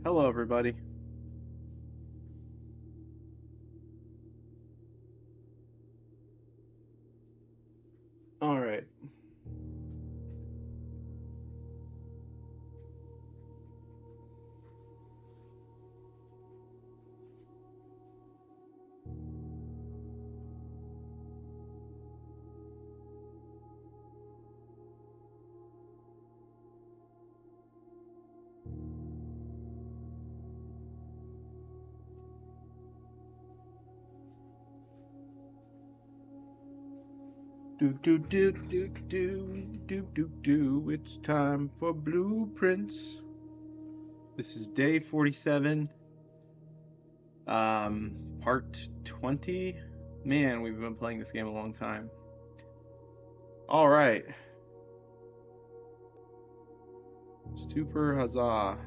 Hello, everybody. All right. Do do do do do do do do. It's time for blueprints. This is day 47, part 20. Man, we've been playing this game a long time. All right. Super huzzah.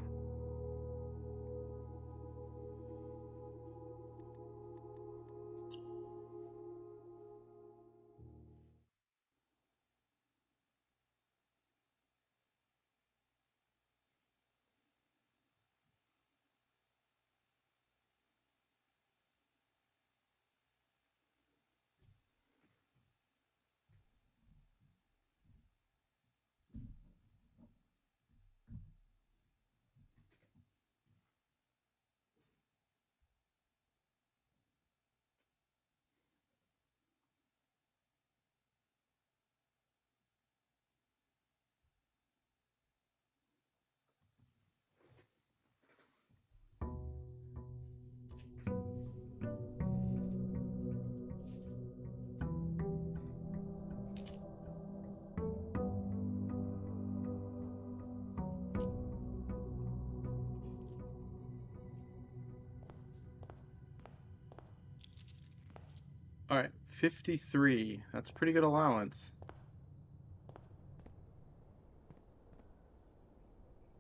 All right, 53. That's a pretty good allowance.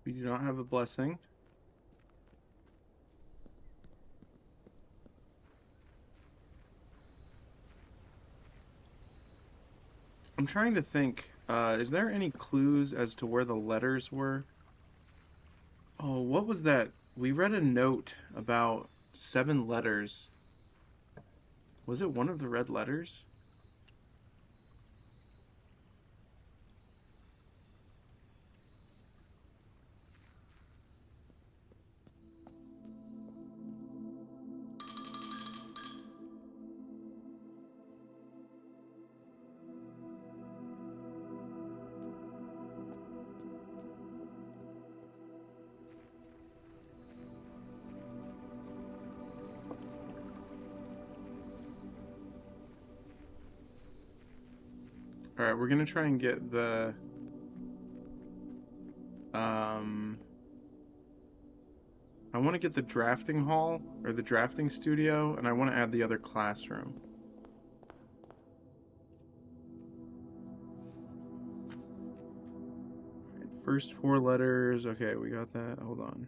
We do not have a blessing. I'm trying to think. Is there any clues as to where the letters were? Oh, what was that? We read a note about 7 letters. Was it one of the red letters? All right, we're gonna try and get the um I want to get the drafting hall or the drafting studio, and I want to add the other classroom. All right, first 4 letters. Okay, we got that. Hold on.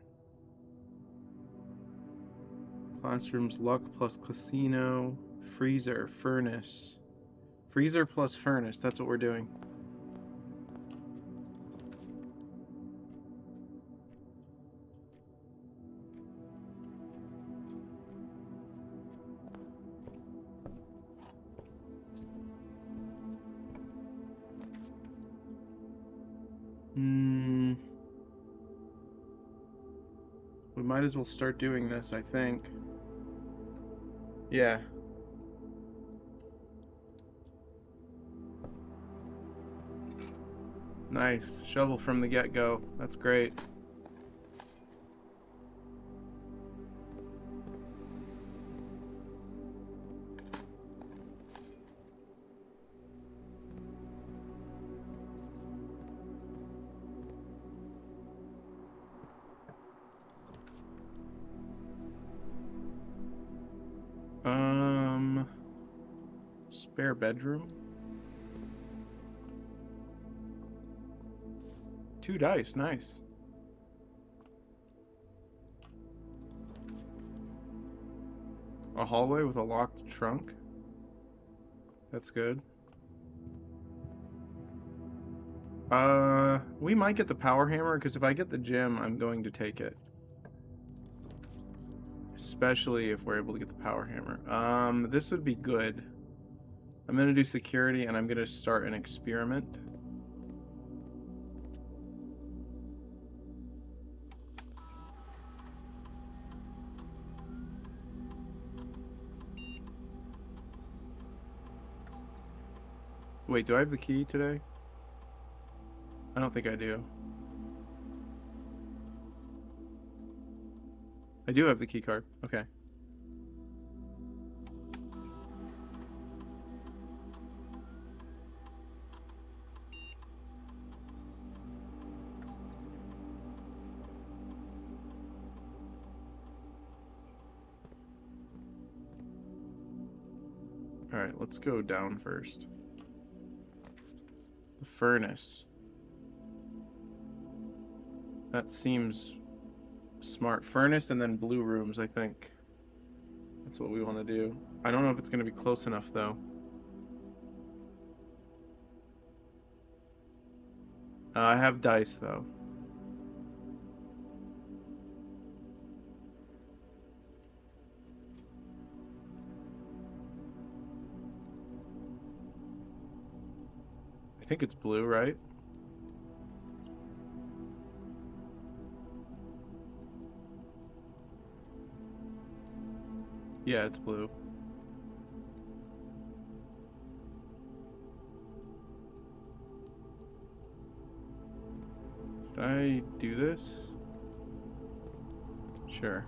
Classrooms luck plus casino, freezer, furnace. Freezer plus furnace. That's what we're doing. Hmm. We might as well start doing this, I think. Yeah. Nice. Shovel from the get-go. That's great. Um, Spare bedroom. 2 dice. Nice. A hallway with a locked trunk. That's good. We might get the power hammer because if I get the gem, I'm going to take it. especially if we're able to get the power hammer. This would be good. I'm gonna do security, and I'm gonna start an experiment. Wait, do I have the key today? I don't think I do. I do have the key card. Okay. Alright, let's go down first. The furnace. That seems smart. Furnace and then blue rooms, I think. That's what we want to do. I don't know if it's going to be close enough, though. I have dice, though. I think it's blue, right? Yeah, it's blue. Should I do this? Sure.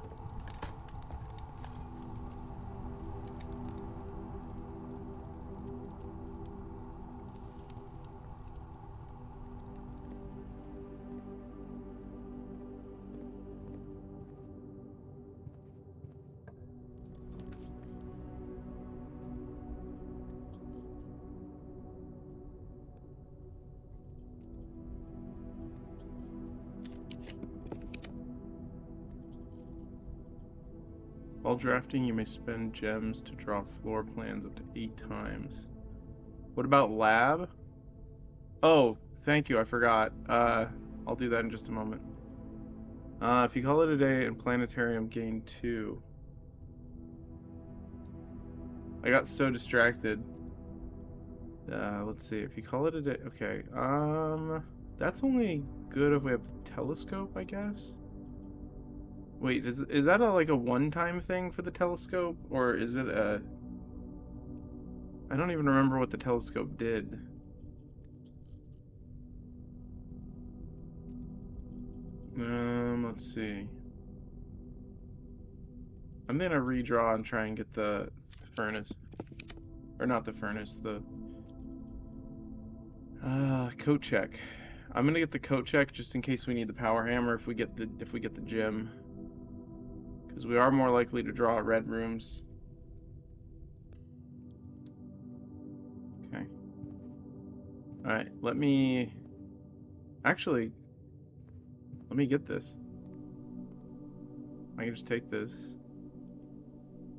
While drafting, you may spend gems to draw floor plans up to 8 times. What about lab? Oh, thank you, I forgot. I'll do that in just a moment. If you call it a day in planetarium, gain 2. I got so distracted. Let's see, if you call it a day, okay, that's only good if we have the telescope, I guess? Wait, is that like a one-time thing for the telescope, or is it a... I don't even remember what the telescope did. Let's see. I'm gonna redraw and try and get the furnace. Or not the furnace, the... coat check. I'm gonna get the coat check just in case we need the power hammer if we get the gem. Because we are more likely to draw red rooms. Okay. Alright, let me... Actually, let me get this. I can just take this.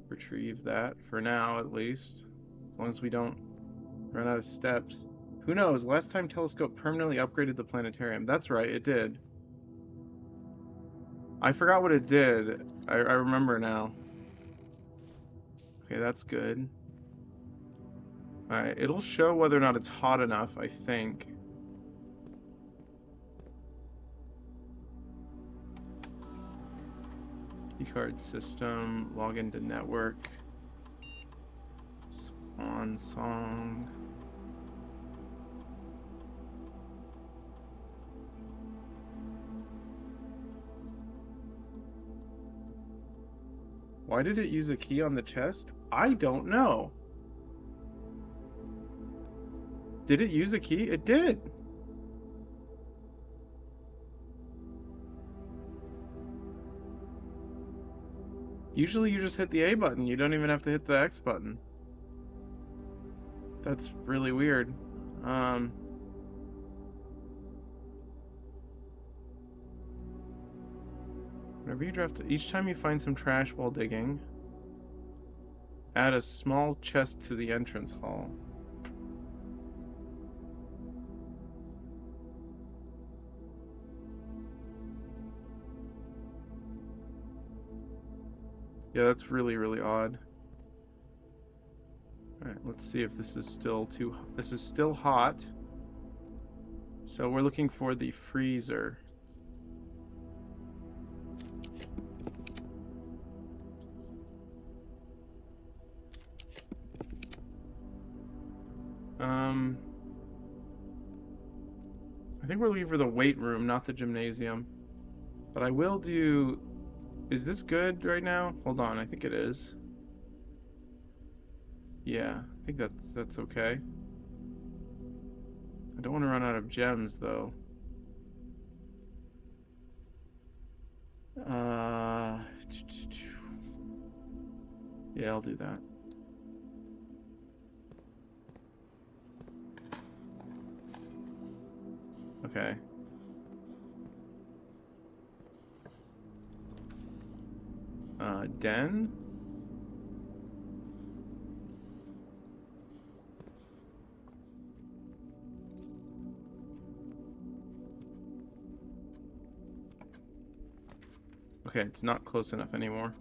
Retrieve that, for now at least. As long as we don't run out of steps. Who knows, last time Telescope permanently upgraded the planetarium. That's right, it did. I forgot what it did. I remember now. Okay, that's good. Alright, it'll show whether or not it's hot enough, I think. Keycard system, log into network. Swan song. Why did it use a key on the chest? I don't know. Did it use a key? It did. Usually you just hit the A button. You don't even have to hit the X button. That's really weird. Whenever you draft, each time you find some trash while digging, add a small chest to the entrance hall. Yeah, that's really, really odd. Alright, let's see if this is still too... This is still hot. So we're looking for the freezer. I think we're looking for the weight room, not the gymnasium. But I will do... Is this good right now? Hold on, I think it is. Yeah, I think that's okay. I don't want to run out of gems, though. Uh... Yeah, I'll do that. Okay. Den? Okay, it's not close enough anymore.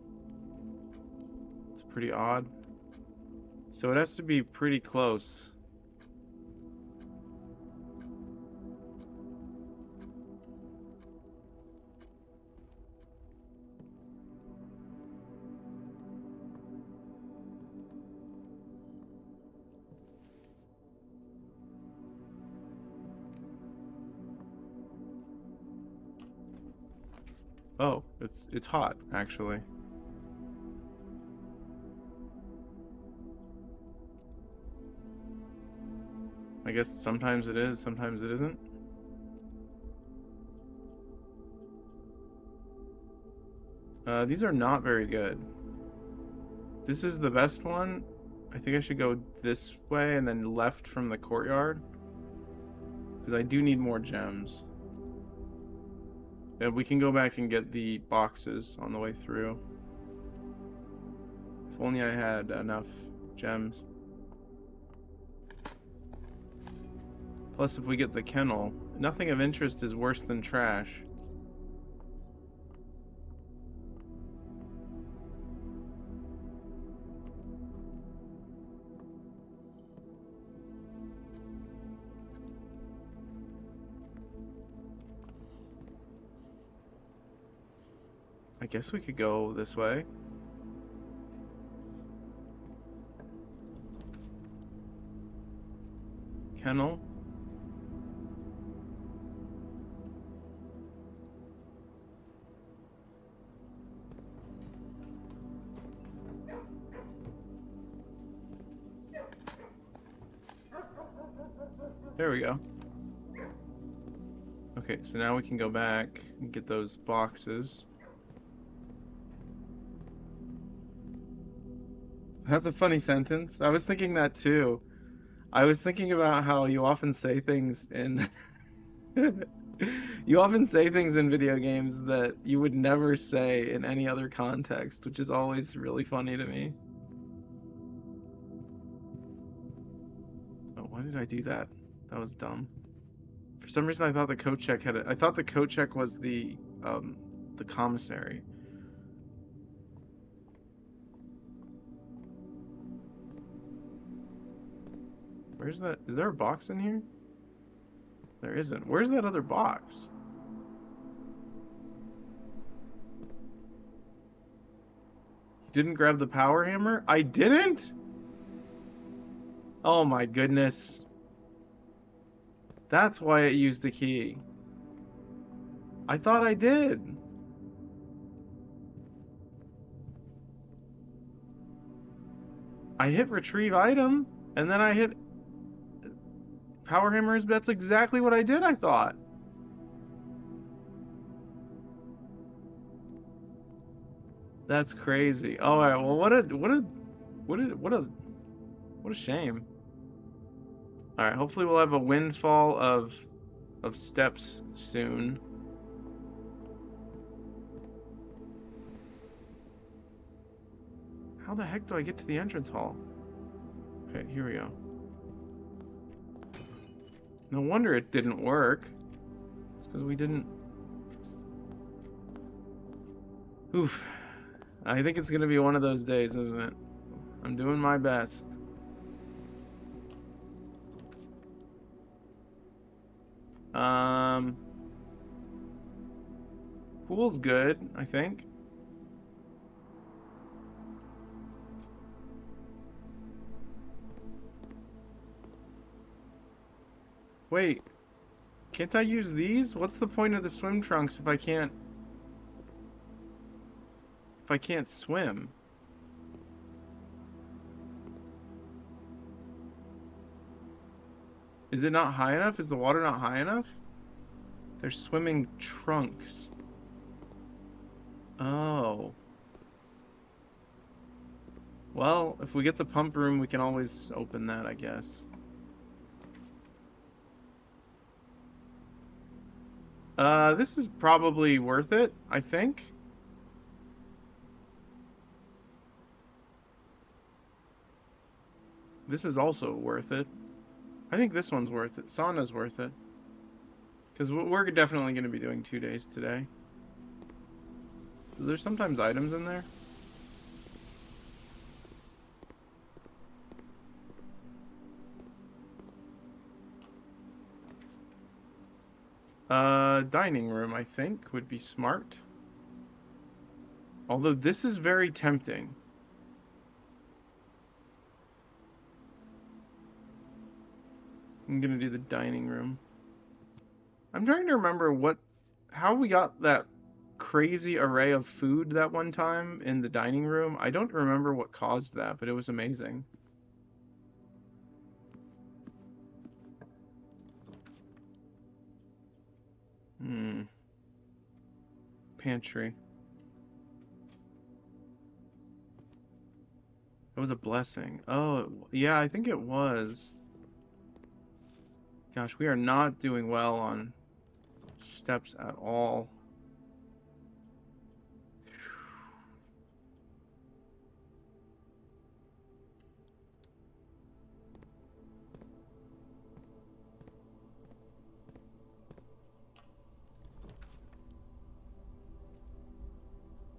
It's pretty odd. So it has to be pretty close. Oh, it's hot, actually. I guess sometimes it is, sometimes it isn't. These are not very good. This is the best one. I think I should go this way and then left from the courtyard. Because I do need more gems. And we can go back and get the boxes on the way through. If only I had enough gems. Plus, if we get the kennel, nothing of interest is worse than trash. I guess we could go this way. Kennel. There we go. Okay, so now we can go back and get those boxes. That's a funny sentence. I was thinking that too. I was thinking about how you often say things in you often say things in video games that you would never say in any other context, which is always really funny to me. Oh, why did I do that? That was dumb. For some reason I thought the coat check had it. I thought the coat check was the commissary. Where's that? Is there a box in here? There isn't. Where's that other box? You didn't grab the power hammer? I didn't? Oh my goodness. That's why it used the key. I thought I did. I hit retrieve item, and then I hit power hammers. That's exactly what I did, I thought. That's crazy. All right, well, what a shame. All right, hopefully we'll have a windfall of steps soon. How the heck do I get to the entrance hall? Okay, here we go. No wonder it didn't work. It's because we didn't... Oof. I think it's gonna be one of those days, isn't it? I'm doing my best. Um, Pool's good, I think. Wait, can't I use these? What's the point of the swim trunks if I can't swim? Is it not high enough? Is the water not high enough? They're swimming trunks. Oh. Well, if we get the pump room, we can always open that, I guess. This is probably worth it, I think. This is also worth it. I think this one's worth it. Sauna's worth it. Because we're definitely going to be doing 2 days today. There's sometimes items in there. Dining room, I think, would be smart. Although this is very tempting. I'm gonna do the dining room. I'm trying to remember how we got that crazy array of food that one time in the dining room. I don't remember what caused that, but it was amazing. Hmm. Pantry. It was a blessing. Oh, yeah, I think it was. Gosh, we are not doing well on steps at all.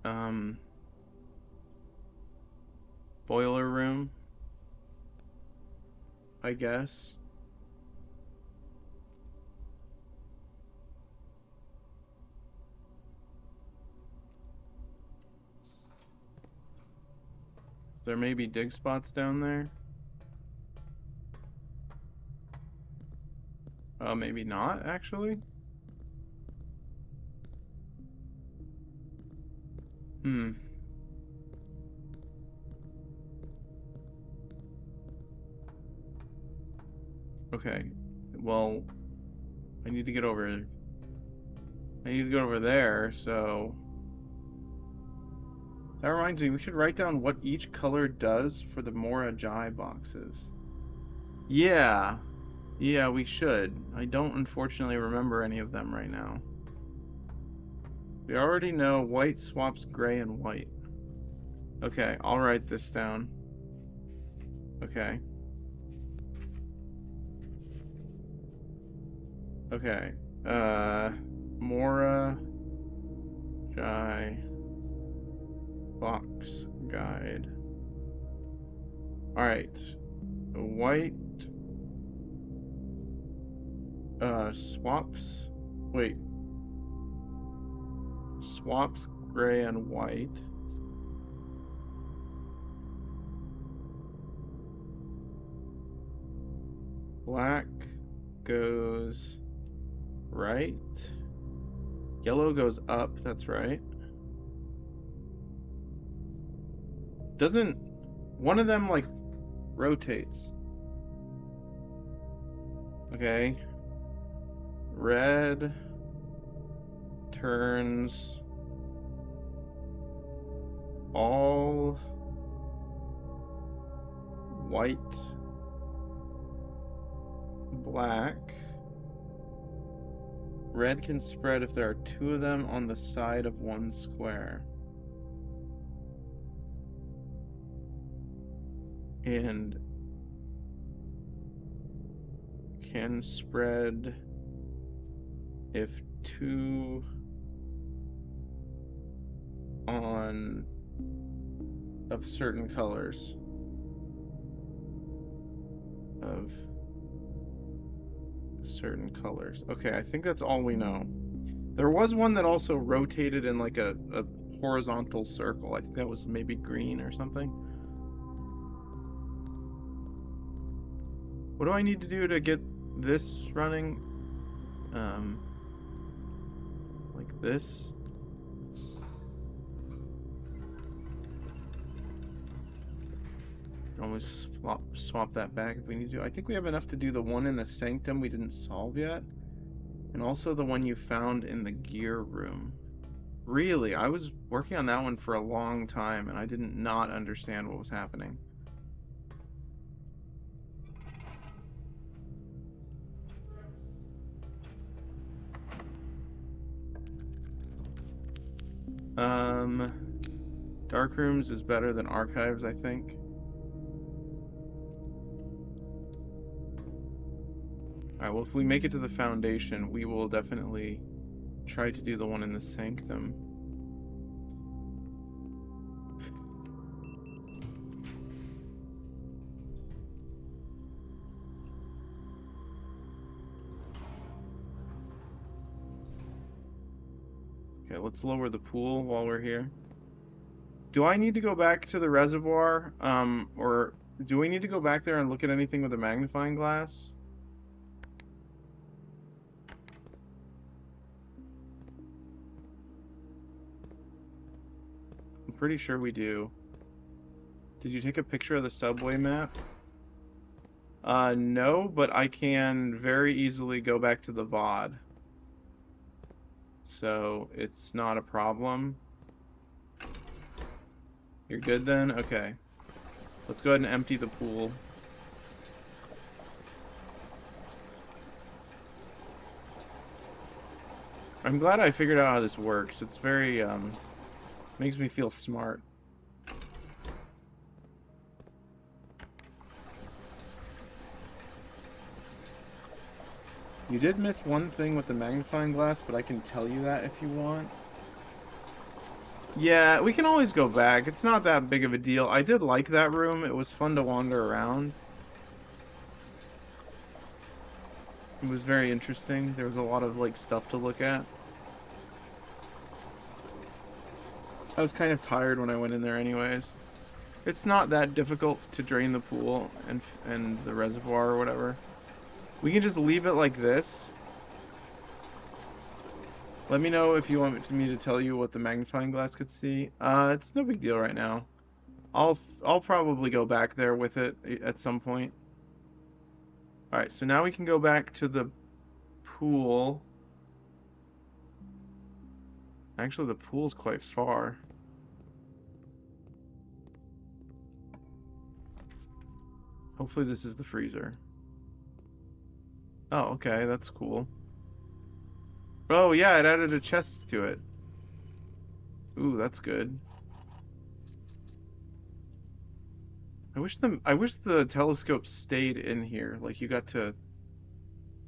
Um, Boiler room, I guess. Is there maybe dig spots down there? Maybe not, actually. Hmm. Okay. Well, I need to get over. I need to go over there, so that reminds me, we should write down what each color does for the Mora Jai boxes. Yeah. Yeah, we should. I don't unfortunately remember any of them right now. We already know white swaps gray and white. Okay, I'll write this down. Okay. Okay. Mora Jai box guide. Alright. White swaps. Wait. Swaps gray and white. Black goes right. Yellow goes up, that's right. Doesn't one of them like rotates? Okay. Red turns all white, black. Red can spread if there are two of them on the side of one square. And can spread if two on of certain colors. Of certain colors. Okay, I think that's all we know. There was one that also rotated in like a horizontal circle. I think that was maybe green or something. What do I need to do to get this running? Um, like this. Always swap that back if we need to. I think we have enough to do the one in the sanctum we didn't solve yet. And also the one you found in the gear room. Really, I was working on that one for a long time and I didn't not understand what was happening. Um, Dark Rooms is better than Archives, I think. Alright, well, if we make it to the Foundation, we will definitely try to do the one in the Sanctum. Okay, let's lower the pool while we're here. Do I need to go back to the reservoir? Or do we need to go back there and look at anything with a magnifying glass? I'm pretty sure we do. Did you take a picture of the subway map? No, but I can very easily go back to the VOD. So it's not a problem. You're good then? Okay. Let's go ahead and empty the pool. I'm glad I figured out how this works. It's very, makes me feel smart. You did miss one thing with the magnifying glass, but I can tell you that if you want. Yeah, we can always go back. It's not that big of a deal. I did like that room. It was fun to wander around. It was very interesting. There was a lot of, like, stuff to look at. I was kind of tired when I went in there anyways. It's not that difficult to drain the pool and the reservoir or whatever. We can just leave it like this. Let me know if you want me to tell you what the magnifying glass could see. It's no big deal right now. I'll probably go back there with it at some point. Alright, so now we can go back to the pool. Actually, the pool's quite far. Hopefully this is the freezer. Oh, okay, that's cool. Oh, yeah, it added a chest to it. Ooh, that's good. I wish the telescope stayed in here. Like you got to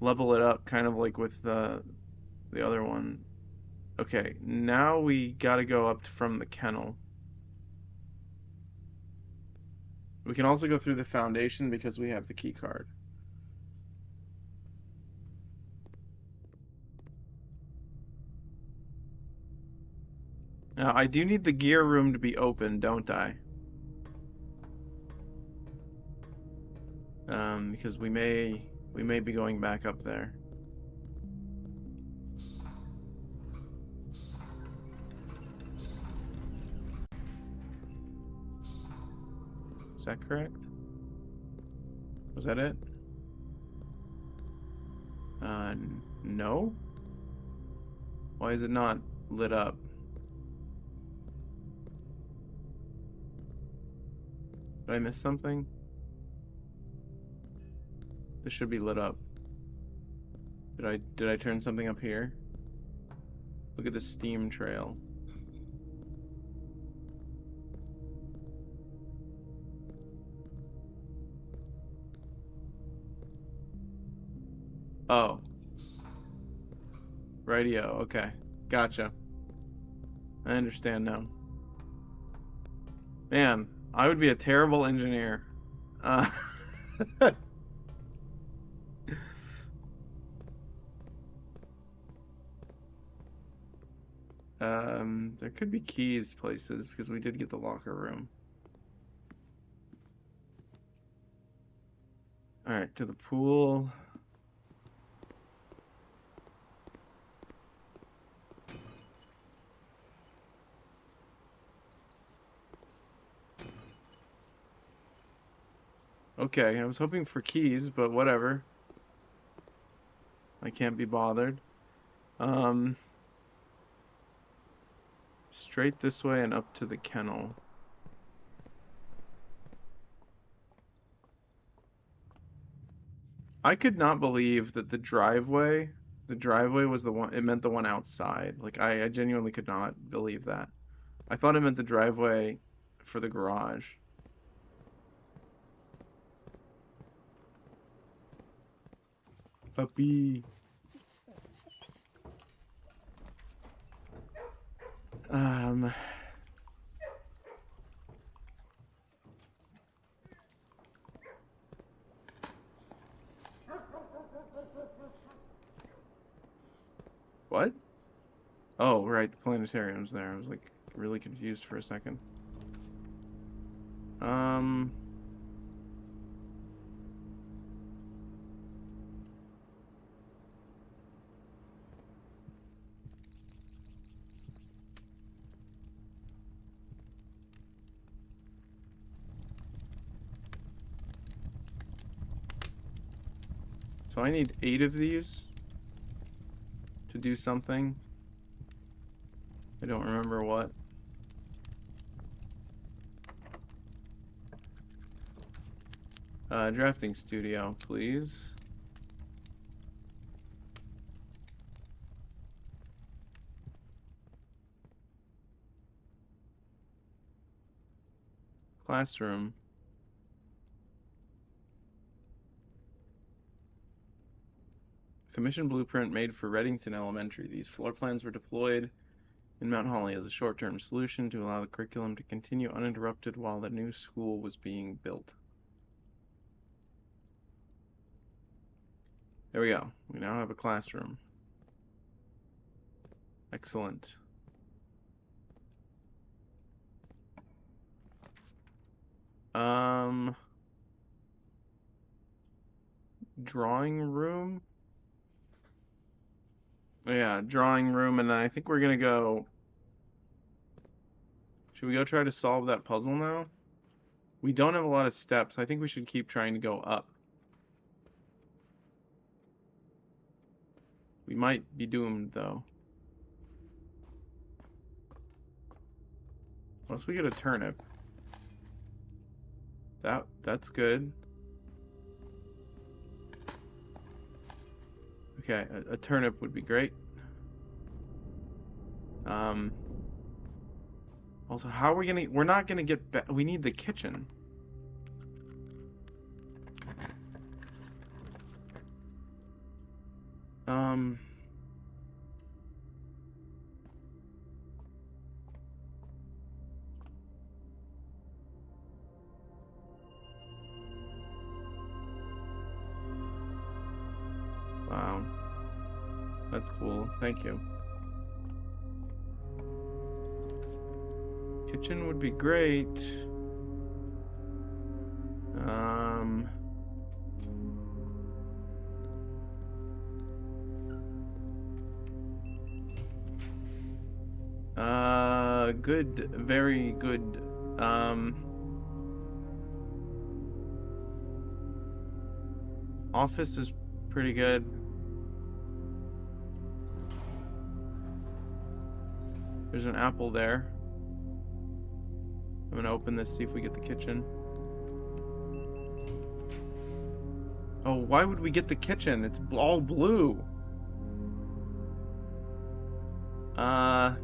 level it up kind of like with the other one. Okay, now we gotta go up from the kennel. We can also go through the foundation because we have the key card. Now, I do need the gear room to be open, don't I? Because we may be going back up there. Is that correct? Was that it? No? Why is it not lit up? Did I miss something? This should be lit up. Did I turn something up here? Look at the steam trail. Oh. Radio, okay. Gotcha. I understand now. Man, I would be a terrible engineer. Uh, there could be keys places because we did get the locker room. All right, to the pool. Okay, I was hoping for keys, but whatever. I can't be bothered. Um, Straight this way and up to the kennel. I could not believe that the driveway was the one, it meant the one outside. Like, I genuinely could not believe that. I thought it meant the driveway for the garage. Puppy. Um, what? Oh, right, the planetarium's there. I was like really confused for a second. Um, so I need 8 of these to do something. I don't remember what. Drafting studio, please. Classroom. Commission blueprint made for Reddington Elementary. These floor plans were deployed in Mount Holly as a short-term solution to allow the curriculum to continue uninterrupted while the new school was being built. There we go. We now have a classroom. Excellent. Um, Drawing room? Yeah, drawing room, and I think we're gonna go. Should we go try to solve that puzzle now? We don't have a lot of steps. I think we should keep trying to go up. We might be doomed, though. Unless we get a turnip. That's good. Okay, a turnip would be great. Um, Also, how are we gonna... We're not gonna get back... We need the kitchen. Um... Wow. That's cool. Thank you. Kitchen would be great. Um... Good. Very good. Office is pretty good. There's an apple there. I'm gonna open this, see if we get the kitchen. Oh, why would we get the kitchen? It's all blue. Uh,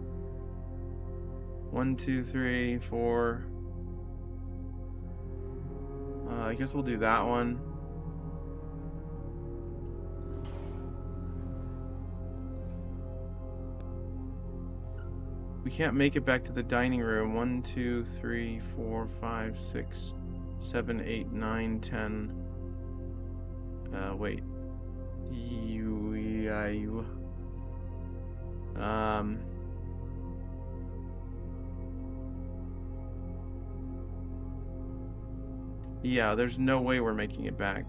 1, 2, 3, 4. I guess we'll do that one. We can't make it back to the dining room. 1, 2, 3, 4, 5, 6, 7, 8, 9, 10. Wait. Um. Yeah, there's no way we're making it back.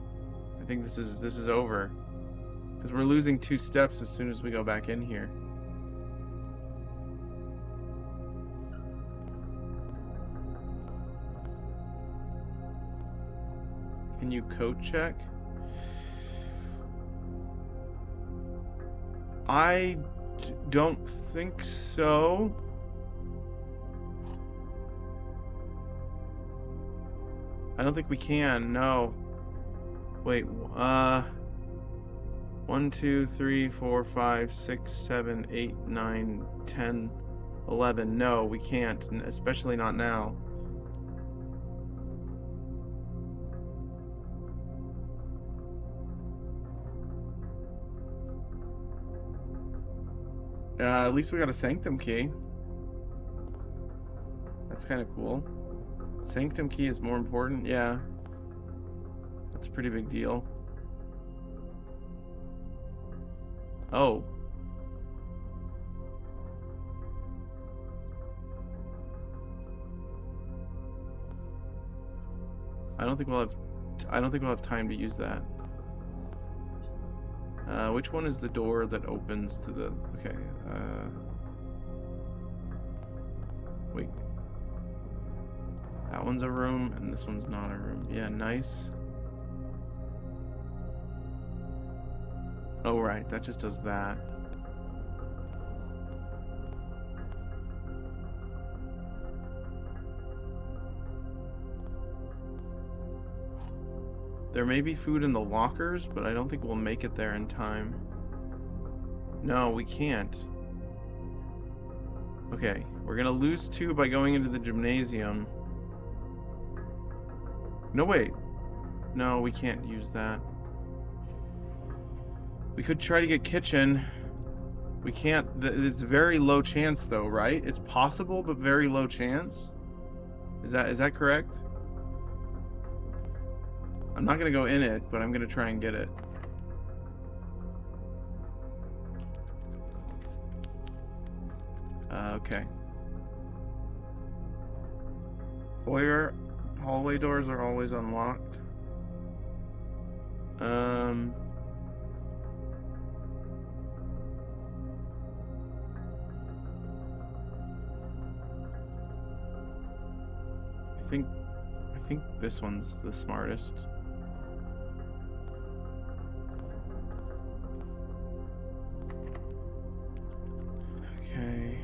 I think this is over. Because we're losing 2 steps as soon as we go back in here. Can you code check? I don't think so. I don't think we can, no. Wait, 1, 2, 3, 4, 5, 6, 7, 8, 9, 10, 11. No, we can't, especially not now. At least we got a sanctum key. That's kind of cool. Sanctum key is more important, yeah. That's a pretty big deal. Oh. I don't think we'll have time to use that. Which one is the door that opens to the... Okay, wait. That one's a room, and this one's not a room. Yeah, nice. Oh, right, that just does that. There may be food in the lockers, but I don't think we'll make it there in time. No, we can't. Okay, we're gonna lose 2 by going into the gymnasium. No, wait. No, we can't use that. We could try to get kitchen. We can't. It's very low chance, though, right? It's possible, but very low chance. Is that correct? I'm not gonna go in it, but I'm gonna try and get it. Okay. Foyer hallway doors are always unlocked. I think this one's the smartest. Okay.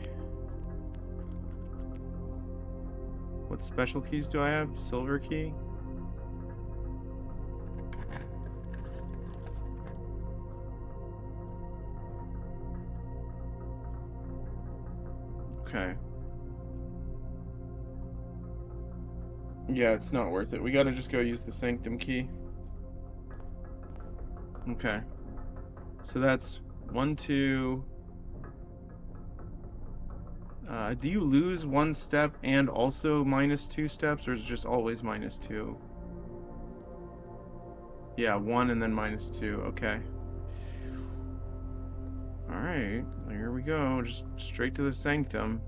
What special keys do I have? Silver key? Okay. Yeah, it's not worth it. We gotta just go use the sanctum key. Okay. So that's 1, 2. Do you lose 1 step and also -2 steps, or is it just always -2? Yeah, 1 and then -2. Okay. Alright, here we go. Just straight to the sanctum.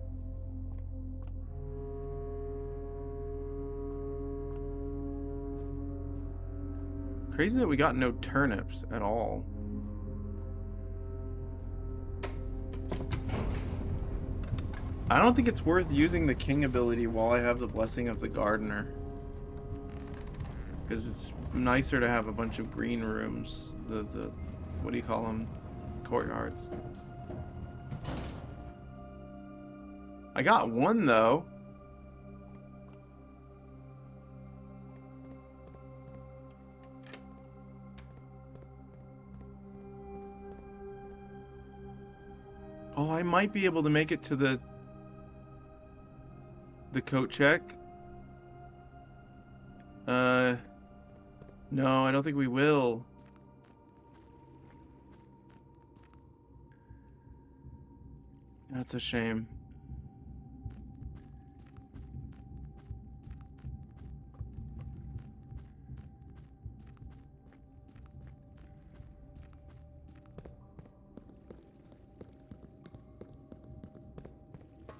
Crazy that we got no turnips at all. I don't think it's worth using the king ability while I have the blessing of the gardener. Because it's nicer to have a bunch of green rooms. The what do you call them? Courtyards. I got 1 though. Oh, I might be able to make it to the coat check. No, I don't think we will. That's a shame.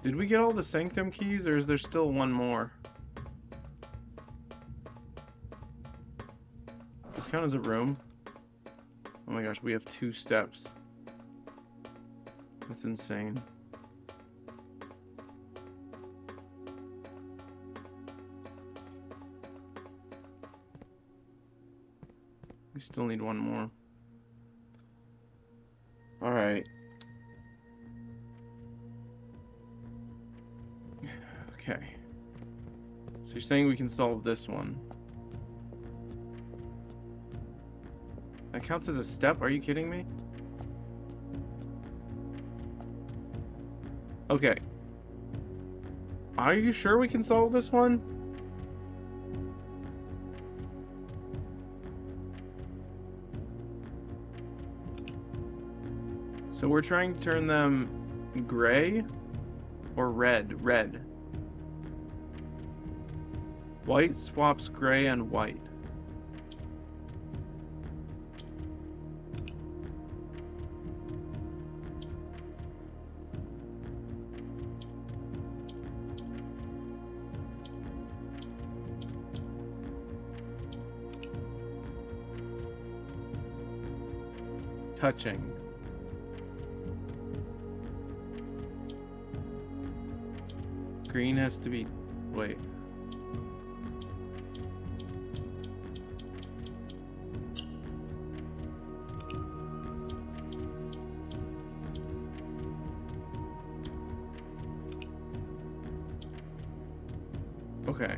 Did we get all the sanctum keys, or is there still one more? Does this count as a room? Oh my gosh, we have 2 steps. That's insane. We still need one more. Alright. Okay. So you're saying we can solve this one. That counts as a step? Are you kidding me? Okay. Are you sure we can solve this one? So we're trying to turn them gray or red? Red. White swaps gray and white. Touching. Green has to be... Wait. Okay.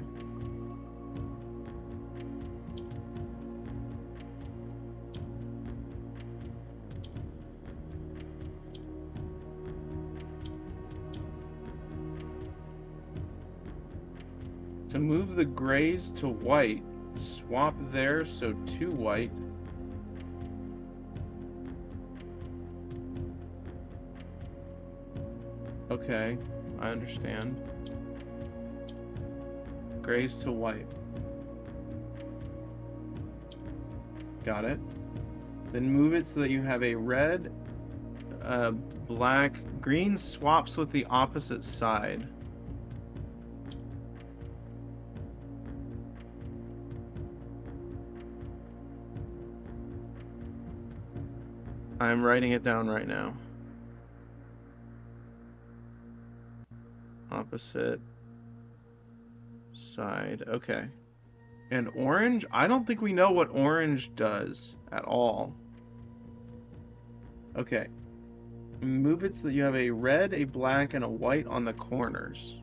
So move the grays to white, swap there, so 2 white. Okay, I understand. Grays to white. Got it. Then move it so that you have a red, black, green swaps with the opposite side. I'm writing it down right now. Opposite side. Okay. And orange? I don't think we know what orange does at all. Okay. Move it so that you have a red, a black, and a white on the corners.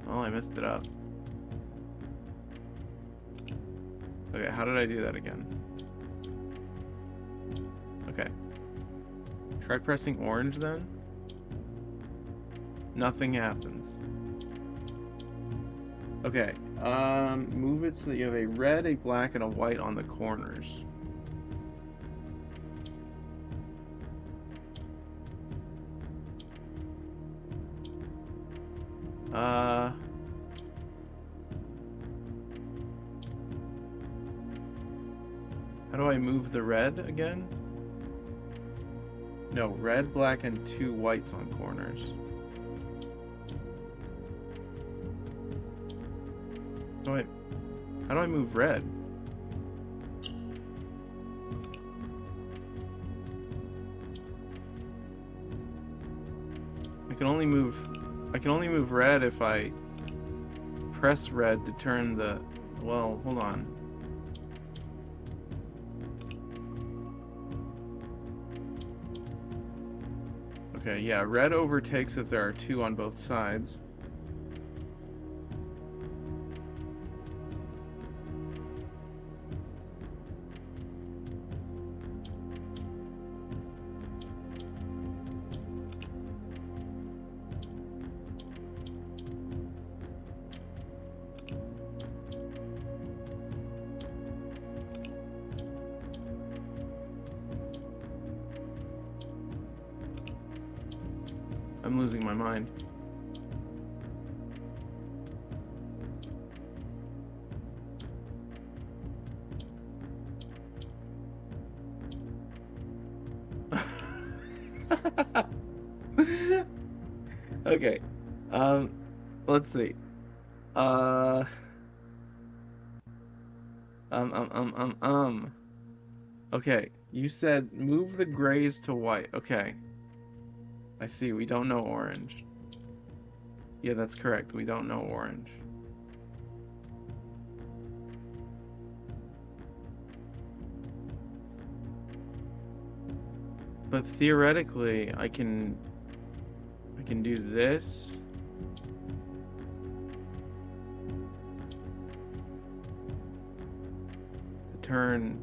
Oh, I messed it up. Okay, how did I do that again? Okay. Try pressing orange then. Nothing happens. Okay, move it so that you have a red, a black, and a white on the corners. How do I move the red again? No, red, black, and 2 whites on corners. Oh, how do I move red? I can only move red if I press red to turn the... Well, hold on. Okay, yeah, red overtakes if there are 2 on both sides. I'm losing my mind. Okay. Um, let's see. Uh, um. Okay, you said move the grays to white. Okay, I see. We don't know orange. Yeah, that's correct. We don't know orange. But theoretically, I can do this. To turn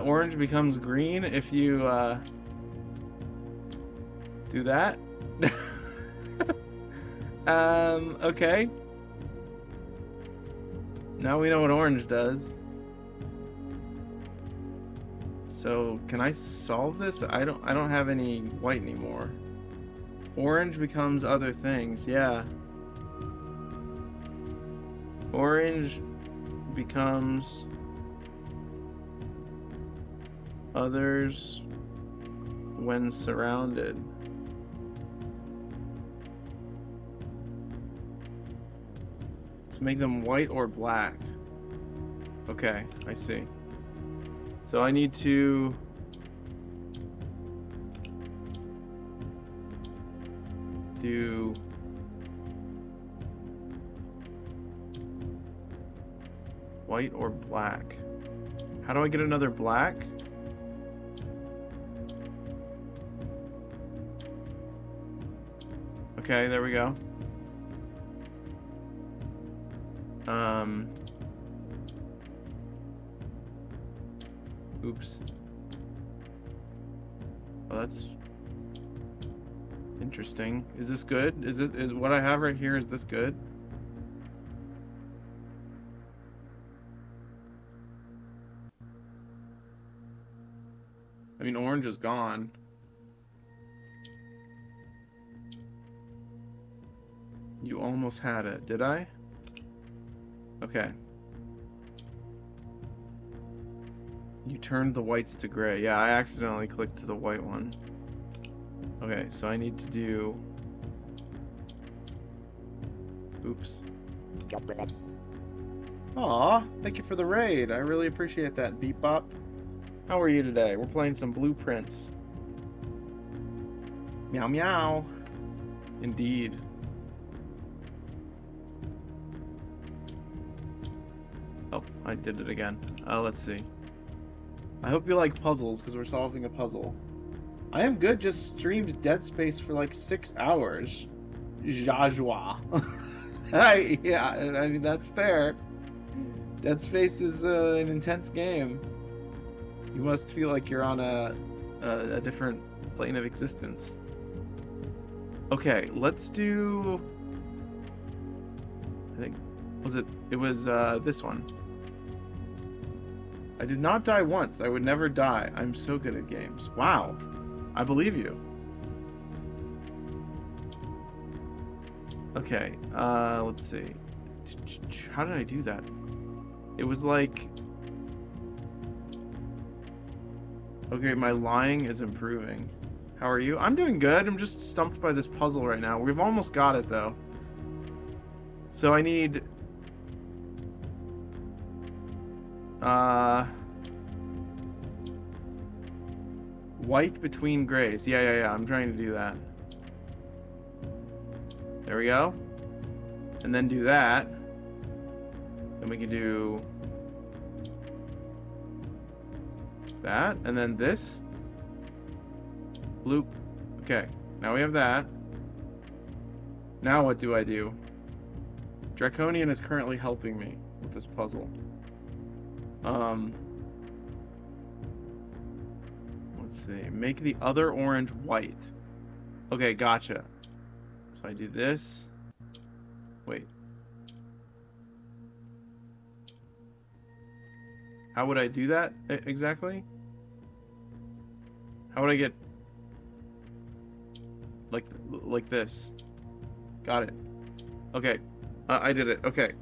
orange becomes green if you do that. Okay. Now we know what orange does. So, can I solve this? I don't have any white anymore. Orange becomes other things. Yeah. Orange becomes others when surrounded. So make them white or black. Okay, I see. So I need to do white or black. How do I get another black? Okay, there we go. Oops. Oh, that's interesting. Is this good? Is what I have right here, is this good? I mean, orange is gone. You almost had it, did I? Okay. You turned the whites to gray. Yeah, I accidentally clicked to the white one. Okay, so I need to do... Oops. Aw, thank you for the raid. I really appreciate that, Beep Bop. How are you today? We're playing some Blueprints. Meow meow. Indeed. Oh, I did it again. Let's see. I hope you like puzzles, because we're solving a puzzle. I am good, just streamed Dead Space for like 6 hours. Jajwa. Yeah, I mean, that's fair. Dead Space is an intense game. You must feel like you're on a different plane of existence. Okay, let's do... I think... It was this one. I did not die once. I would never die. I'm so good at games. Wow. I believe you. Okay, let's see. How did I do that? It was like... Okay, my lying is improving. How are you? I'm doing good. I'm just stumped by this puzzle right now. We've almost got it, though. So I need... white between grays. Yeah. I'm trying to do that. There we go. And then do that. Then we can do that. And then this. Bloop. Okay. Now we have that. Now what do I do? Draconian is currently helping me with this puzzle. Let's see. Make the other orange white. Okay, gotcha. So I do this. Wait. How would I do that exactly? How would I get like like this? Got it. Okay. I did it. Okay.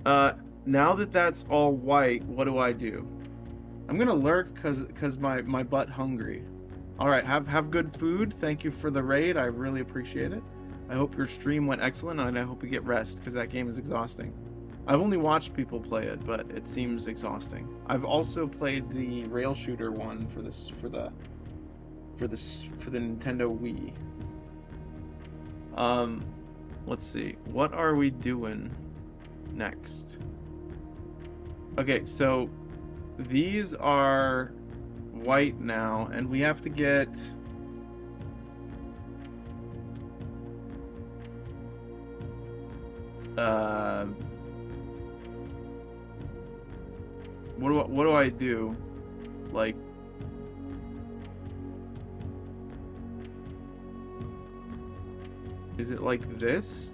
Uh, now that that's all white, what do I do? I'm gonna lurk cause my butt hungry. All right, have good food. Thank you for the raid. I really appreciate it. I hope your stream went excellent, and I hope you get rest because that game is exhausting. I've only watched people play it, but it seems exhausting. I've also played the rail shooter one for the Nintendo Wii. Um, let's see. What are we doing next? Okay, so these are white now, and we have to get uh what do I do? Like, is it like this?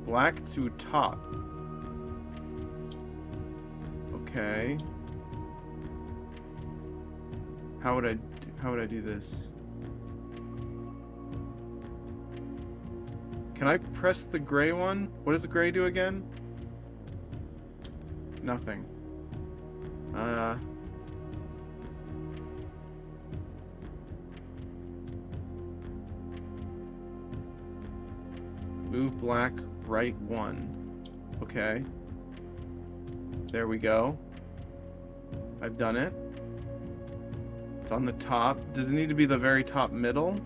Black to top. Okay. How would I do this? Can I press the gray one? What does the gray do again? Nothing. Uh Move black right one. Okay. There we go. I've done it. It's on the top. Does it need to be the very top middle?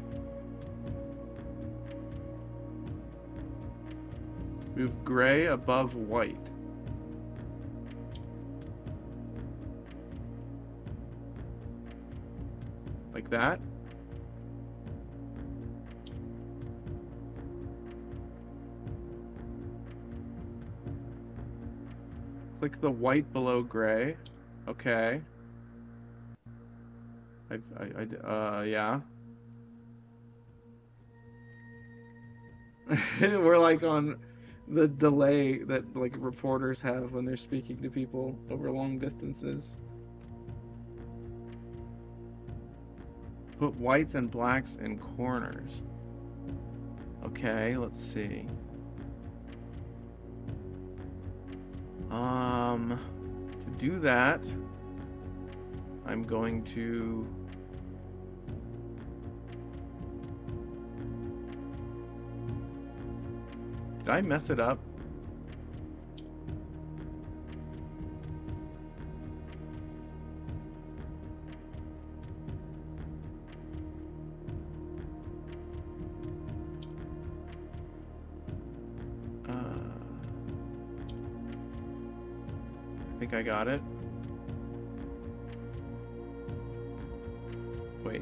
Move gray above white. Like that? Click the white below gray. Okay. Yeah. We're like on the delay that like reporters have when they're speaking to people over long distances. Put whites and blacks in corners. Okay, let's see. To do that, I'm going to Did I mess it up? I think I got it. Wait.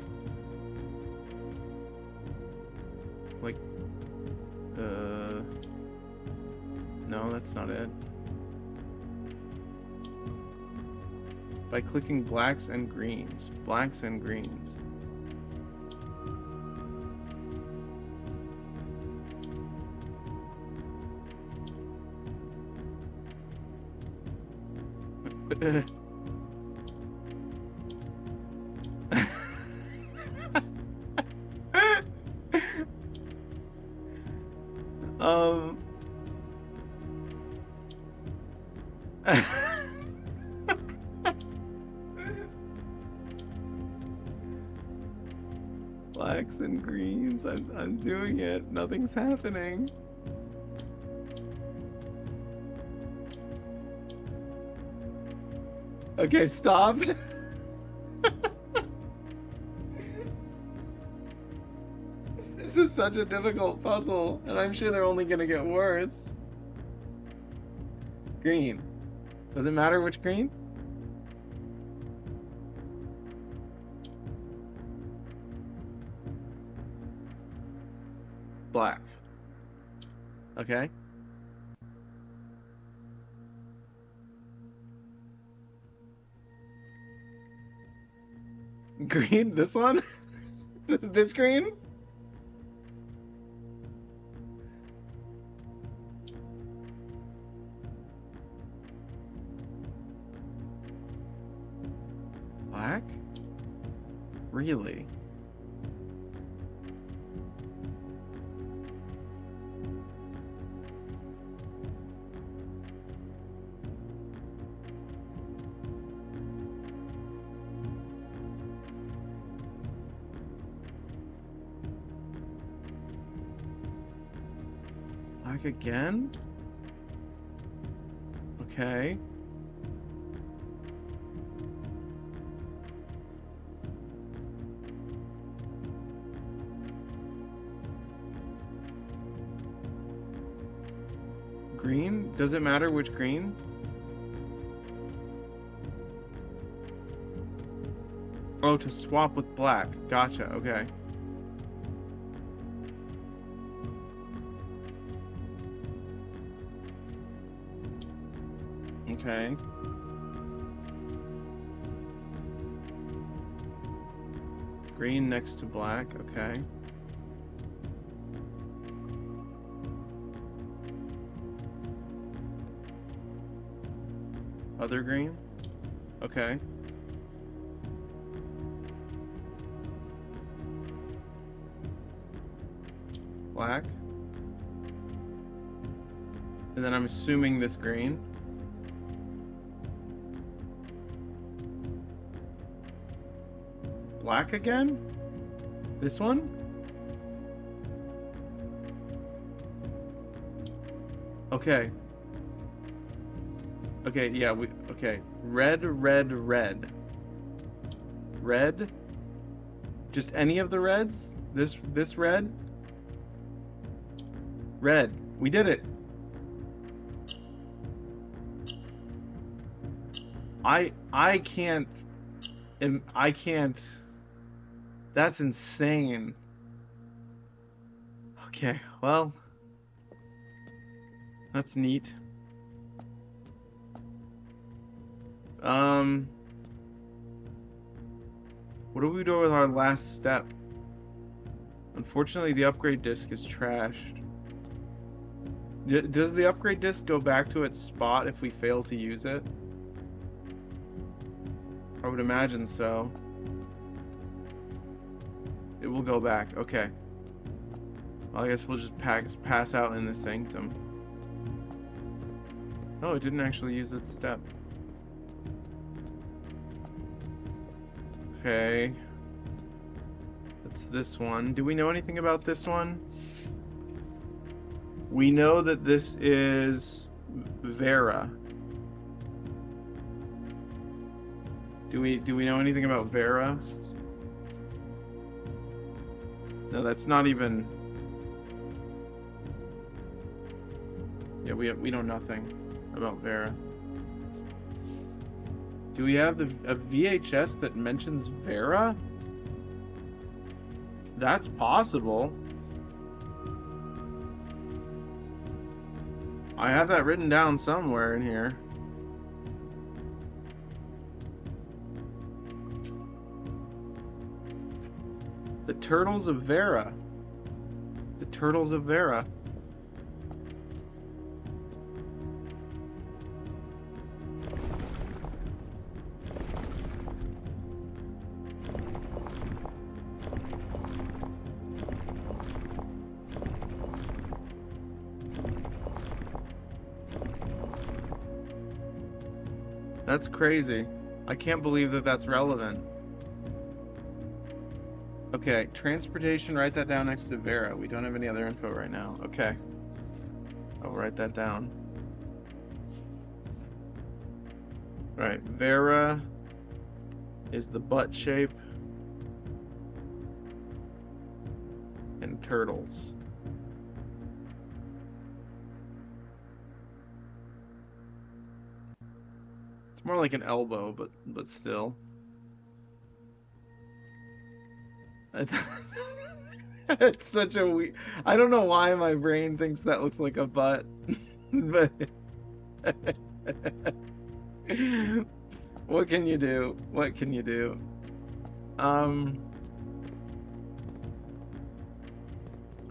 Like, no, that's not it. By clicking blacks and greens. Blacks and greens. um Blacks and greens. I'm doing it. Nothing's happening. Okay, stop. This is such a difficult puzzle, and I'm sure they're only gonna get worse. Green. Does it matter which green? Black. Okay. Green? This one? This green? Really? Black again? Okay. Green? Does it matter which green? Oh, to swap with black. Gotcha, okay. Okay. Green next to black, okay. Other green? Okay. Black. And then I'm assuming this green. Black again? This one? Okay. Okay, yeah, okay. Red, red, red. Red? Just any of the reds? This red? Red. We did it. I can't I can't. That's insane. Okay, well, that's neat. What do we do with our last step? Unfortunately, the upgrade disc is trashed. Does the upgrade disc go back to its spot if we fail to use it? I would imagine so. It will go back. Okay. Well, I guess we'll just pass out in the sanctum. Oh, it didn't actually use its step. Okay. That's this one. Do we know anything about this one? We know that this is Vera. Do we know anything about Vera? No, that's not even. Yeah, we know nothing about Vera. Do we have a VHS that mentions Vera? That's possible. I have that written down somewhere in here. The Turtles of Vera. The Turtles of Vera. That's crazy. I can't believe that that's relevant. Okay, transportation, write that down next to Vera. We don't have any other info right now. Okay. I'll write that down. Right, Vera is the butt shape. And turtles. It's more like an elbow, but still. It's such a weird. I don't know why my brain thinks that looks like a butt, but what can you do? What can you do? I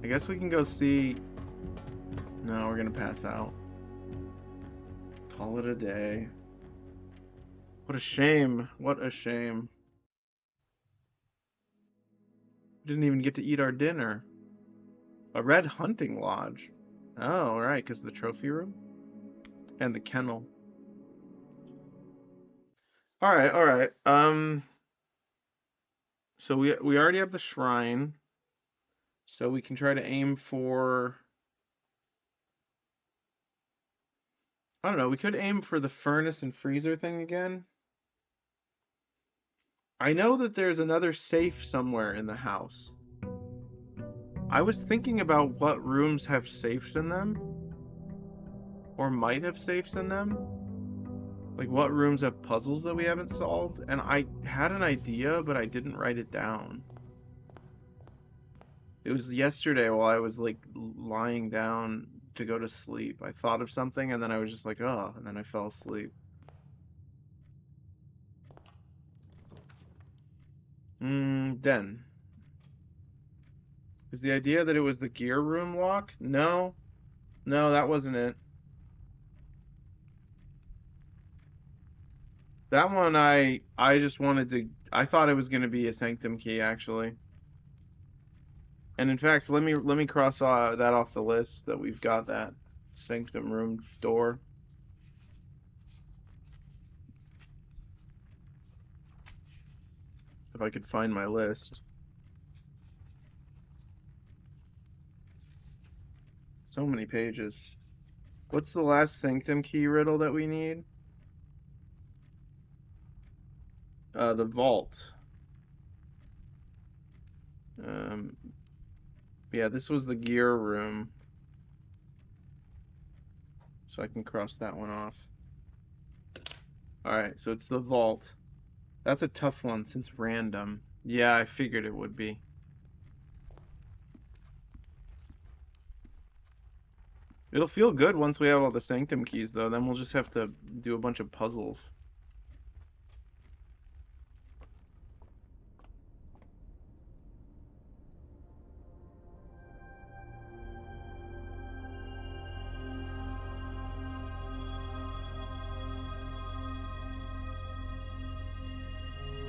guess we can go see. No, we're gonna pass out. Call it a day. What a shame. What a shame. Didn't even get to eat our dinner. A red hunting lodge. Oh, right, because the trophy room and the kennel. All right, all right. So we already have the shrine, so we can try to aim for. I don't know. We could aim for the furnace and freezer thing again. I know that there's another safe somewhere in the house. I was thinking about what rooms have safes in them, or might have safes in them. Like what rooms have puzzles that we haven't solved, and I had an idea, but I didn't write it down. It was yesterday while I was like lying down to go to sleep. I thought of something and then I was just like, oh, and then I fell asleep. Den. Is the idea that it was the gear room lock? No. No, that wasn't it. That one I just wanted to I thought it was going to be a sanctum key actually. And in fact, let me cross that off the list that we've got that sanctum room door. If I could find my list. So many pages. What's the last sanctum key riddle that we need? The vault. Um, yeah, this was the gear room, so I can cross that one off. All right, so it's the vault. That's a tough one since random. Yeah, I figured it would be. It'll feel good once we have all the sanctum keys, though. Then we'll just have to do a bunch of puzzles.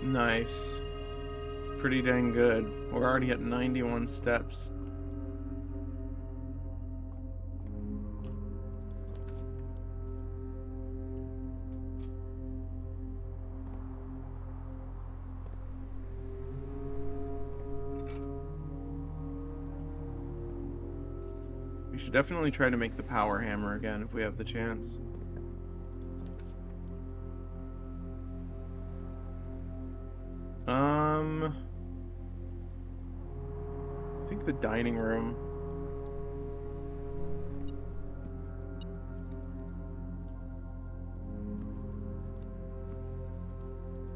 Nice. It's pretty dang good. We're already at 91 steps. We should definitely try to make the power hammer again if we have the chance. I think the dining room.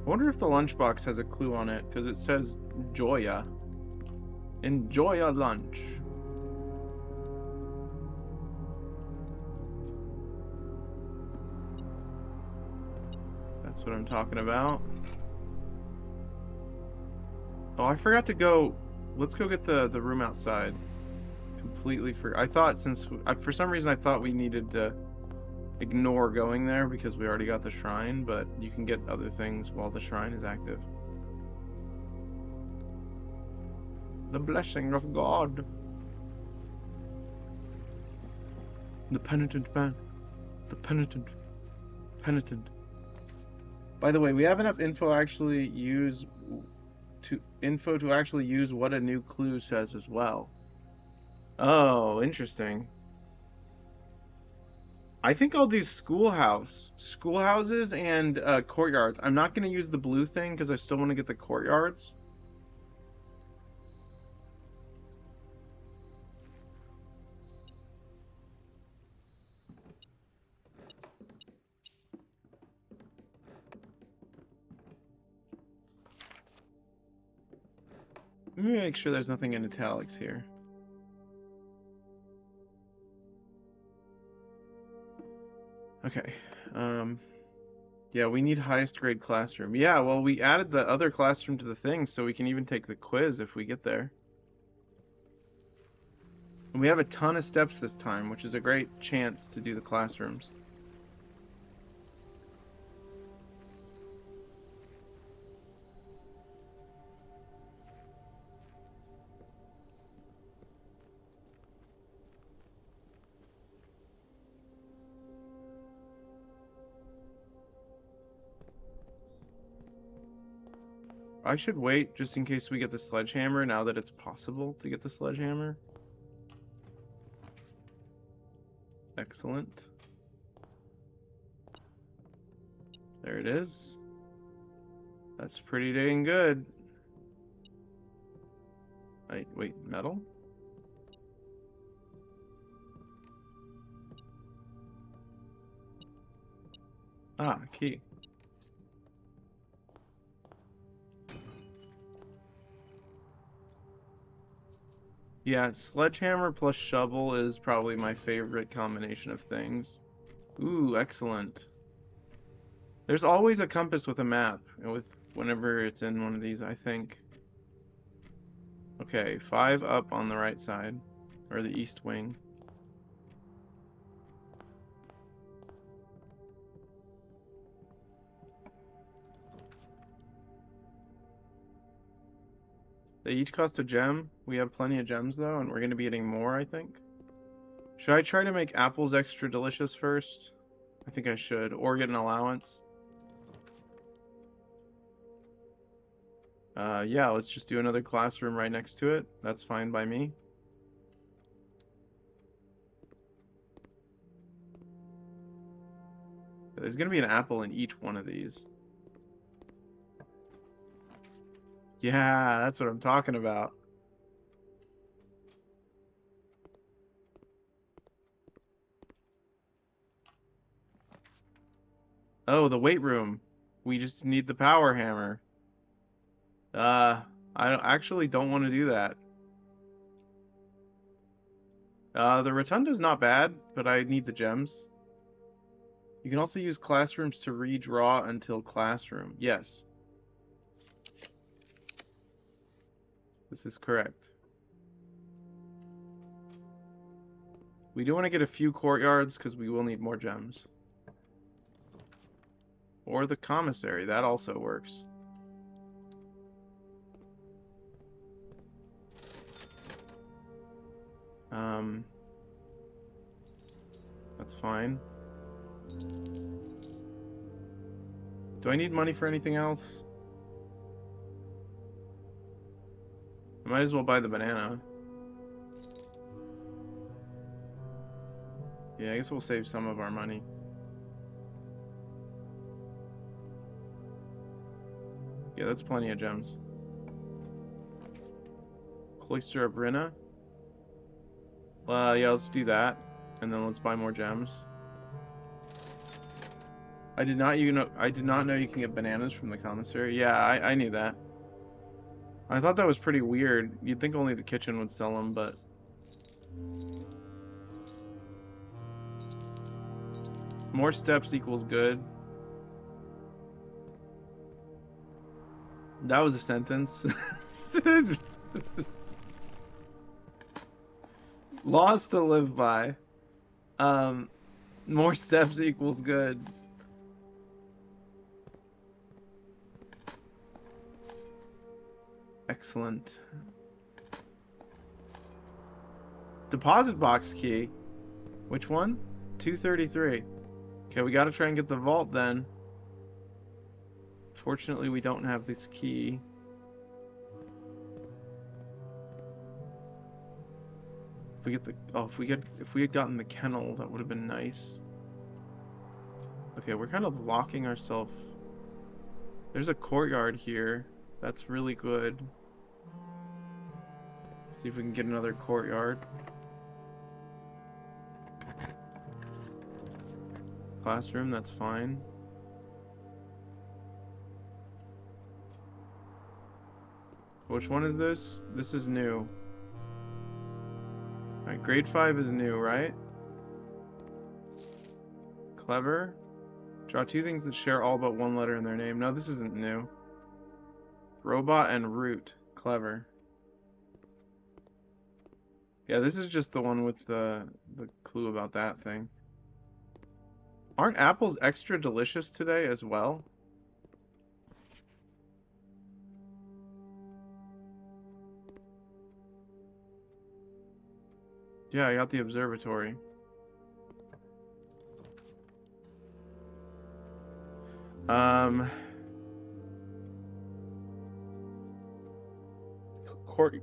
I wonder if the lunchbox has a clue on it, because it says Joya. Enjoy a lunch. That's what I'm talking about. Oh, I forgot to go. Let's go get the room outside. Completely I thought for some reason I thought we needed to ignore going there because we already got the shrine, but you can get other things while the shrine is active. The blessing of God. The penitent man. The penitent. Penitent. By the way, we have enough info to actually use what a new clue says as well. Oh, interesting. I think I'll do schoolhouses and courtyards. I'm not going to use the blue thing because I still want to get the courtyards. Let me make sure there's nothing in italics here. Okay. Yeah, we need highest grade classroom. Yeah, well, we added the other classroom to the thing, so we can even take the quiz if we get there. And we have a ton of steps this time, which is a great chance to do the classrooms. I should wait just in case we get the sledgehammer now that it's possible to get the sledgehammer. Excellent. There it is. That's pretty dang good. Wait, metal? Ah, key. Yeah, sledgehammer plus shovel is probably my favorite combination of things. Ooh, excellent. There's always a compass with a map, and with whenever it's in one of these, I think. Okay, 5 up on the right side, or the east wing. They each cost a gem. We have plenty of gems though, and we're going to be getting more, I think. Should I try to make apples extra delicious first? I think I should, or get an allowance. Yeah, let's just do another classroom right next to it. That's fine by me. There's gonna be an apple in each one of these. Yeah, that's what I'm talking about. Oh, the weight room. We just need the power hammer. Uh, actually don't want to do that. The rotunda's not bad, but I need the gems. You can also use classrooms to redraw until classroom. Yes, this is correct. We do want to get a few courtyards because we will need more gems. Or the commissary, that also works. That's fine. Do I need money for anything else? I might as well buy the banana. Yeah, I guess we'll save some of our money. Yeah, that's plenty of gems. Cloister of Rinna. Yeah, let's do that. And then let's buy more gems. I did not know you can get bananas from the commissary. Yeah, I knew that. I thought that was pretty weird. You'd think only the kitchen would sell them, but more steps equals good. That was a sentence. Laws to live by. Um, more steps equals good. Excellent. Deposit box key. Which one? 233. Okay, we gotta try and get the vault then. Fortunately, we don't have this key. If we get the if we had gotten the kennel, that would have been nice. Okay, we're kind of locking ourselves. There's a courtyard here. That's really good. See if we can get another courtyard. Classroom, that's fine. Which one is this? This is new. Alright, grade 5 is new, right? Clever. Draw 2 things that share all but 1 letter in their name. No, this isn't new. Robot and root. Clever. Yeah, this is just the one with the clue about that thing. Aren't apples extra delicious today as well? Yeah, I got the observatory. Um,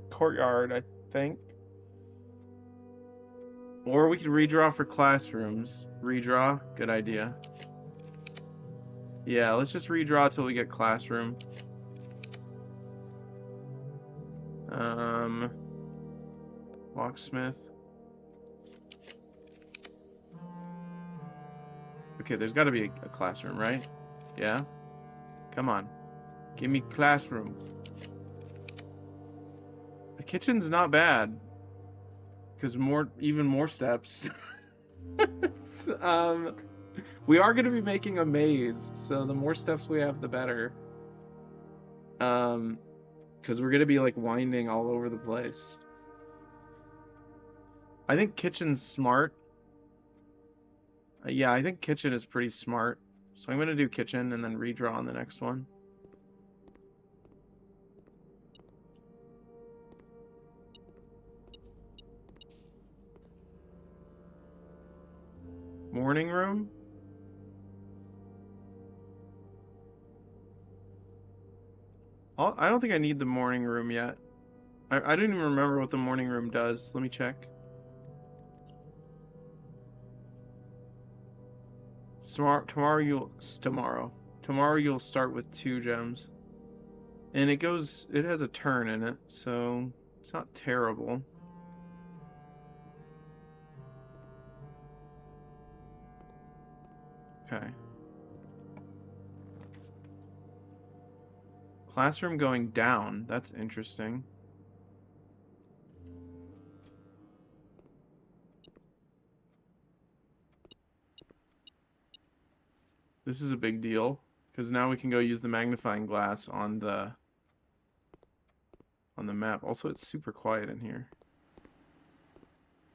courtyard, I think. Or we could redraw for classrooms. Redraw, good idea. Yeah, let's just redraw till we get classroom. Um, locksmith. Okay, there's got to be a classroom, right? Yeah? Come on. Give me classroom. The kitchen's not bad. Because even more steps. um, we are going to be making a maze, so the more steps we have, the better. Because we're going to be like winding all over the place. I think kitchen's smart. Yeah, I think kitchen is pretty smart. So I'm going to do kitchen and then redraw on the next one. Morning room? I don't think I need the morning room yet. I don't even remember what the morning room does. Let me check. Tomorrow you'll start with 2 gems. And it has a turn in it, so it's not terrible. Okay. Classroom going down. That's interesting. This is a big deal because now we can go use the magnifying glass on the map. Also, it's super quiet in here.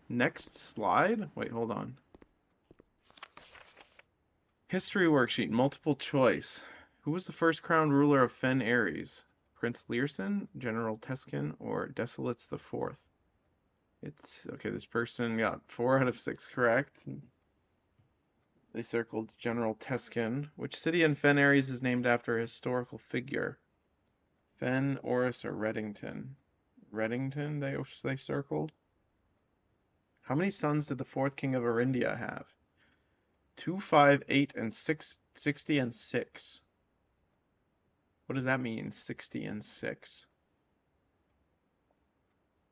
Next slide? Wait, hold on. History worksheet, multiple choice. Who was the first crowned ruler of Fen Ares? Prince Learson, General Teskin, or Desolates the Fourth? It's okay, this person got 4 out of 6 correct. They circled General Teskin. Which city in Fen Ares is named after a historical figure? Fen, Oris, or Reddington? Reddington, they circled. How many sons did the fourth king of Arindia have? 2, 5, 8, and 6. 60 and 6. What does that mean, 60 and 6?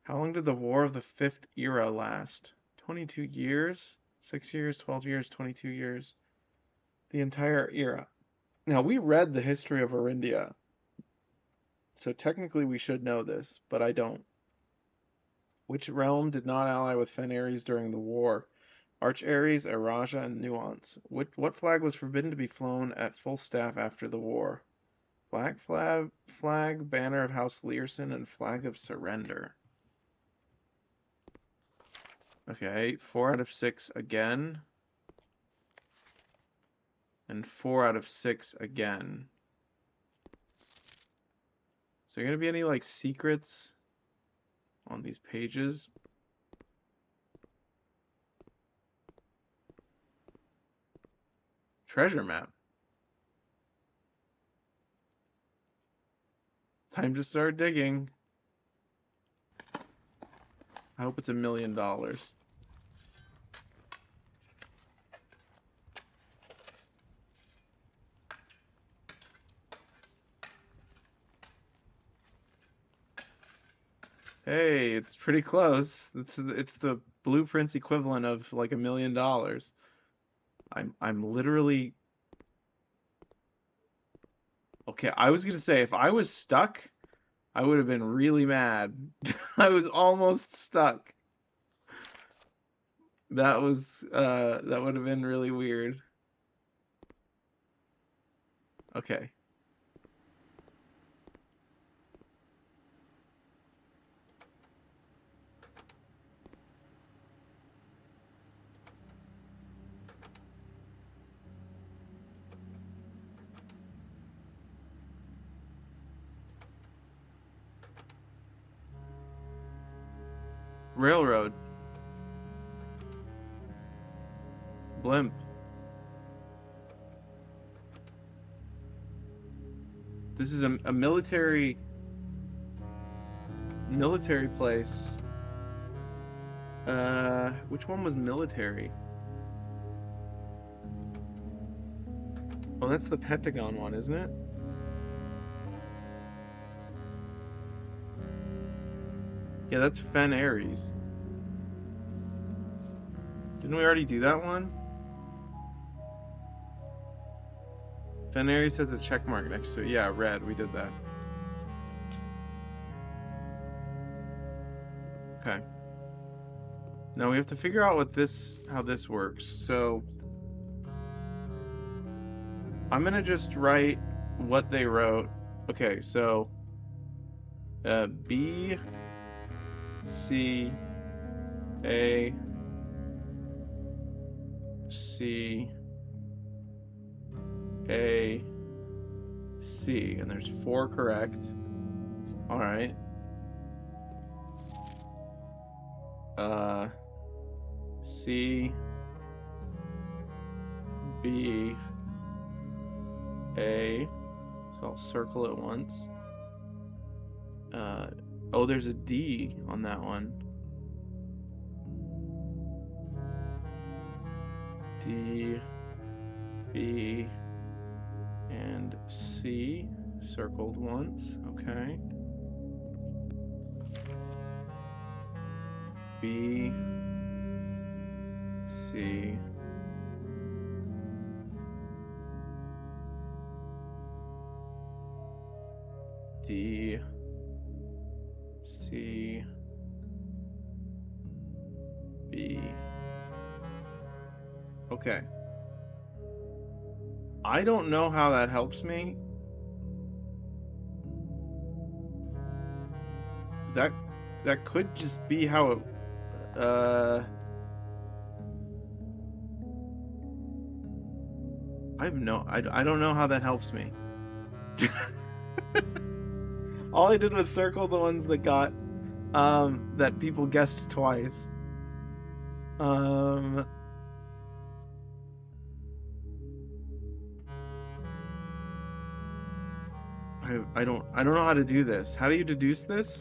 How long did the War of the Fifth Era last? 22 years? 6 years, 12 years, 22 years? The entire era. Now, we read the history of Arindia, so technically we should know this, but I don't. Which realm did not ally with Fen Ares during the war? Arch Ares, Araja, and Nuance. What flag was forbidden to be flown at full staff after the war? Black flag, banner of House Learson, and flag of surrender. Okay, 4 out of 6 again. And 4 out of 6 again. Is there going to be any, like, secrets on these pages? Treasure map. Time to start digging. I hope it's $1 million. Hey, it's pretty close. It's the blueprints equivalent of like $1 million. I'm literally okay. I was gonna say if I was stuck, I would have been really mad. I was almost stuck. That would have been really weird. Okay. Railroad. Blimp. This is a military. Military place. Which one was military? Oh, that's the Pentagon one, isn't it? Yeah, that's Fen Ares. Didn't we already do that one? Fen Ares has a check mark next to it. Yeah, red. We did that. Okay. Now we have to figure out how this works. So I'm gonna just write what they wrote. Okay, so B C A C A C, and there's four correct. All right. Uh, C B A. So I'll circle it once. Uh, oh, there's a D on that one. D B and C circled once. Okay. B C D C B. Okay. I don't know how that helps me. That that could just be how it I don't know how that helps me. All I did was circle the ones that got that people guessed twice. Um I don't know how to do this. How do you deduce this?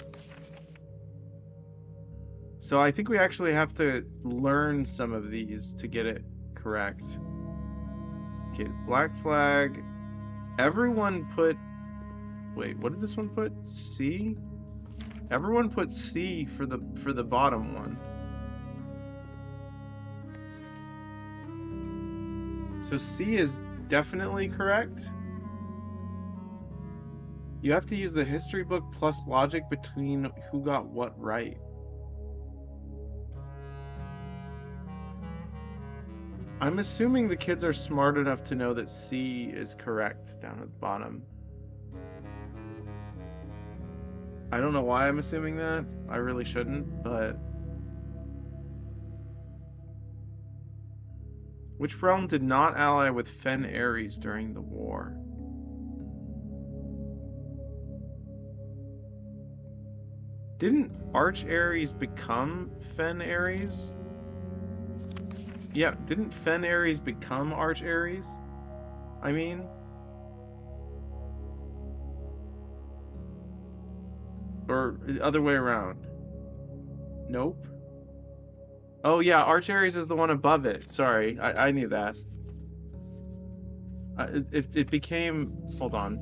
So I think we actually have to learn some of these to get it correct. Okay, black flag. Everyone put Wait, what did this one put? C? Everyone put C for the bottom one. So C is definitely correct. You have to use the history book plus logic between who got what right. I'm assuming the kids are smart enough to know that C is correct down at the bottom. I don't know why I'm assuming that. I really shouldn't, but... Which realm did not ally with Fen Ares during the war? Didn't Arch Ares become Fen Ares? Yeah, didn't Fen Ares become Arch Ares? I mean... Or the other way around? Nope. Oh yeah, Arch Ares is the one above it. Sorry, I knew that. It became... Hold on.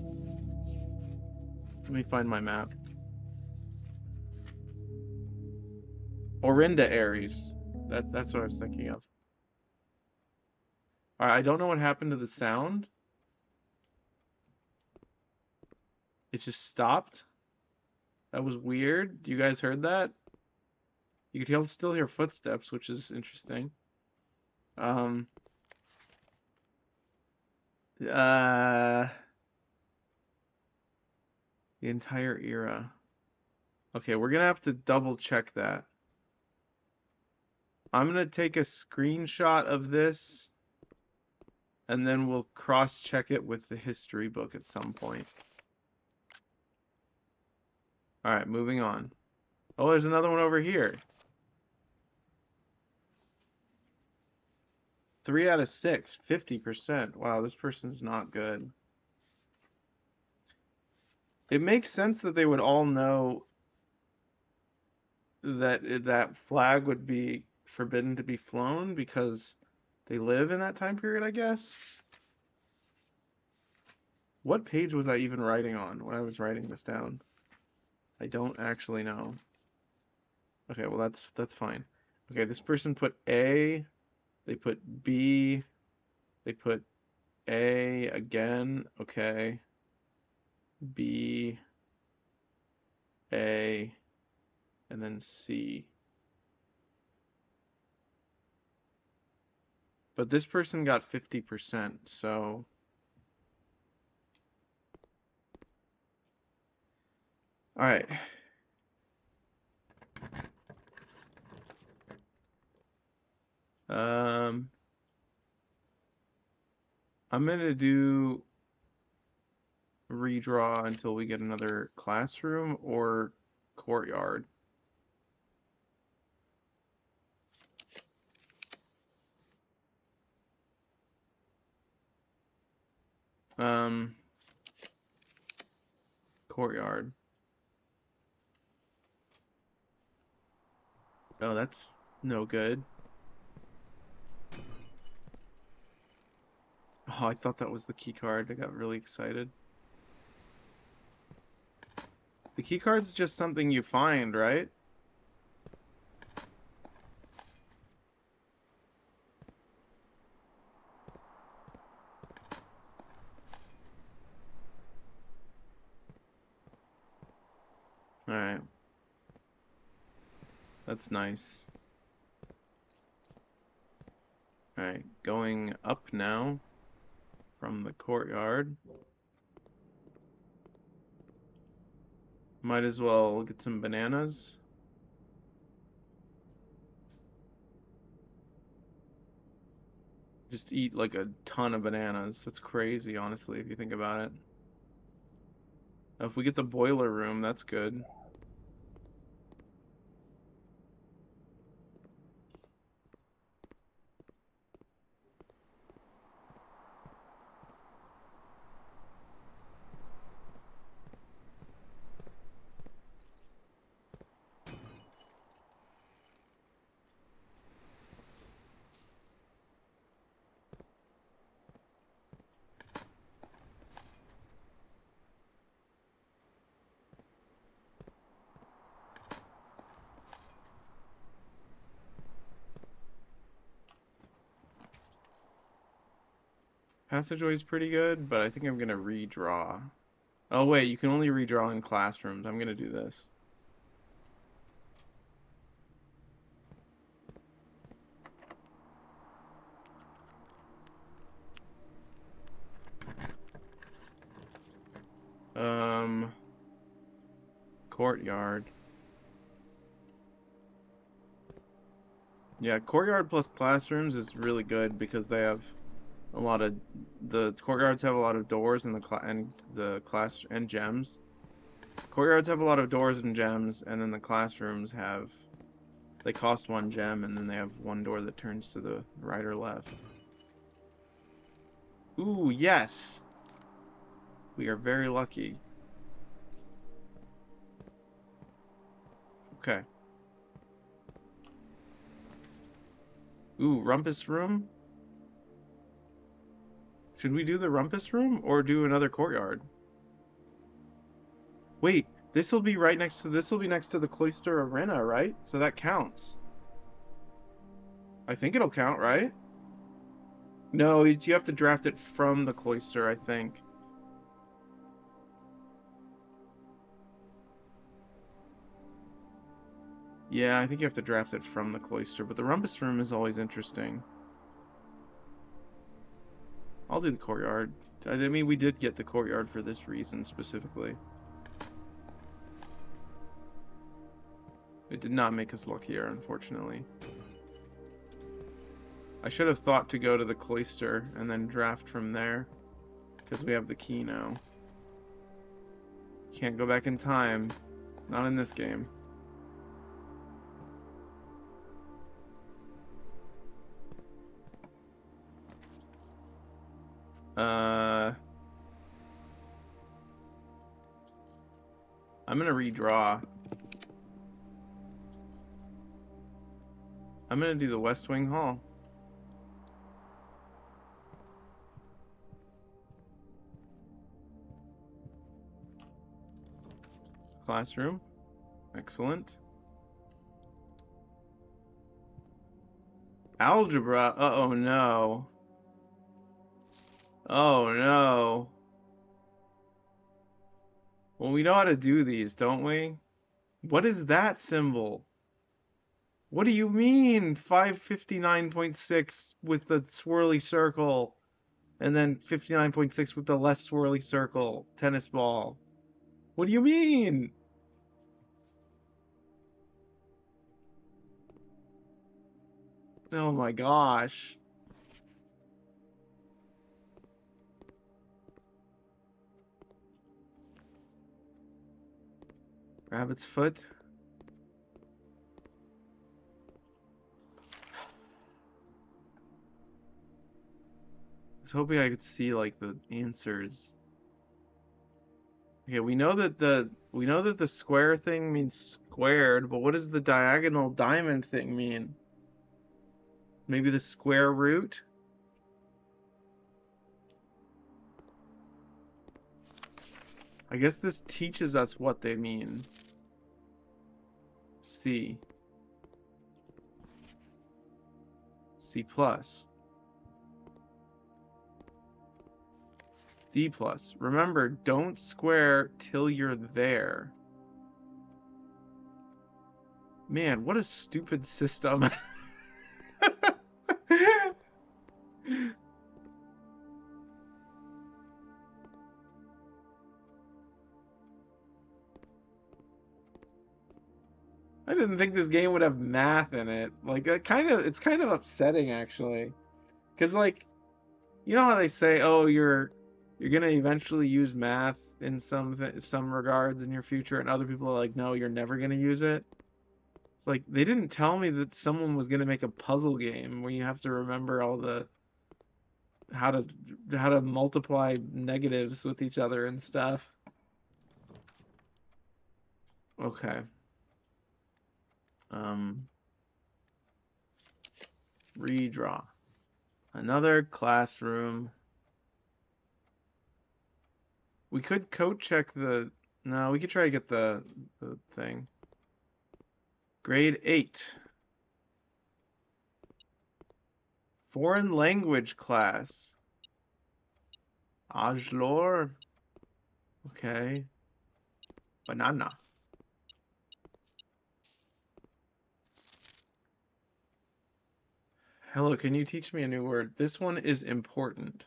Let me find my map. Orinda Ares. That's what I was thinking of. Alright, I don't know what happened to the sound. It just stopped. That was weird. You guys heard that? You could still hear footsteps, which is interesting. Um... The entire era. Okay, we're gonna have to double check that. I'm gonna take a screenshot of this and then we'll cross check it with the history book at some point. Alright, moving on. Oh, there's another one over here. 3 out of 6, 50%. Wow, this person's not good. It makes sense that they would all know that flag would be forbidden to be flown because they live in that time period, I guess. What page was I even writing on when I was writing this down? I don't actually know. Okay, well that's fine. Okay, this person put A, they put B, they put A again, okay. B, A, and then C. But this person got 50%, so all right. Um, I'm gonna do redraw until we get another classroom or courtyard. Um, courtyard. Oh, that's no good. Oh, I thought that was the key card. I got really excited. The key card's just something you find, right? All right. That's nice. All right, going up now from the courtyard. Might as well get some bananas. Just eat like a ton of bananas. That's crazy, honestly, if you think about it. If we get the boiler room, that's good. Passageway's pretty good, but I think I'm gonna redraw. Oh wait, you can only redraw in classrooms. I'm gonna do this. Um, courtyard. Yeah, courtyard plus classrooms is really good because they have a lot of the courtyards have a lot of doors and the class and gems. Courtyards have a lot of doors and gems, and then the classrooms have they cost one gem, and then they have one door that turns to the right or left. Ooh, yes! We are very lucky. Okay. Ooh, rumpus room? Should we do the rumpus room or do another courtyard? Wait, this'll be next to the cloister arena, right? So that counts. I think it'll count, right? No, you have to draft it from the cloister, I think. Yeah, I think you have to draft it from the cloister, but the rumpus room is always interesting. I'll do the courtyard. I mean, we did get the courtyard for this reason specifically. It did not make us luckier, unfortunately. I should have thought to go to the cloister and then draft from there, because we have the key now. Can't go back in time. Not in this game. I'm gonna redraw. I'm gonna do the West Wing Hall. Classroom. Excellent. Algebra. Uh-oh, no. Oh, no. Well, we know how to do these, don't we? What is that symbol? What do you mean 559.6 with the swirly circle and then 59.6 with the less swirly circle? Tennis ball. What do you mean? Oh my gosh. Rabbit's foot. I was hoping I could see like the answers. Okay, we know that the square thing means squared, but what does the diagonal diamond thing mean? Maybe the square root? I guess this teaches us what they mean. C. C plus. D plus. Remember, don't square till you're there. Man, what a stupid system. I didn't think this game would have math in it. Like, it's kind of upsetting actually. 'Cause like, you know how they say, "Oh, you're gonna eventually use math in some regards in your future," and other people are like, "No, you're never gonna use it." It's like they didn't tell me that someone was gonna make a puzzle game where you have to remember all the how to how to multiply negatives with each other and stuff. Okay. Um, Redraw. Another classroom. We could code check the. No, we could try to get the thing. Grade 8. Foreign language class. Ajlor. Okay. Banana. Hello, can you teach me a new word? This one is important.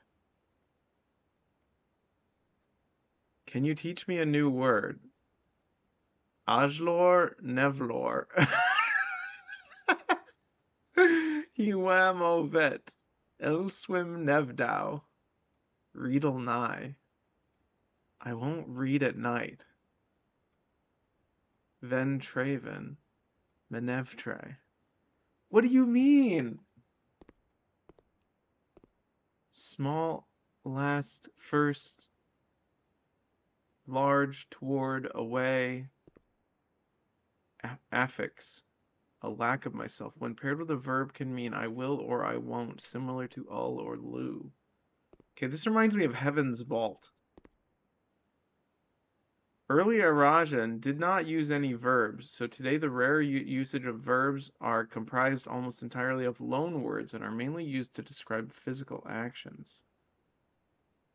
Can you teach me a new word? Ajlor Nevlor. Huam ovet. Elswim nevdau. Riedel nigh. I won't read at night. Ven Traven. Menevtre. What do you mean? Small, last, first, large, toward, away. Affix. A lack of myself. When paired with a verb can mean I will or I won't, similar to ul or lu. Okay, this reminds me of Heaven's Vault. Earlier Rajan did not use any verbs, so today the rare usage of verbs are comprised almost entirely of loan words and are mainly used to describe physical actions.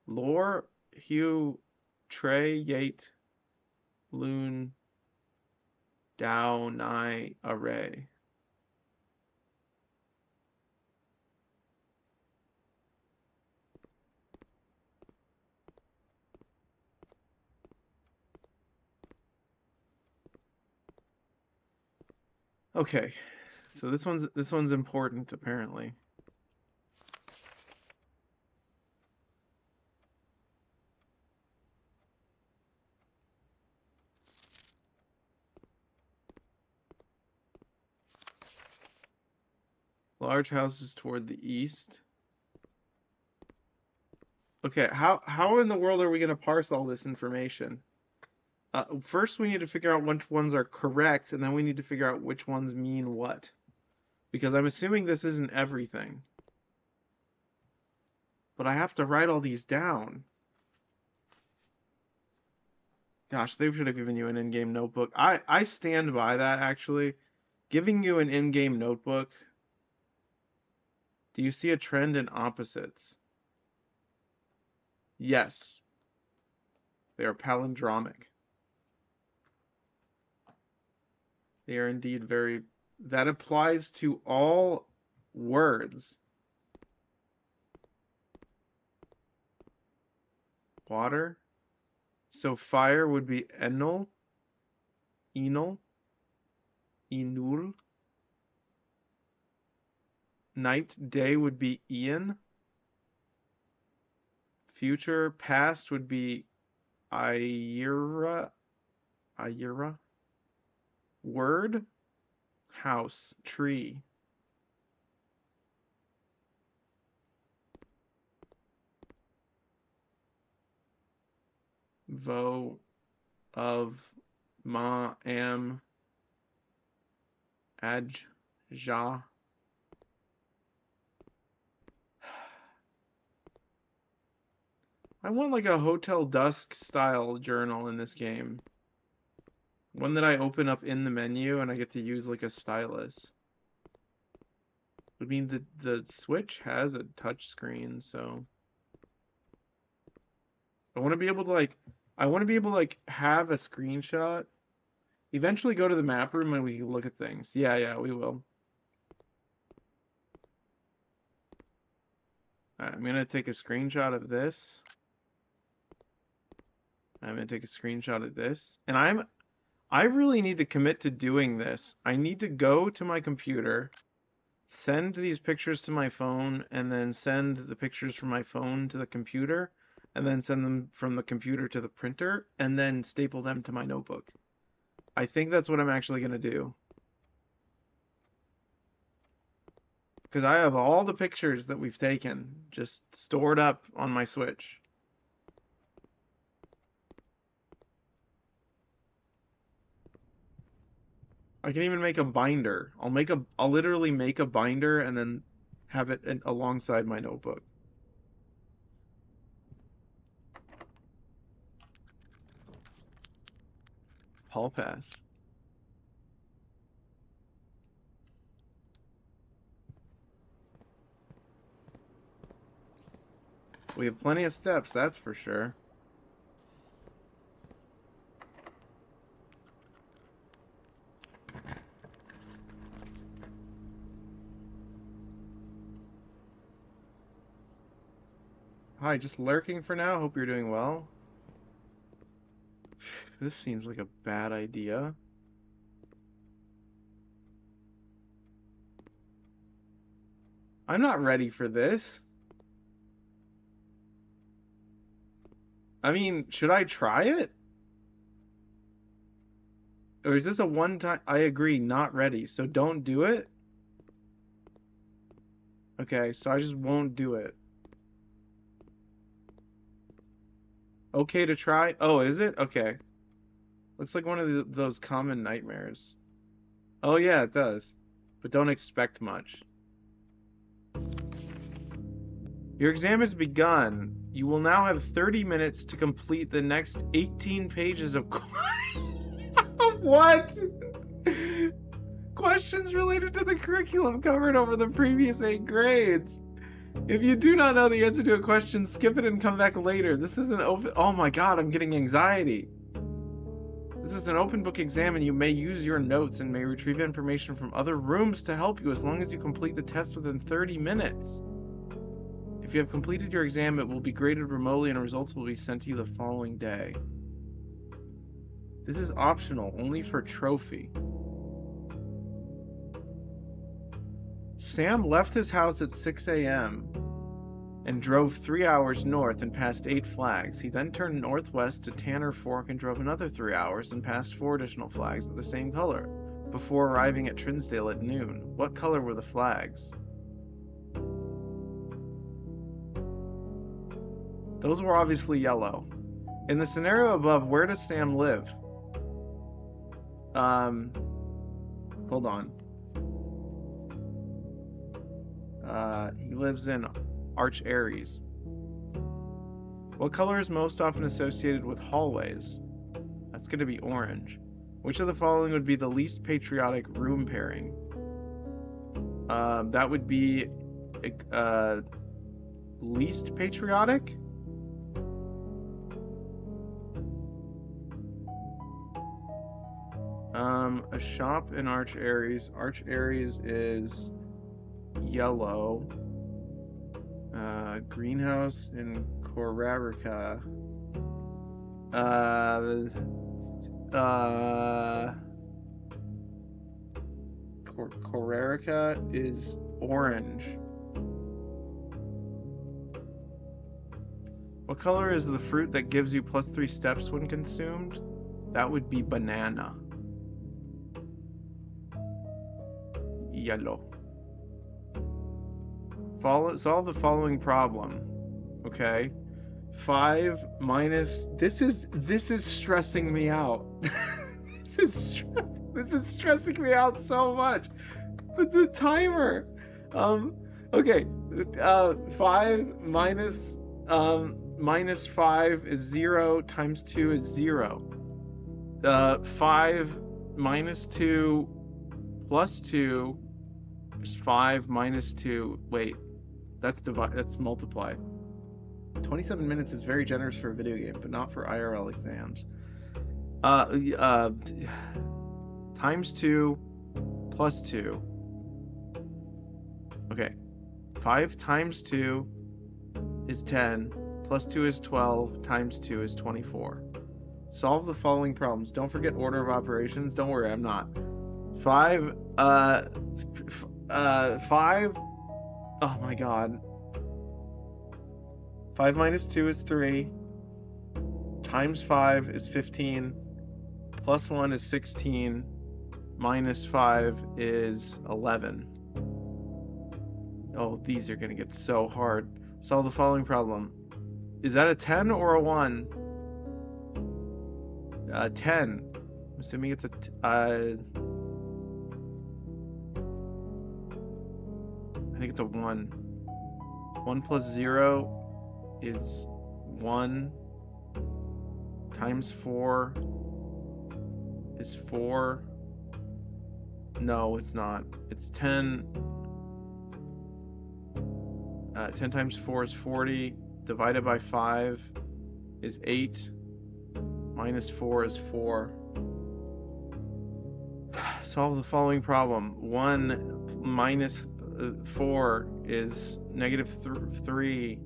Lore, Hugh, Trey, Yate, Loon, Dao, Nai, Array. Okay, so this one's important apparently. Large houses toward the east. Okay, how in the world are we going to parse all this information? First, we need to figure out which ones are correct, and then we need to figure out which ones mean what. Because I'm assuming this isn't everything. But I have to write all these down. Gosh, they should have given you an in-game notebook. I stand by that, actually. Giving you an in-game notebook. Do you see a trend in opposites? Yes. They are palindromic. They are indeed very... That applies to all words. Water. So fire would be enol, enol, inul. Night, day would be Ian. Future, past would be Ira. Ira. Word, house, tree. Vo, of, ma, am, aj, ja. I want like a Hotel Dusk style journal in this game. One that I open up in the menu and I get to use like a stylus. I mean, the Switch has a touch screen, so I want to be able to have a screenshot. Eventually go to the map room and we can look at things. Yeah, we will. I'm gonna take a screenshot of this. I'm gonna take a screenshot of this. And I really need to commit to doing this. I need to go to my computer, send these pictures to my phone, and then send the pictures from my phone to the computer, and then send them from the computer to the printer, and then staple them to my notebook. I think that's what I'm actually going to do. Because I have all the pictures that we've taken just stored up on my Switch. I can even make a binder. I'll literally make a binder and then have it alongside my notebook. Hall pass. We have plenty of steps, that's for sure. Hi, just lurking for now. Hope you're doing well. This seems like a bad idea. I'm not ready for this. I mean, should I try it? Or is this a one-time? I agree, not ready. So don't do it? Okay, so I just won't do it. Okay to try? Oh, is it? Okay. Looks like one of those common nightmares. Oh yeah, it does. But don't expect much. Your exam has begun. You will now have 30 minutes to complete the next 18 pages of what? Questions related to the curriculum covered over the previous 8 grades. If you do not know the answer to a question, skip it and come back later. This is an open... Oh my god, I'm getting anxiety. This is an open book exam and you may use your notes and may retrieve information from other rooms to help you as long as you complete the test within 30 minutes. If you have completed your exam, it will be graded remotely and results will be sent to you the following day. This is optional, only for trophy. Sam left his house at 6 a.m. and drove 3 hours north and passed 8 flags. He then turned northwest to Tanner Fork and drove another 3 hours and passed 4 additional flags of the same color, before arriving at Trinsdale at noon. What color were the flags? Those were obviously yellow. In the scenario above, where does Sam live? Hold on. He lives in Arch Aries. What color is most often associated with hallways? That's going to be orange. Which of the following would be the least patriotic room pairing? That would be least patriotic? A shop in Arch Aries. Arch Aries is yellow. Greenhouse in Korarica. Korarica is orange. What color is the fruit that gives you +3 steps when consumed? That would be banana. Yellow. Solve the following problem. Okay. 5 minus. This is stressing me out. this is stressing me out so much. The timer. Okay. 5 minus minus 5 is 0 times 2 is 0. 5 minus 2 plus 2 is 5 minus 2. Wait, that's multiply. 27 minutes is very generous for a video game, but not for IRL exams. Times 2 plus 2. Okay. 5 times 2 is 10, plus 2 is 12, times 2 is 24. Solve the following problems. Don't forget order of operations. Don't worry, I'm not. 5, oh my god. 5 minus 2 is 3, times 5 is 15, plus 1 is 16, minus 5 is 11. Oh, these are going to get so hard. Solve the following problem. Is that a 10 or a 1? 10. I'm assuming it's I think it's a 1. 1 plus 0 is 1. Times 4 is 4. No, it's not. It's 10. 10 times 4 is 40. Divided by 5 is 8. Minus 4 is 4. Solve the following problem. 1 minus 4 is negative 3.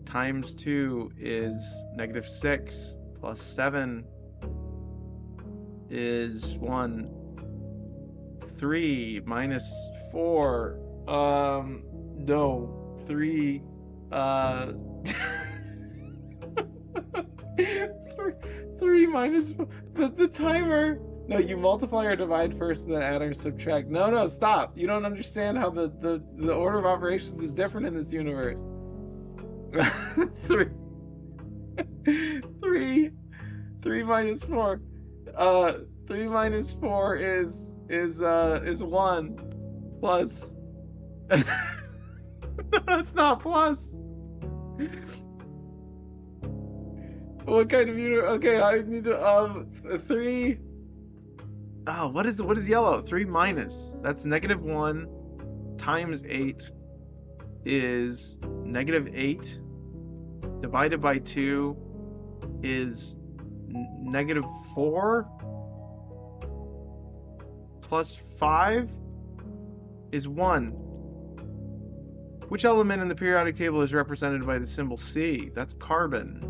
Times 2 is negative 6. Plus 7 is 1. 3 minus 4. No. 3 3 minus the timer. No, you multiply or divide first and then add or subtract. No, stop. You don't understand how the order of operations is different in this universe. 3 minus 4. 3 minus 4 is 1 plus. That's not plus. What kind of unit? Okay, I need to 3. Oh, what is yellow? 3 minus. That's negative 1 times 8 is negative 8. Divided by 2 is negative 4. Plus 5 is 1. Which element in the periodic table is represented by the symbol C? That's carbon.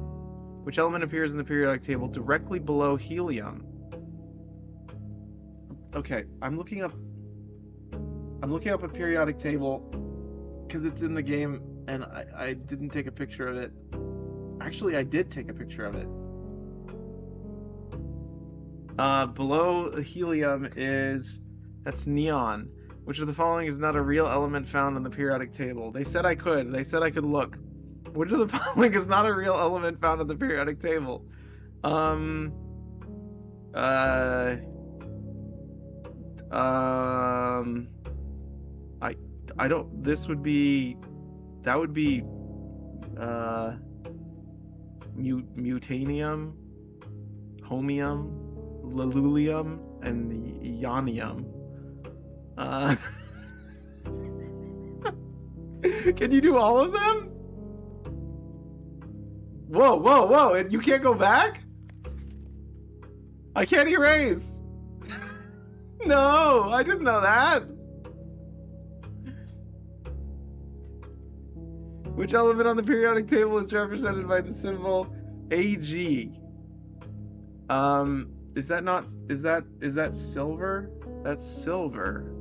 Which element appears in the periodic table directly below helium? Okay, I'm looking up a periodic table because it's in the game and I didn't take a picture of it. Actually, I did take a picture of it. Below helium that's neon. Which of the following is not a real element found in the periodic table? They said I could look. Which of the following is not a real element found in the periodic table? I don't. This would be. That would be. Uh, Mutanium, Homium, Lalulium, and Ionium. Uh, can you do all of them? Whoa, whoa, whoa! And you can't go back? I can't erase. No, I didn't know that. Which element on the periodic table is represented by the symbol Ag? Is that silver? That's silver.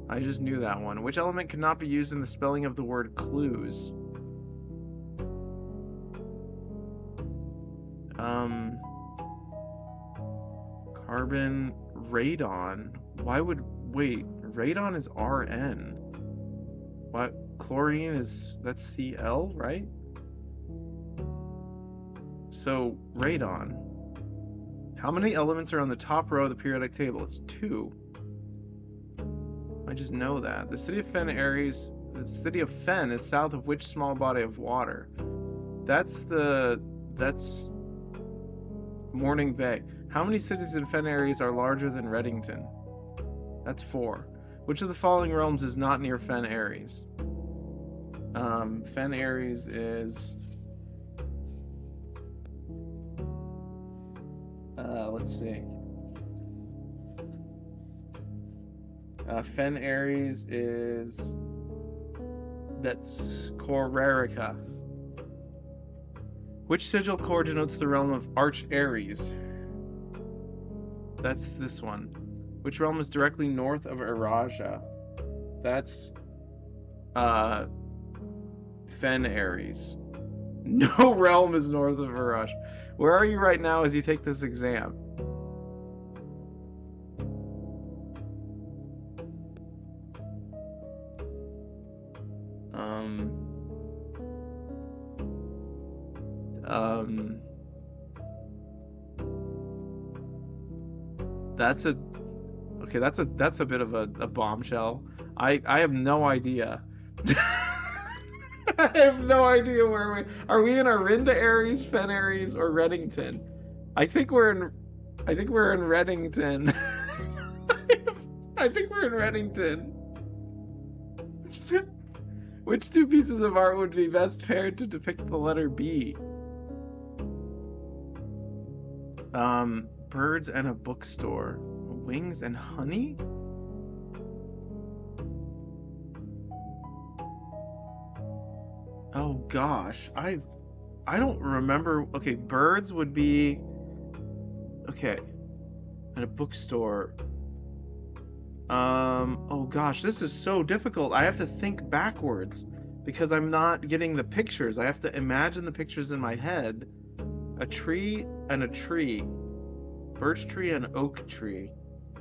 I just knew that one. Which element cannot be used in the spelling of the word clues? Carbon, radon. Wait, radon is Rn. What? Chlorine that's Cl, right? So, radon. How many elements are on the top row of the periodic table? It's 2. I just know that. The city of Fen is south of which small body of water? That's Morning Bay. How many cities in Fen Aries are larger than Reddington? That's 4. Which of the following realms is not near Fen Aries? Fen Aries is... let's see. Fen Aries is... That's Corerica. Which sigil core denotes the realm of Arch Aries? That's this one. Which realm is directly north of Araja? That's Fen Aries. No realm is north of Araja. Where are you right now as you take this exam? That's a bit of a bombshell. I have no idea. I have no idea where are we in Arinda Aries, Fen Aries, or Reddington? I think we're in Reddington. I think we're in Reddington. Which 2 pieces of art would be best paired to depict the letter B? Birds and a bookstore. Wings and honey? Oh gosh, I don't remember. Okay, birds would be okay. And a bookstore. Oh gosh, this is so difficult. I have to think backwards because I'm not getting the pictures. I have to imagine the pictures in my head. A tree and a tree. Birch tree and oak tree.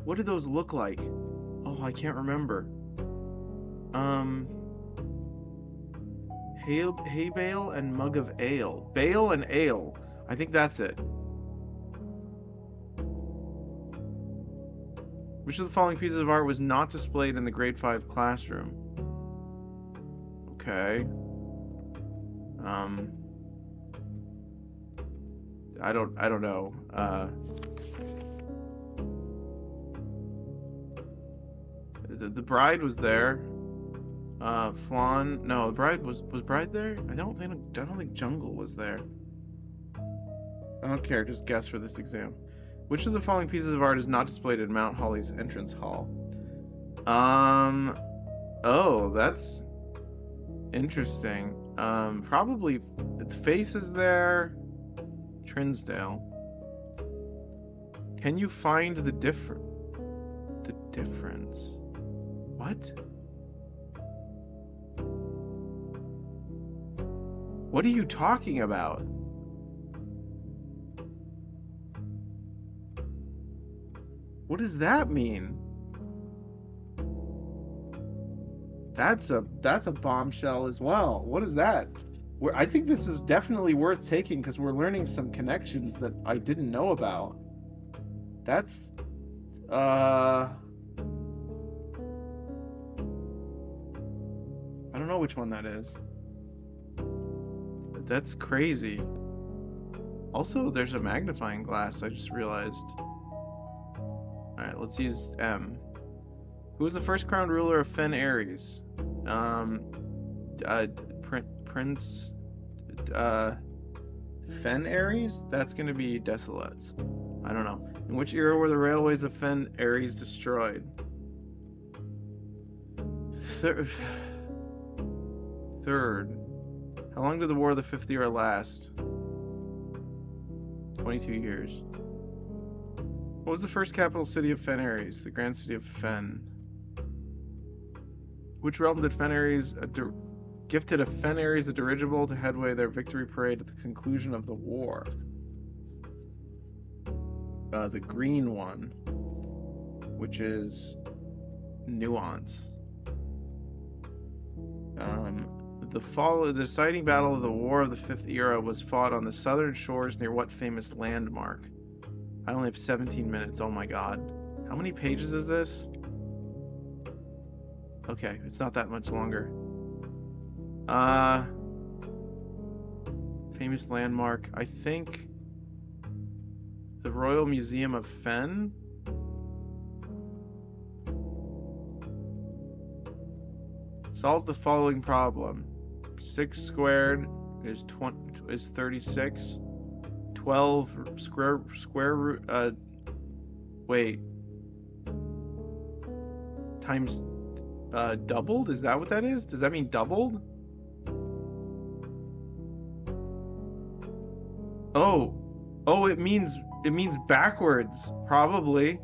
What do those look like? Oh, I can't remember. Hay bale and mug of ale. Bale and ale. I think that's it. Which of the following pieces of art was not displayed in the grade 5 classroom? Okay. I don't know. The bride was there. Flan. No, the bride was bride there? I don't think Jungle was there. I don't care. Just guess for this exam. Which of the following pieces of art is not displayed in Mount Holly's entrance hall? Oh, that's interesting. Probably the face is there. Trinsdale. Can you find the difference? What? What are you talking about? What does that mean? That's a bombshell as well. What is that? I think this is definitely worth taking because we're learning some connections that I didn't know about. That's I don't know which one that is. That's crazy. Also, there's a magnifying glass, I just realized. Alright, let's use M. Who was the first crowned ruler of Fen Ares? Prince... Fen Ares? That's gonna be Desolates. I don't know. In which era were the railways of Fen Ares destroyed? Third. How long did the War of the Fifth Era last? 22 years. What was the first capital city of Fen Ares? The grand city of Fen. Which realm did Fen Ares gifted a Fen Ares a dirigible to headway their victory parade at the conclusion of the war? The green one, which is Nuance. The deciding battle of the War of the Fifth Era was fought on the southern shores near what famous landmark? I only have 17 minutes. Oh my god. How many pages is this? Okay, it's not that much longer. Famous landmark. I think the Royal Museum of Fen? Solve the following problem. 6 squared is 36. 12 square root wait. Times doubled? Is that what that is? Does that mean doubled? Oh, it means backwards, probably.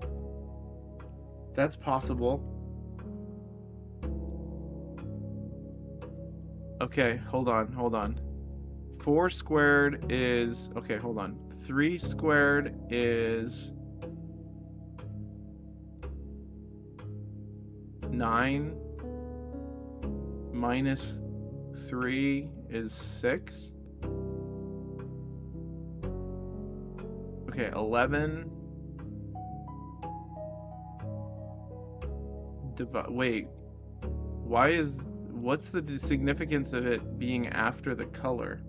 That's possible. Okay, hold on. 4 squared is... Okay, hold on. 3 squared is... 9. Minus 3 is 6. Okay, 11. Wait. What's the significance of it being after the color?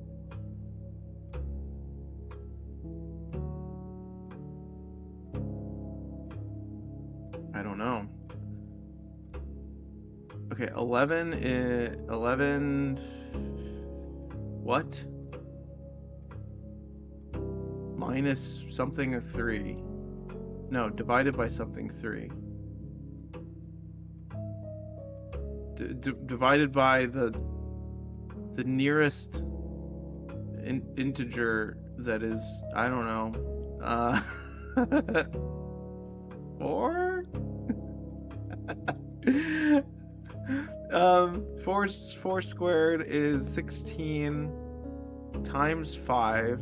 I don't know. Okay, 11 is... 11... What? Minus something of 3. No, divided by something 3. Divided by the nearest integer that is, I don't know, 4? 4 squared is 16 times 5.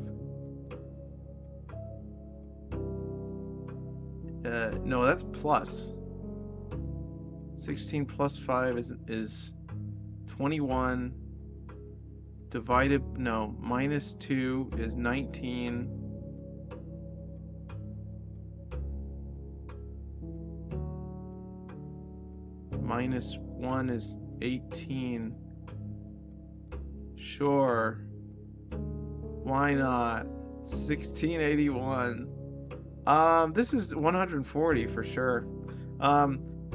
No, that's plus. 16 plus 5 is 21. Divided, no, minus 2 is 19. Minus 1 is 18. Sure. Why not? 1681. This is 140 for sure.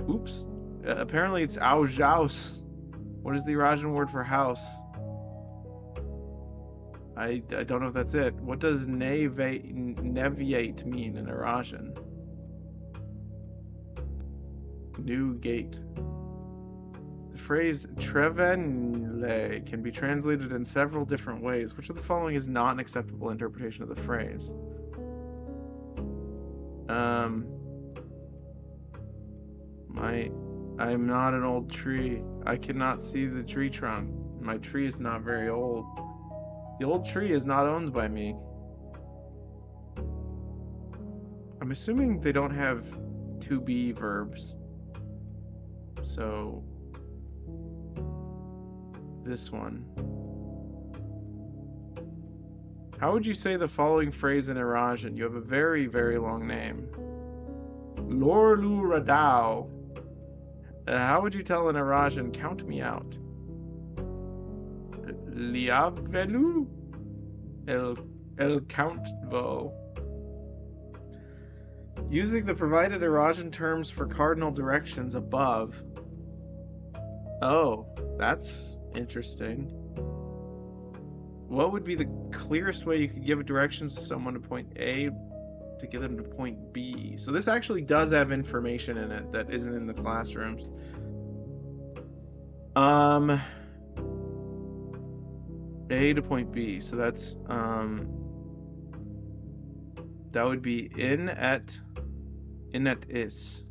Oops. Apparently it's Aujaus. What is the Iranian word for house? I don't know if that's it. What does neviate mean in Iranian? New gate. The phrase trevenle can be translated in several different ways. Which of the following is not an acceptable interpretation of the phrase? I'm not an old tree. I cannot see the tree trunk. My tree is not very old. The old tree is not owned by me. I'm assuming they don't have to be verbs. So this one. How would you say the following phrase in Iranian? You have a very, very long name. Lorlu Radao. How would you tell in Iranian, count me out? Liavelu? El, El Countvo. Using the provided Eurasian terms for cardinal directions above. Oh, that's interesting. What would be the clearest way you could give directions to someone to point A to get them to point B? So this actually does have information in it that isn't in the classrooms. Um, A to point B. So that would be in at is.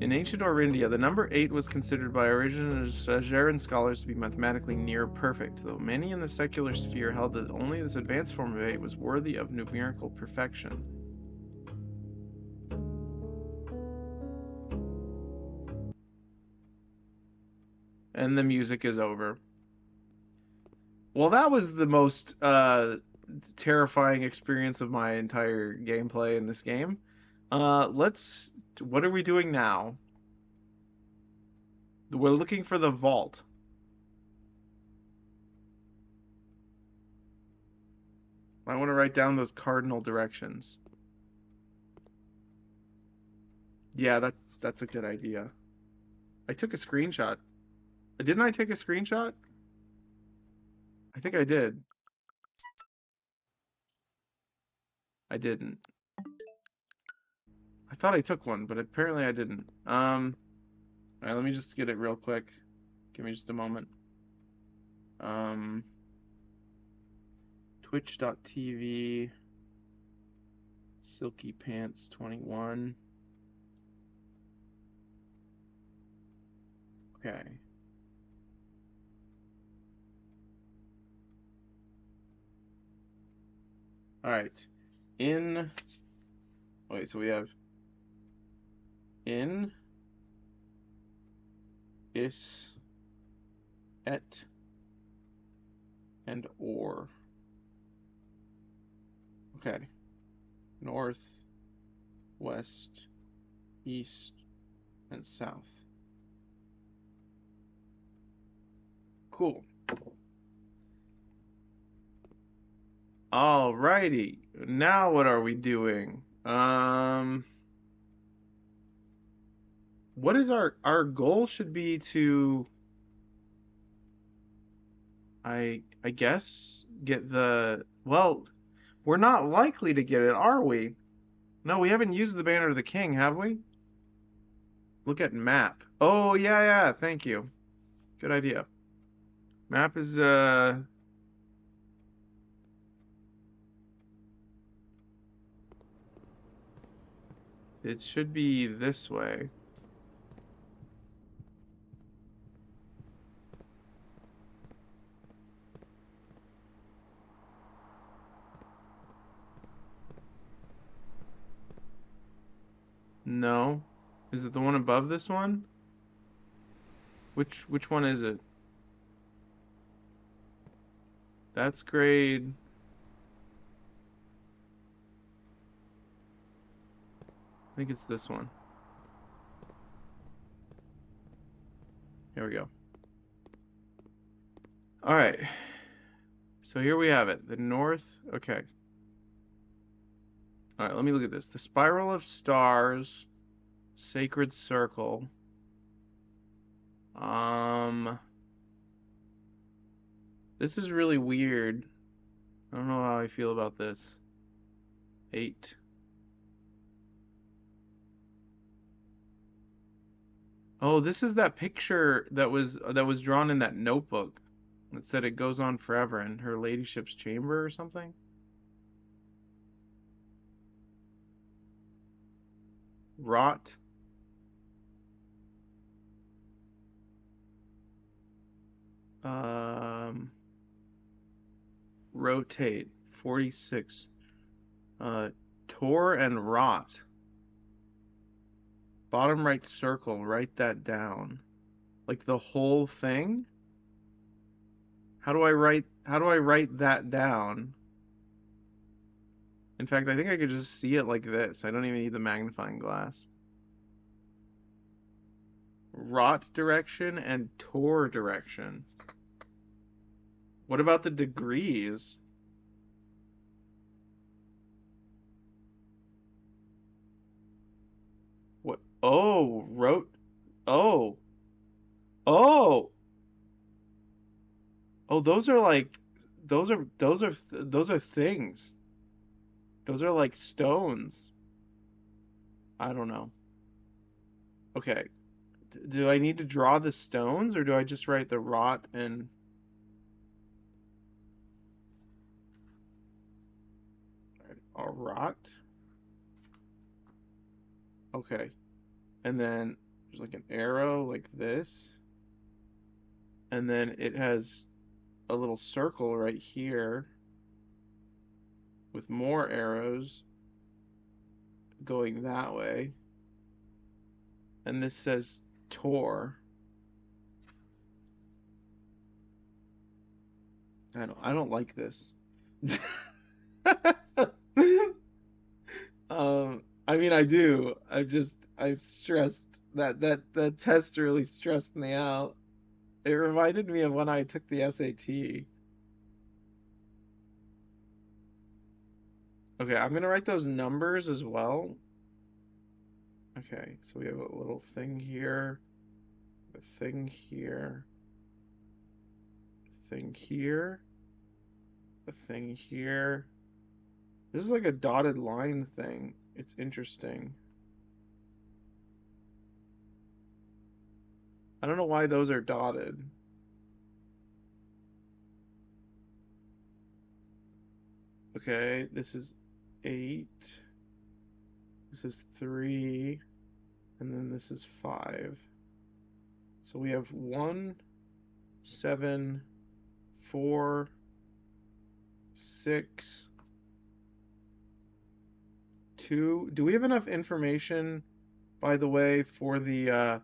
In ancient Orindia, the number 8 was considered by original Algerian scholars to be mathematically near perfect, though many in the secular sphere held that only this advanced form of 8 was worthy of numerical perfection. And the music is over. Well, that was the most terrifying experience of my entire gameplay in this game. What are we doing now? We're looking for the vault. I want to write down those cardinal directions. Yeah, that's a good idea. I took a screenshot. Didn't I take a screenshot? I think I did. I didn't. I thought I took one, but apparently I didn't. All right, let me just get it real quick. Give me just a moment. Um, twitch.tv Silky Pants 21. Okay. All right. In Wait, so we have in is et and or. Okay. North, west, east, and south. Cool. Alrighty. Now what are we doing? What is our goal should be to I guess get the well, we're not likely to get it, are we? No, we haven't used the Banner of the King, have we? Look at map. Oh, yeah, yeah, thank you. Good idea. Map is it should be this way. No. Is it the one above this one? Which one is it? That's grade. I think it's this one. Here we go. All right. So here we have it. The north. Okay. All right, let me look at this. The spiral of stars, sacred circle. Um, this is really weird. I don't know how I feel about this. 8. Oh, this is that picture that was drawn in that notebook that said it goes on forever in her ladyship's chamber or something. Rot. Um, rotate 46. Tor and rot. Bottom right circle, write that down. Like the whole thing? How do I write that down? In fact, I think I could just see it like this. I don't even need the magnifying glass. rot direction and tor direction. What about the degrees? What? Oh, wrote. Oh, oh, oh. Those are like, those are things. Those are like stones. I don't know. Okay. Do I need to draw the stones or do I just write the rot and a rot? Okay. And then there's like an arrow like this. And then it has a little circle right here with more arrows going that way. And this says Tor. I don't like this. I mean I do. I've stressed that test really stressed me out. It reminded me of when I took the SAT. Okay, I'm gonna write those numbers as well. Okay, so we have a little thing here, a thing here, a thing here, a thing here. This is like a dotted line thing. It's interesting. I don't know why those are dotted. Okay, this is 8. This is 3. And then this is 5. So we have 1, 7, 4, 6, 2. Do we have enough information, by the way, for the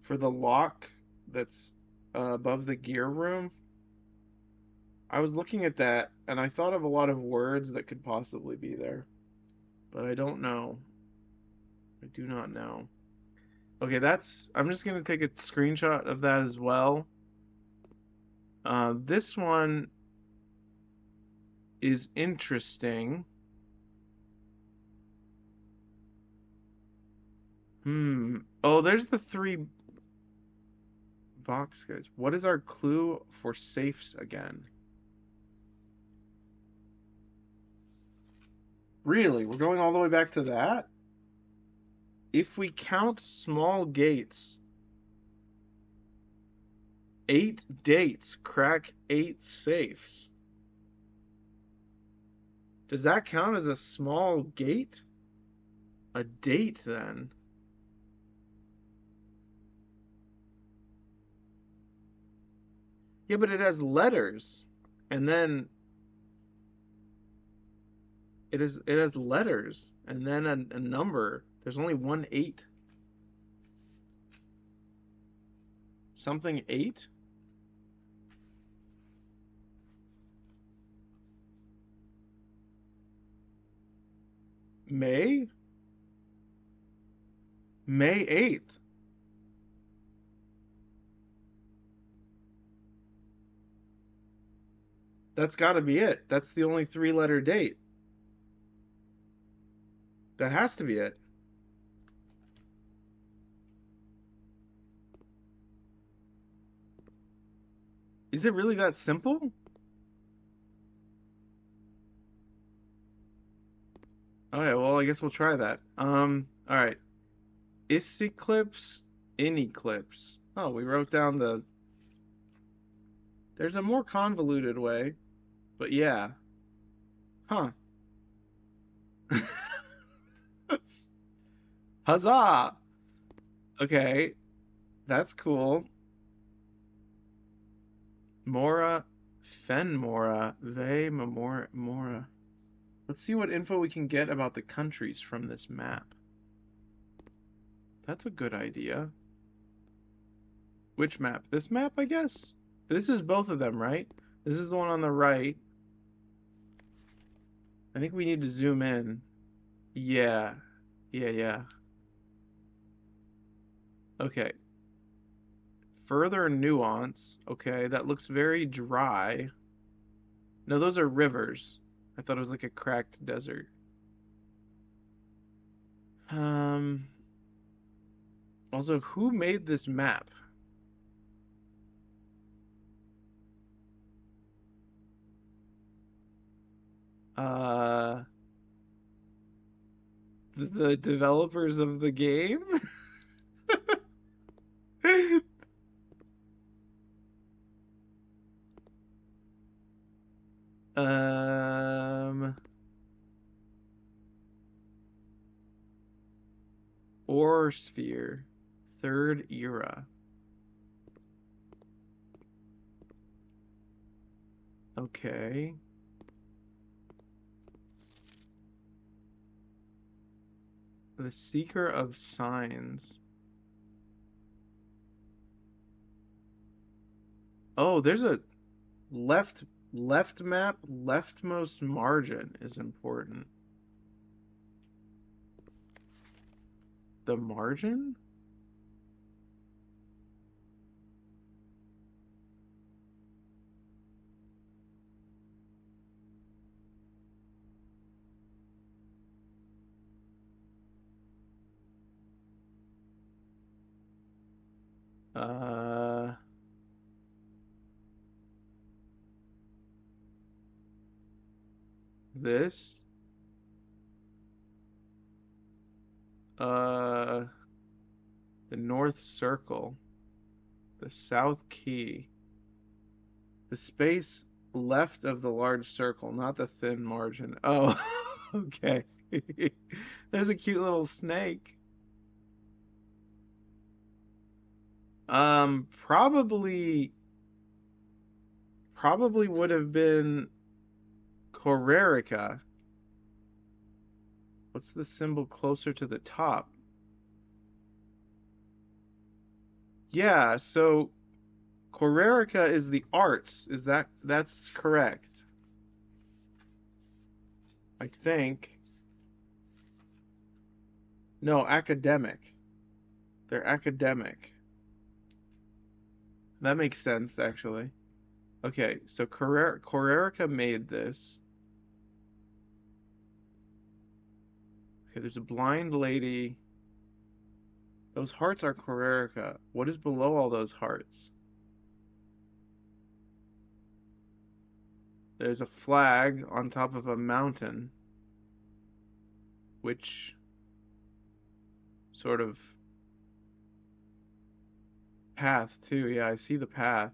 lock that's above the gear room? I was looking at that and I thought of a lot of words that could possibly be there, but I don't know. I do not know. Okay, I'm just gonna take a screenshot of that as well. This one is interesting. Oh, there's the 3 box guys. What is our clue for safes again? Really? We're going all the way back to that? If we count small gates, 8 dates crack 8 safes. Does that count as a small gate? A date then? Yeah, but it has letters. And then it has letters and then a number. There's only one 8. Something 8? May? May 8th. That's got to be it. That's the only 3-letter date. That has to be it. Is it really that simple? Okay, well, I guess we'll try that. All right. Is eclipse in eclipse? Oh, we wrote down the. There's a more convoluted way, but yeah. Huh. Huzzah! Okay, that's cool. Mora, Fenmora, Ve Mora. Let's see what info we can get about the countries from this map. That's a good idea. Which map? This map, I guess? This is both of them, right? This is the one on the right. I think we need to zoom in. Yeah. Yeah, yeah. Okay. Further nuance. Okay, that looks very dry. No, those are rivers. I thought it was like a cracked desert. Um, Also, who made this map? Uh, the developers of the game? Um, Ore Sphere, Third Era. Okay. The Seeker of Signs. Oh, there's a left map, leftmost margin is important. The margin? Uh, this? Uh, the North Circle, the South Key, the space left of the large circle, not the thin margin. Oh, okay. There's a cute little snake. Probably would have been Corerica. What's the symbol closer to the top? Yeah, so Corerica is the arts. That's correct? I think. No, academic. They're academic. That makes sense, actually. Okay, so Corerica made this. Okay, there's a blind lady. Those hearts are Corerica. What is below all those hearts? There's a flag on top of a mountain, which sort of path too. Yeah, I see the path.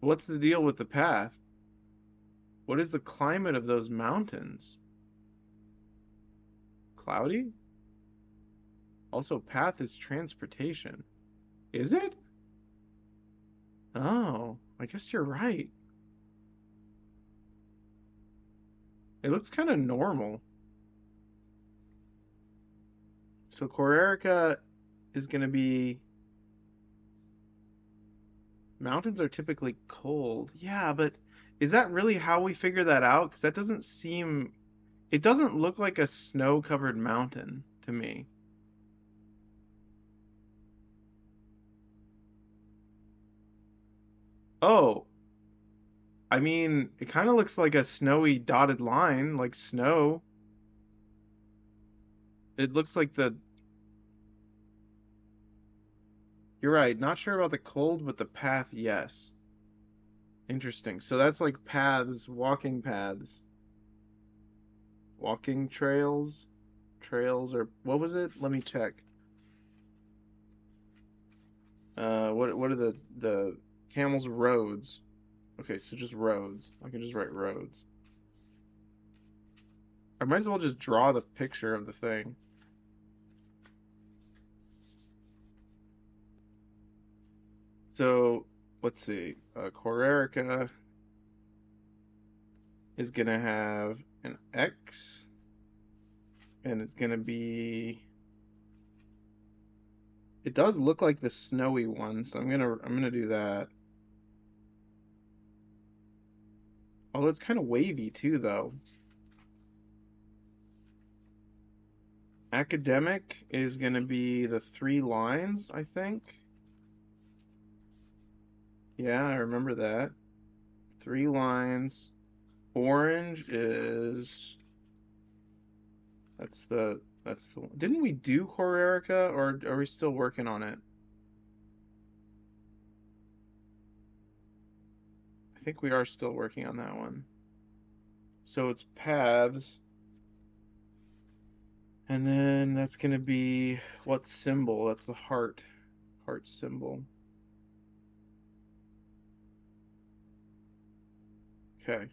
What's the deal with the path? What is the climate of those mountains? Cloudy? Also, path is transportation. Is it? Oh, I guess you're right. It looks kind of normal. So Corerica is going to be. Mountains are typically cold. Yeah, but is that really how we figure that out? Because that doesn't seem. It doesn't look like a snow-covered mountain to me. Oh, I mean, it kind of looks like a snowy dotted line, like snow. It looks like the. You're right. Not sure about the cold, but the path, yes. Interesting. So that's like paths, walking paths, walking trails, trails, or what was it? Let me check. What are the camels roads? Okay, so just roads. I can just write roads. I might as well just draw the picture of the thing. So let's see. Corerica is gonna have an X, and it's gonna be. It does look like the snowy one, so I'm gonna do that. Although it's kind of wavy too, though. Academic is going to be the 3 lines, I think. Yeah, I remember that. 3 lines. Orange is that's the one. Didn't we do Core Erica, or are we still working on it? I think we are still working on that one. So it's paths, and then that's gonna be what symbol? That's the heart symbol. Okay,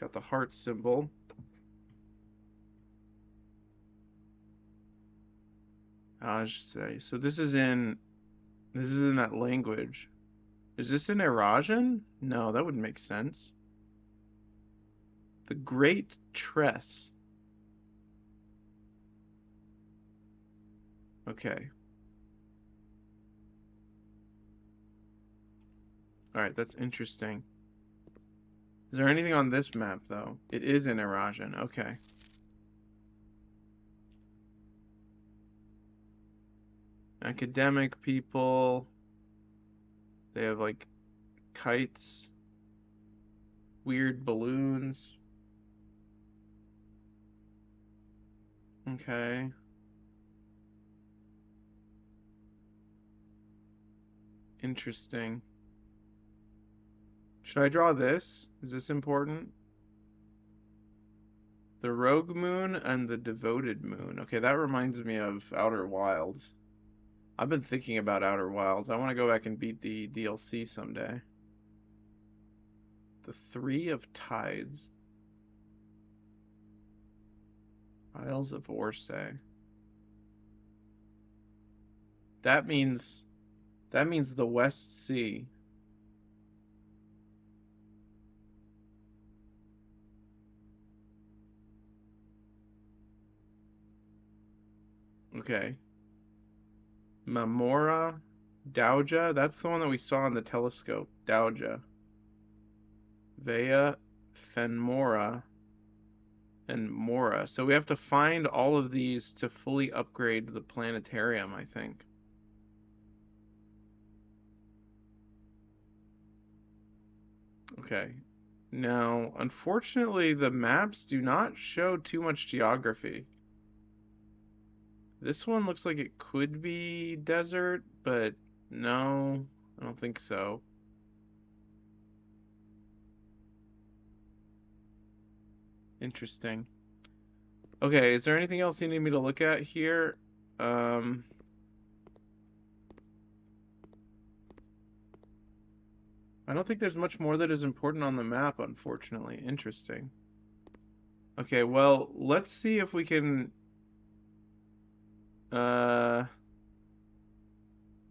got the heart symbol. I'll just say, so this is in that language. Is this in Eurasian? No, that wouldn't make sense. The Great Tress. Okay. All right, that's interesting. Is there anything on this map, though? It is in Eurasian. Okay. Academic people. They have, like, kites. Weird balloons. Okay. Interesting. Should I draw this? Is this important? The Rogue Moon and the Devoted Moon. Okay, that reminds me of Outer Wilds. I've been thinking about Outer Wilds. I want to go back and beat the DLC someday. The Three of Tides. Isles of Orsay. That means the West Sea. Okay. Mamora, Dauja. That's the one that we saw in the telescope. Dauja. Vea, Fenmora, and Mora. So we have to find all of these to fully upgrade the planetarium, I think. Okay. Now, unfortunately, the maps do not show too much geography. This one looks like it could be desert, but no, I don't think so. Interesting. Okay, is there anything else you need me to look at here? Um, I don't think there's much more that is important on the map, unfortunately. Interesting. Okay, well, let's see if we can uh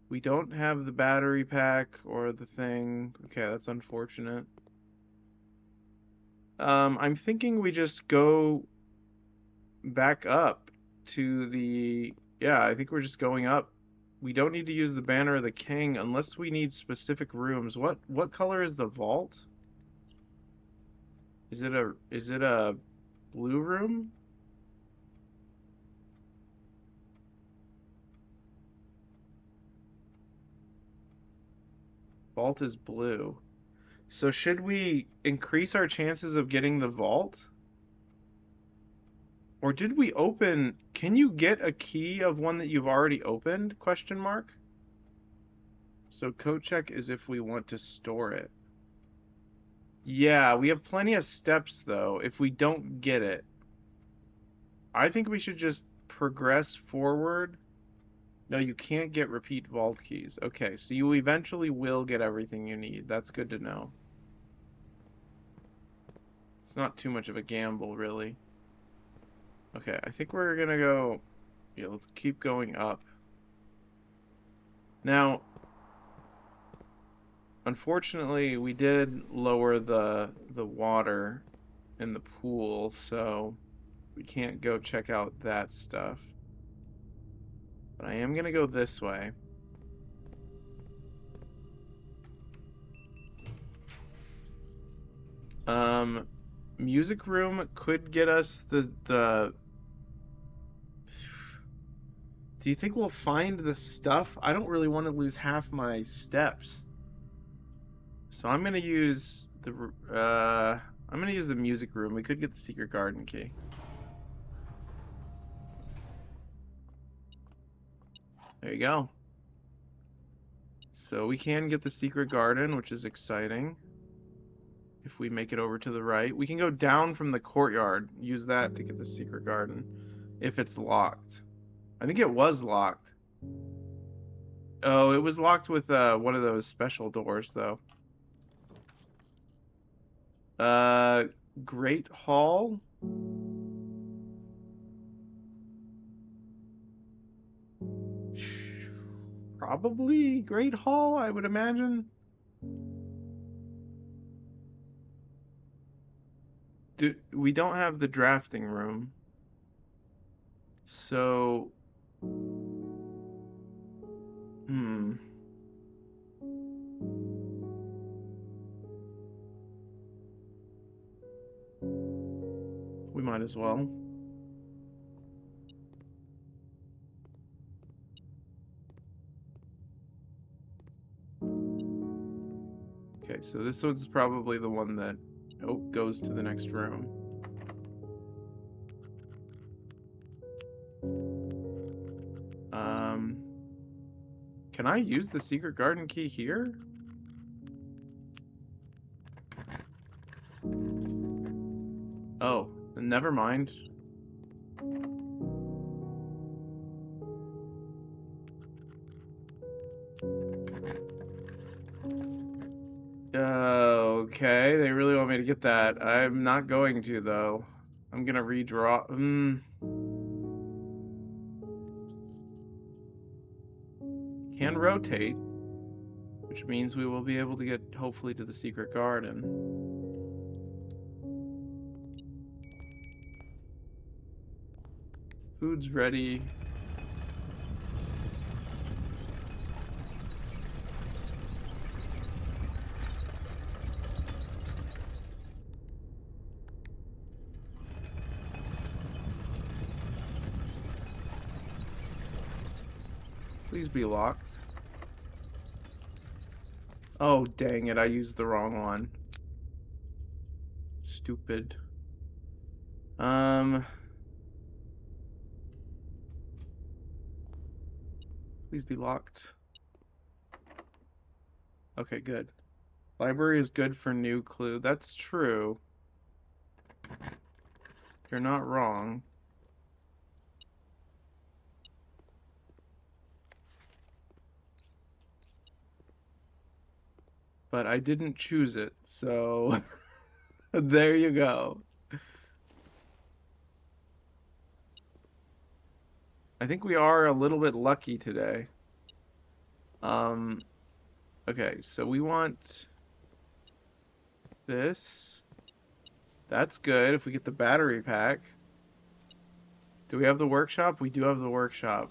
we don't have the battery pack or the thing. Okay, that's unfortunate. I'm thinking we just go back up to the, yeah, I think we're just going up. We don't need to use the banner of the king unless we need specific rooms. What color is the vault? Is it a blue room? Vault is blue. So should we increase our chances of getting the vault? Or did we open? Can you get a key of one that you've already opened? Question mark. So code check is if we want to store it. Yeah, we have plenty of steps though if we don't get it. I think we should just progress forward. No, you can't get repeat vault keys. Okay, so you eventually will get everything you need. That's good to know. It's not too much of a gamble, really. Okay, I think we're gonna go... Yeah, let's keep going up. Now, unfortunately, we did lower the water in the pool, so we can't go check out that stuff. But I am gonna go this way. Music room could get us the Do you think we'll find the stuff? I don't really want to lose half my steps. So I'm gonna use the music room. We could get the secret garden key. There you go. So we can get the secret garden, which is exciting. If we make it over to the right, we can go down from the courtyard. Use that to get the secret garden. If it's locked. I think it was locked. Oh, it was locked with one of those special doors, though. Uh, Great Hall? Probably Great Hall, I would imagine. We don't have the drafting room. So, hmm. We might as well. Okay, so this one's probably the one that goes to the next room. Can I use the secret garden key here? Oh, then never mind. Okay, they really want me to get that. I'm not going to, though. I'm gonna redraw. Can rotate, which means we will be able to get, hopefully, to the secret garden. Food's ready. Please be locked. Oh, dang it, I used the wrong one. Stupid. Please be locked. Okay, good. Library is good for new clue. That's true. You're not wrong. But I didn't choose it, so there you go. I think we are a little bit lucky today. Okay, so we want this. That's good if we get the battery pack. Do we have the workshop? We do have the workshop.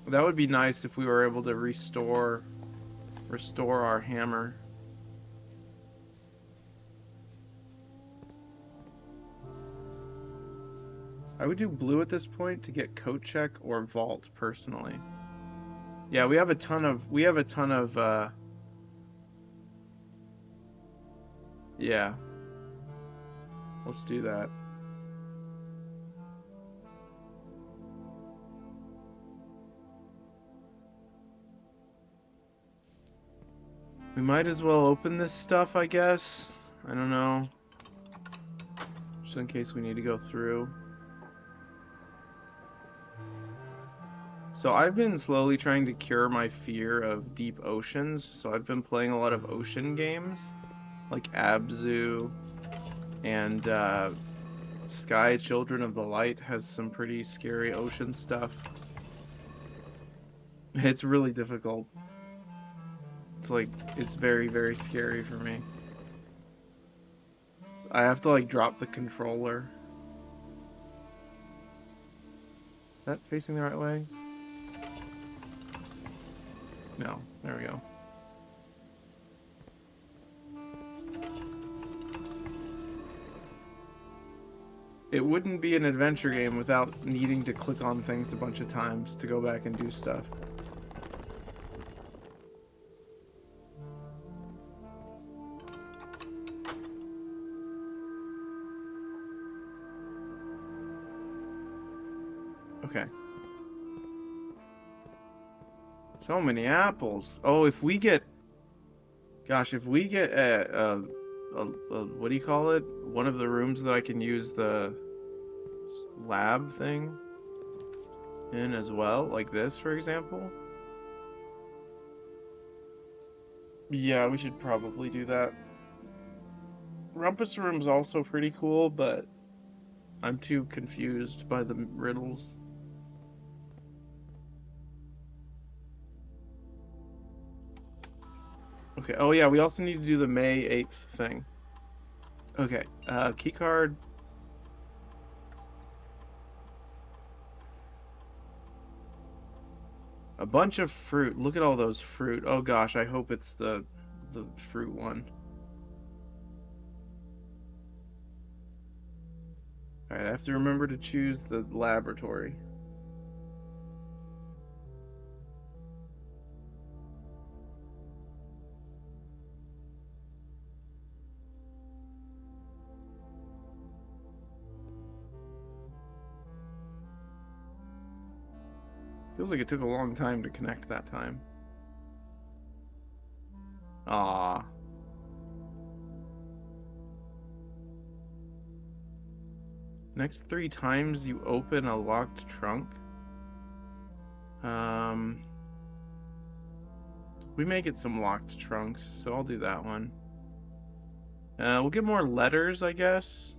That would be nice if we were able to restore our hammer. I would do blue at this point to get coat check or vault personally. Yeah, we have a ton of yeah. Let's do that. We might as well open this stuff, I guess. I don't know. Just in case we need to go through. So I've been slowly trying to cure my fear of deep oceans, so I've been playing a lot of ocean games, like Abzu, and Sky Children of the Light has some pretty scary ocean stuff. It's really difficult. It's very, very scary for me. I have to drop the controller. Is that facing the right way? No, there we go. It wouldn't be an adventure game without needing to click on things a bunch of times to go back and do stuff. Okay. So many apples. Oh, if we get, gosh, if we get what do you call it? One of the rooms that I can use the lab thing in as well, like this, for example. Yeah, we should probably do that. Rumpus Room's also pretty cool, but I'm too confused by the riddles. Okay, oh yeah, we also need to do the May 8th thing. Okay, keycard. A bunch of fruit. Look at all those fruit. Oh gosh, I hope it's the fruit one. Alright, I have to remember to choose the laboratory. Feels like it took a long time to connect that time. Ah. Next 3 times you open a locked trunk. We may get some locked trunks, so I'll do that one. We'll get more letters, I guess.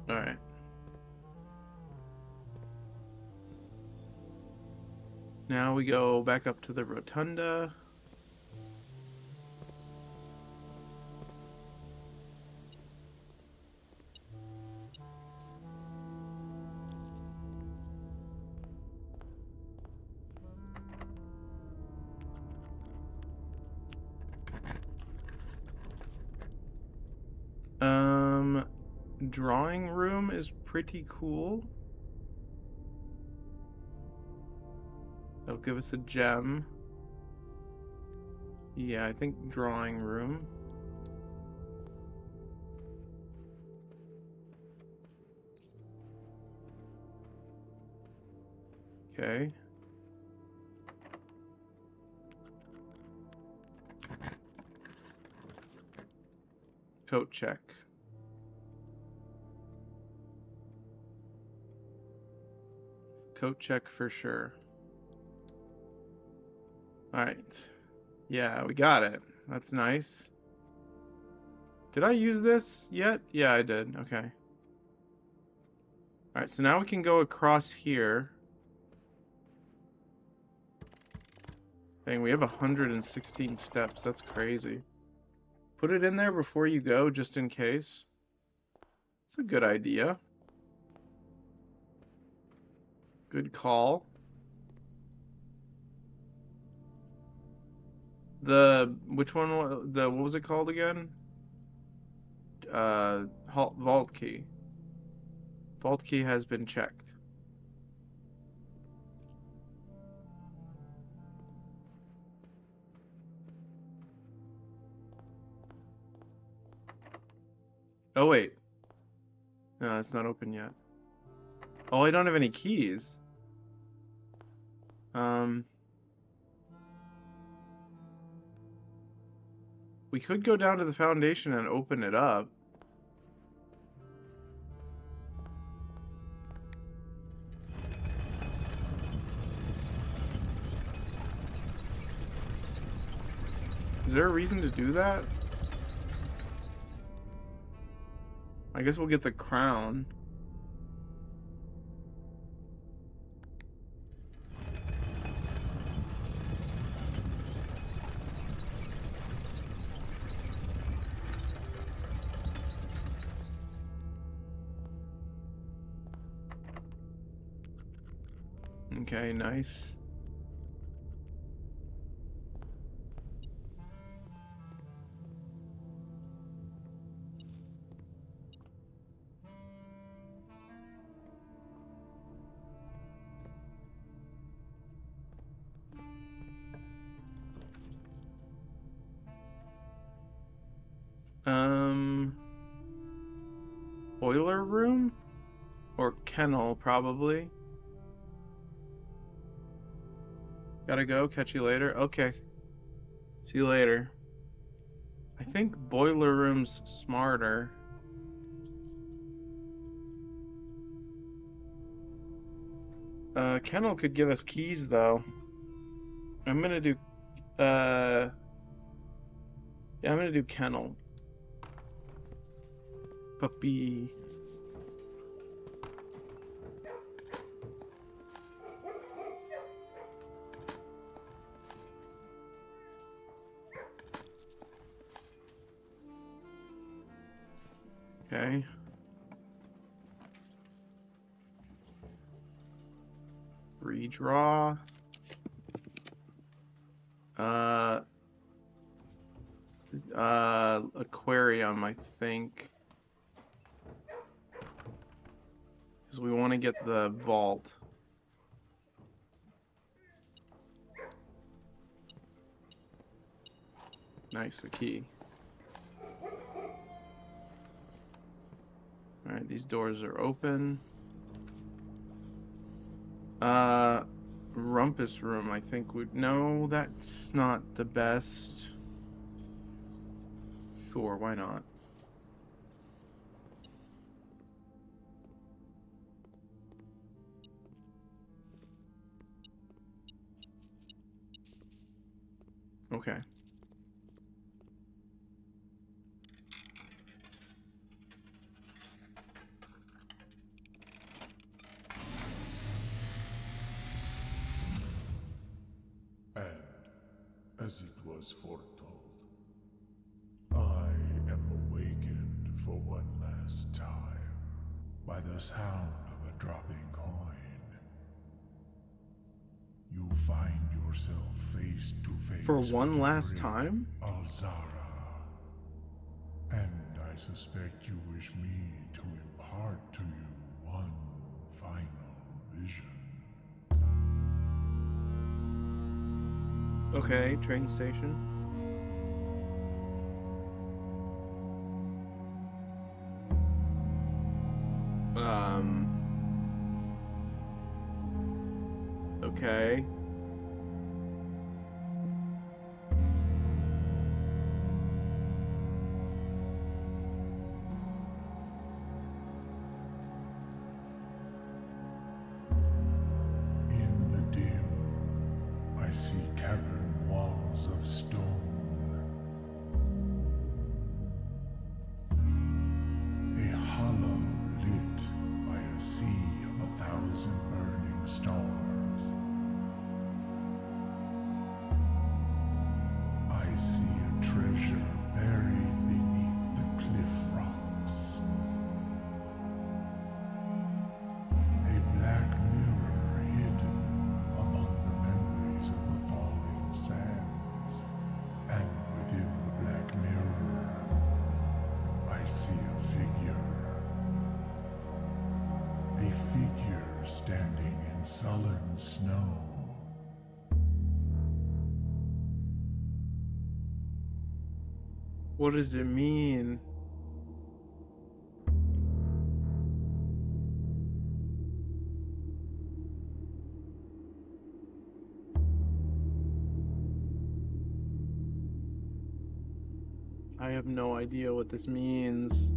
Alright. Now we go back up to the rotunda. Drawing room is pretty cool. That'll give us a gem. Yeah, I think drawing room. Okay. Coat check. Coat check for sure. Alright. Yeah, we got it. That's nice. Did I use this yet? Yeah, I did. Okay. Alright, so now we can go across here. Dang, we have 116 steps. That's crazy. Put it in there before you go, just in case. It's a good idea. Good call. Which one, what was it called again? Vault key. Vault key has been checked. Oh wait. No, it's not open yet. Oh, I don't have any keys. We could go down to the foundation and open it up. Is there a reason to do that? I guess we'll get the crown. Okay, nice. Um, Boiler room? Or kennel, probably. Gotta go, catch you later. Okay, see you later. I think boiler room's smarter. Kennel could give us keys, though. I'm gonna do, uh, yeah, I'm gonna do kennel. Puppy. Okay. Redraw. Uh, aquarium, I think. Because we want to get the vault. Nice, a key. Alright, these doors are open. Rumpus room, I think would. No, that's not the best. Sure, why not? Okay. And, as it was foretold, I am awakened for one last time by the sound of a dropping coin. You find yourself face to For face with one the last great time? Alzara. And I suspect you wish me to impart to you one final vision. Okay, train station. Okay. In the dim, I see cavern walls of stone. A hollow lit by a sea of 1,000 burning stars. I see a treasure buried beneath the cliff rocks. A black mirror hidden among the memories of the falling sands. And within the black mirror, I see a figure. A figure standing in sullen snow. What does it mean? I have no idea what this means.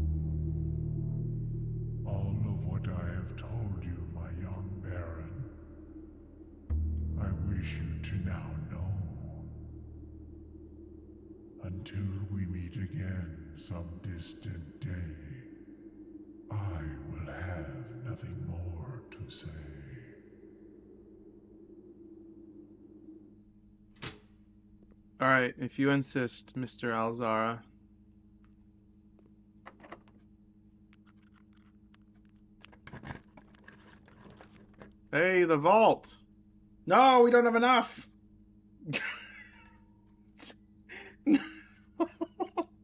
All of what I have told you, my young Baron, I wish you to now know. Until we meet again some distant day, I will have nothing more to say. Alright, if you insist, Mr. Alzara. Hey, the vault! No, we don't have enough.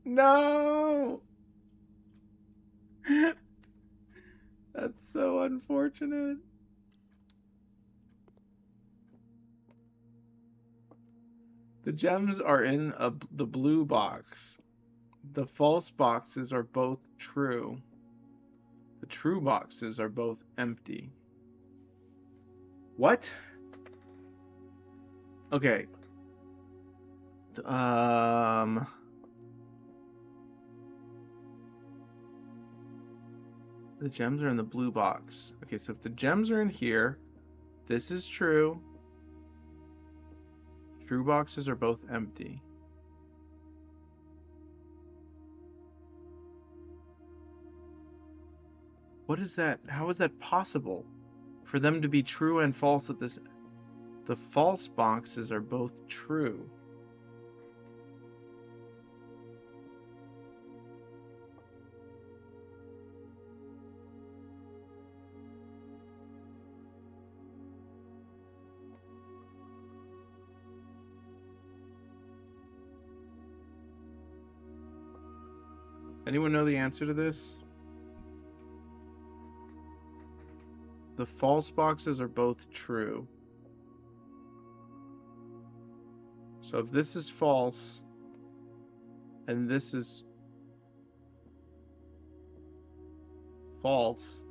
No. That's so unfortunate. The gems are in the blue box. The false boxes are both true. The true boxes are both empty. What? Okay. Um, the gems are in the blue box. Okay, so if the gems are in here, this is true. True boxes are both empty. What is that? How is that possible? For them to be true and false at this. The false boxes are both true. Anyone know the answer to this? The false boxes are both true. So if this is false and this is false,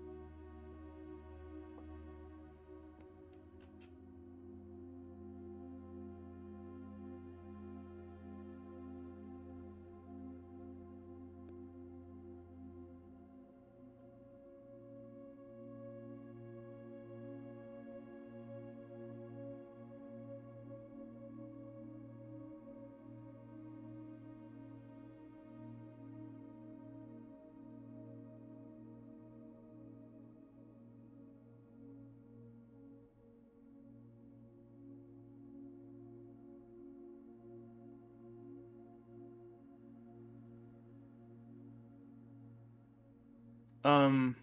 um,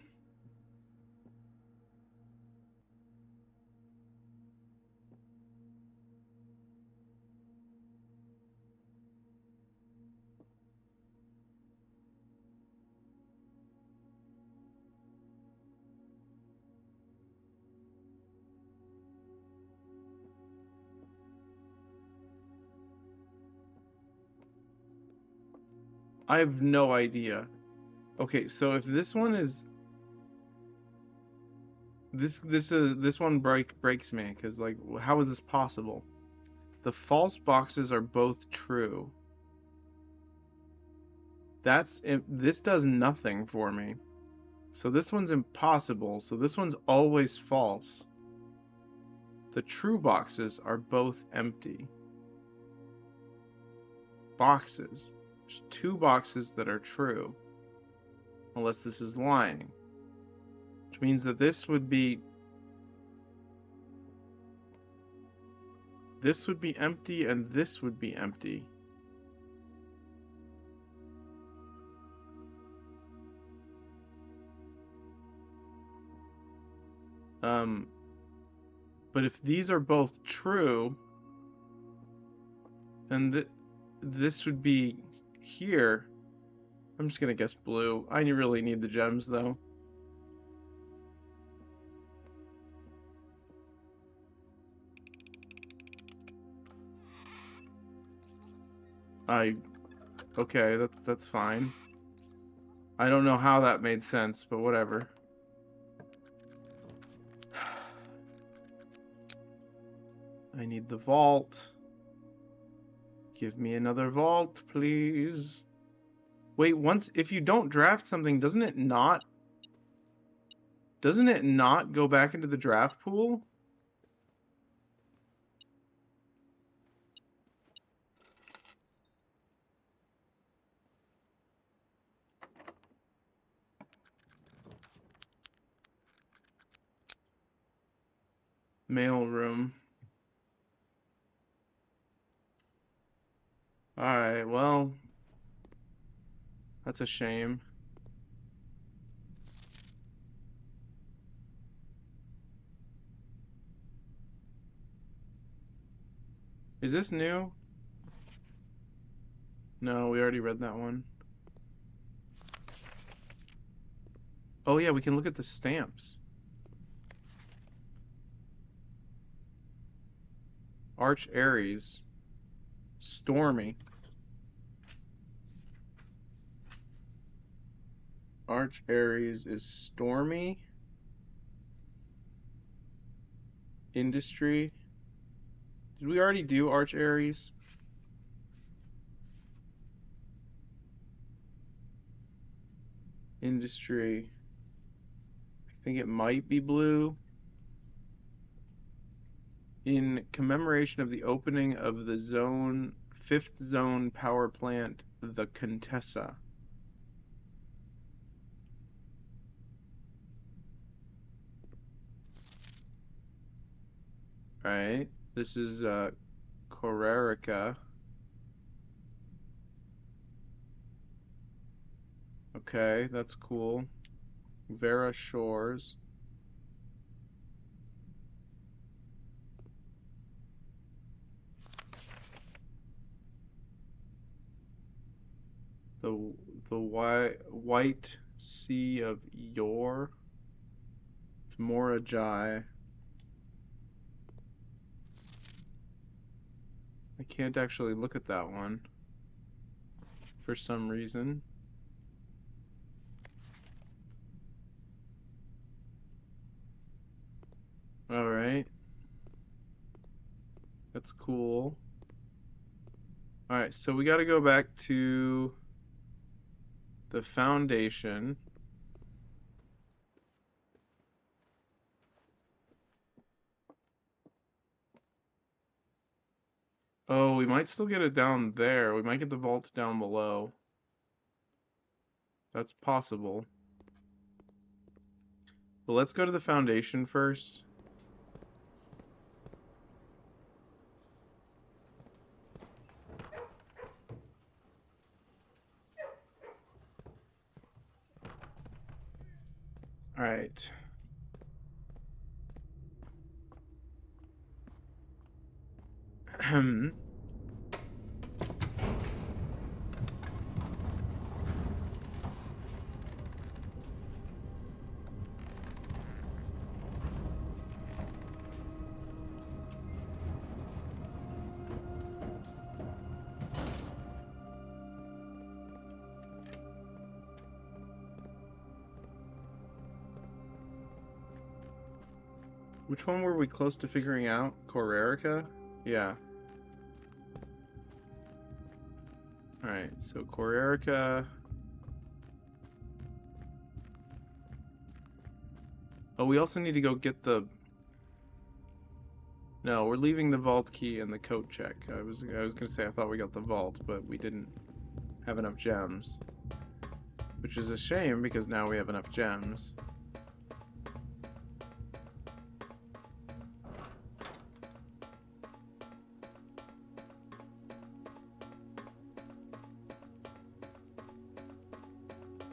I have no idea. Okay, so if this one is this one breaks me because like how is this possible? The false boxes are both true. This does nothing for me. So this one's impossible. So this one's always false. The true boxes are both empty. Boxes. There's two boxes that are true. Unless this is lying. Which means that this would be empty and this would be empty. But if these are both true, then this would be here. I'm just gonna guess blue. I really need the gems though. Okay, that's fine. I don't know how that made sense, but whatever. I need the vault. Give me another vault, please. Wait, if you don't draft something, doesn't it not go back into the draft pool? Mail room. Alright, well, that's a shame. Is this new? No, we already read that one. Oh yeah, we can look at the stamps. Arch Aries. Stormy. Arch Aries is stormy. Industry. Did we already do Arch Aries? Industry. I think it might be blue. In commemoration of the opening of the fifth zone power plant, the Contessa. Right. This is Corerica. Okay, that's cool. Vera Shores. The white sea of Yor. It's Morajai. I can't actually look at that one for some reason. Alright. That's cool. Alright, so we gotta go back to the foundation. Oh, we might still get it down there. We might get the vault down below. That's possible. But let's go to the foundation first. Alright. Which one were we close to figuring out? Corerica? Yeah. Alright, so Corerica. Oh, we also need to go get the... No, we're leaving the vault key and the coat check. I was gonna say I thought we got the vault, but we didn't have enough gems. Which is a shame because now we have enough gems.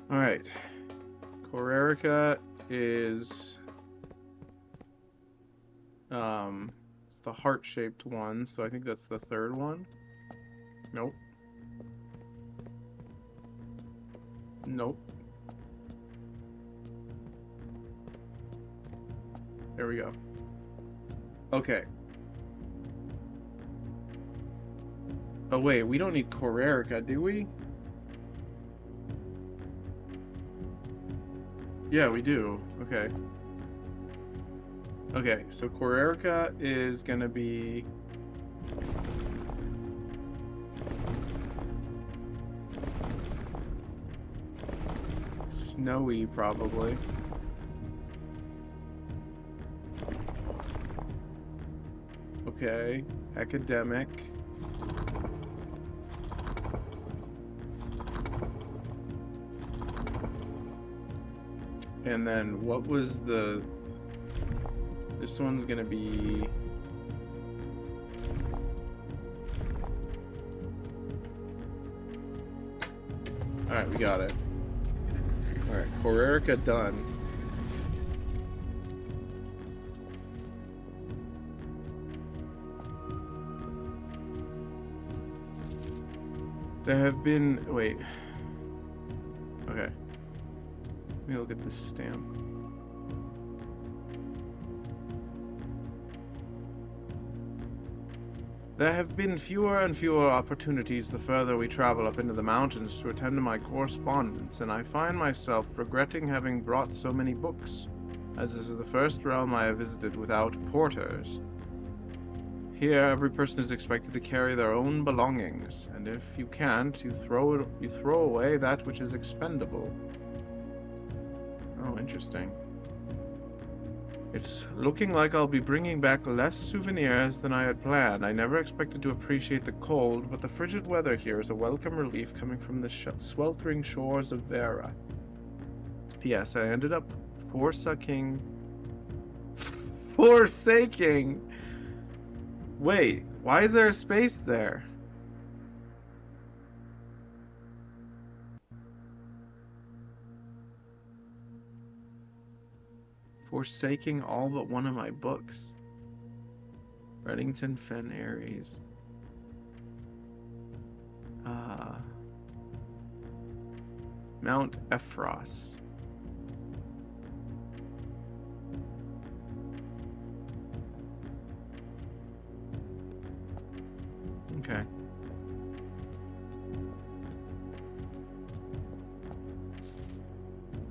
Alright. Corerica is it's the heart-shaped one, so I think that's the third one. Nope. Nope. There we go. Okay. Oh wait, we don't need Corerica, do we? Yeah, we do. Okay. Okay, so Corerica is gonna be... snowy, probably. Okay, academic. And then what was the... This one's gonna be... Alright, we got it. Alright, Corerica done. There have been. Wait. Okay. Let me look at this stamp. There have been fewer and fewer opportunities the further we travel up into the mountains to attend to my correspondence, and I find myself regretting having brought so many books, as this is the first realm I have visited without porters. Here, every person is expected to carry their own belongings, and if you can't, you throw away that which is expendable. Oh, interesting. It's looking like I'll be bringing back less souvenirs than I had planned. I never expected to appreciate the cold, but the frigid weather here is a welcome relief coming from the sweltering shores of Vera. P.S. I ended up forsaking... Forsaking! Wait, why is there a space there? Forsaking all but one of my books. Reddington Fen Aries. Mount Ephrost. Okay.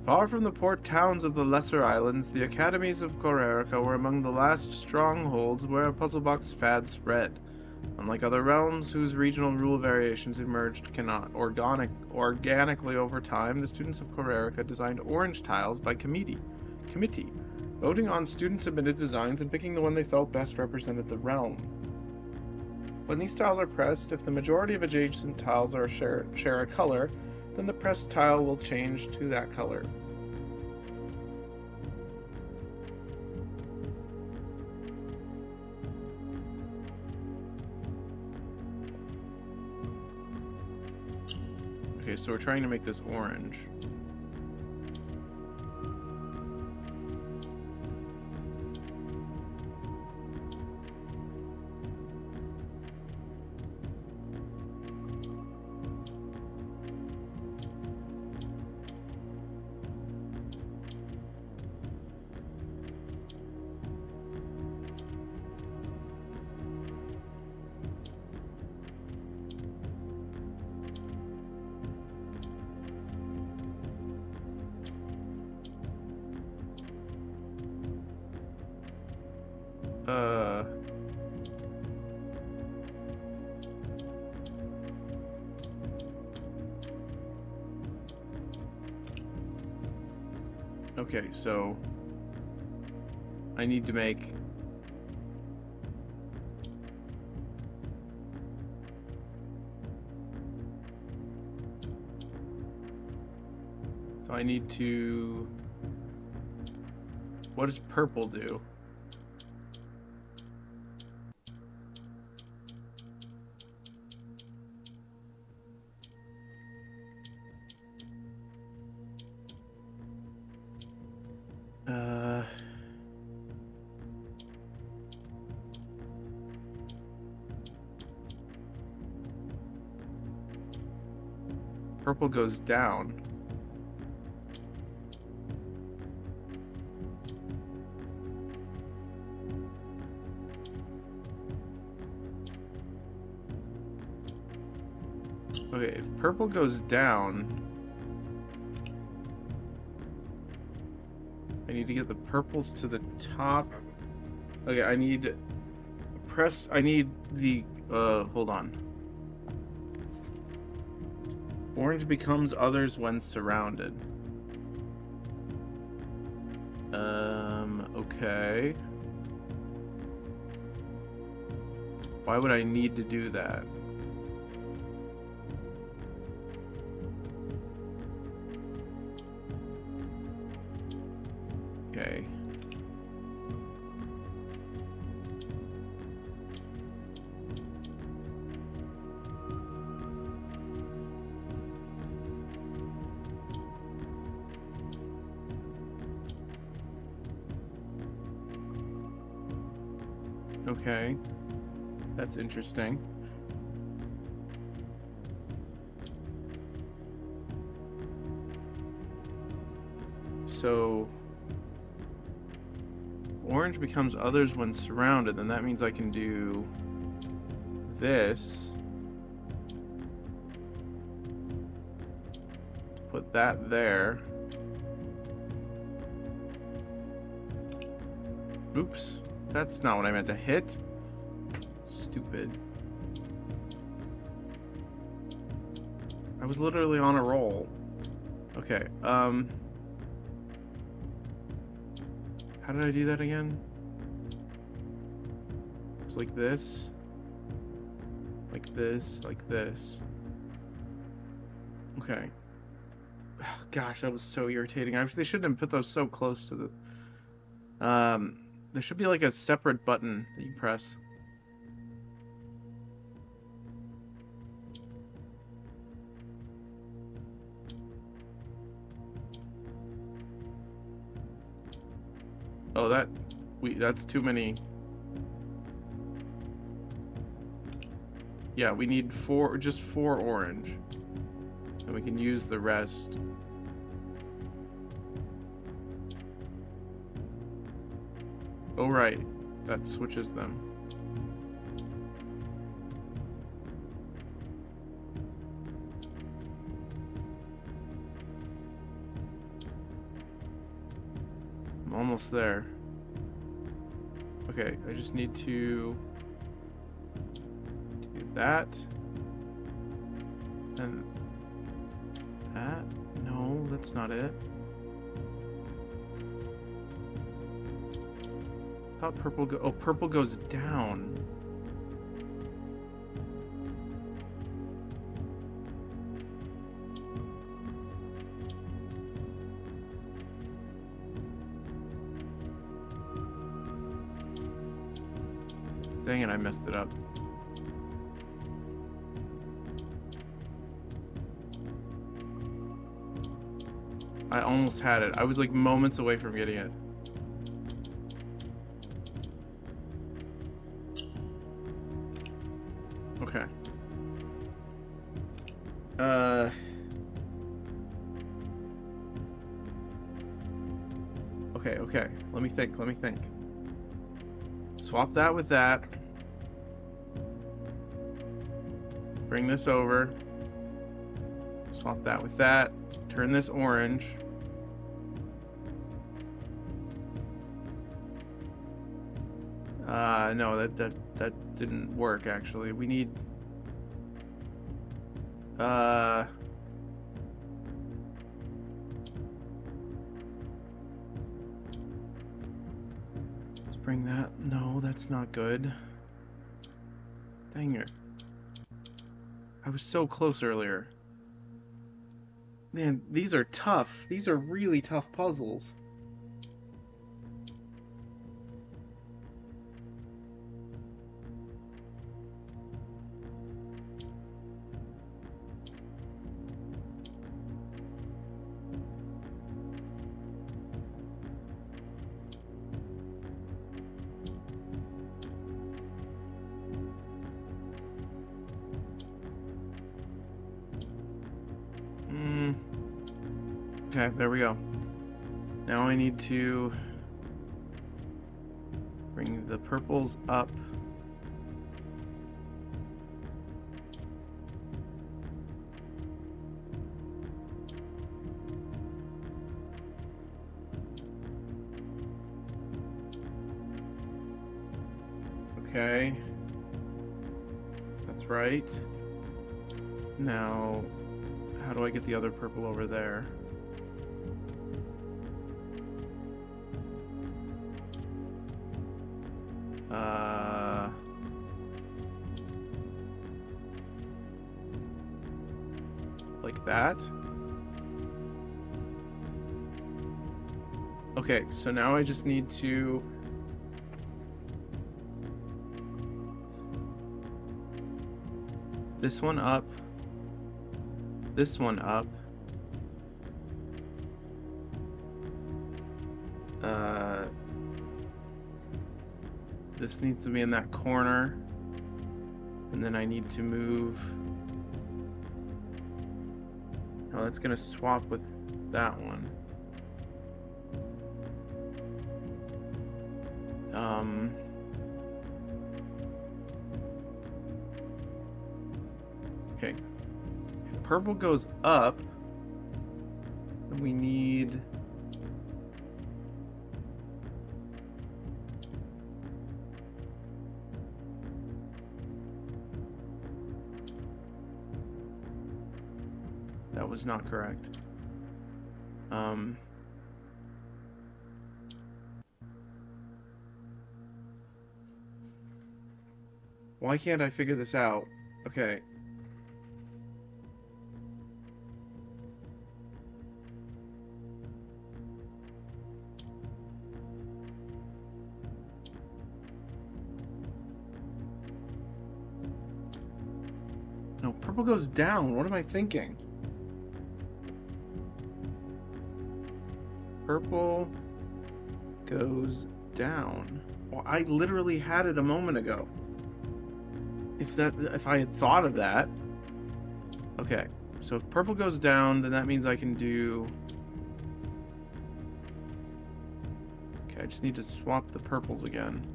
Far from the port towns of the lesser islands, the academies of Korerica were among the last strongholds where puzzlebox fad spread. Unlike other realms whose regional rule variations emerged organically over time, the students of Korerica designed orange tiles by committee, voting on student-submitted designs and picking the one they felt best represented the realm. When these tiles are pressed, if the majority of adjacent tiles share a color, then the pressed tile will change to that color. Okay, so we're trying to make this orange. Okay, so I need to make I need to... What does purple do? Purple goes down. Okay, if purple goes down, I need to get the purples to the top. Okay, I need the, hold on. Orange becomes others when surrounded. Okay. Why would I need to do that? Okay. Okay. That's interesting. so orange becomes others when surrounded, then that means I can do this. Put that there. Oops. That's not what I meant to hit. Stupid. I was literally on a roll. Okay, how did I do that again? It's like this. Like this, like this. Okay. Gosh, that was so irritating. They shouldn't have put those so close to the... there should be like a separate button that you press. Oh, that's too many. Yeah, we need just four orange. And we can use the rest. Oh, right. That switches them. I'm almost there. Okay, I just need to do that. And that? No, that's not it. I thought purple goes down. Dang it, I messed it up. I almost had it. I was like moments away from getting it. Okay. Okay. Let me think. Swap that with that. Bring this over. Swap that with that. Turn this orange. No, that didn't work actually. We need let's bring that. No, that's not good. Dang it. I was so close earlier. Man, these are tough. These are really tough puzzles. Okay, there we go. Now I need to bring the purples up. Okay. That's right. Now, how do I get the other purple over there? Like that. Okay, so now I just need to this one up, this one up. This needs to be in that corner, and then I need to move. Oh, that's gonna swap with that one. Okay. If purple goes up, then we need... That was not correct. Why can't I figure this out? Okay. No, purple goes down. What am I thinking? Purple goes down. Well, I literally had it a moment ago. If I had thought of that. Okay. So if purple goes down, then that means I can do... Okay, I just need to swap the purples again.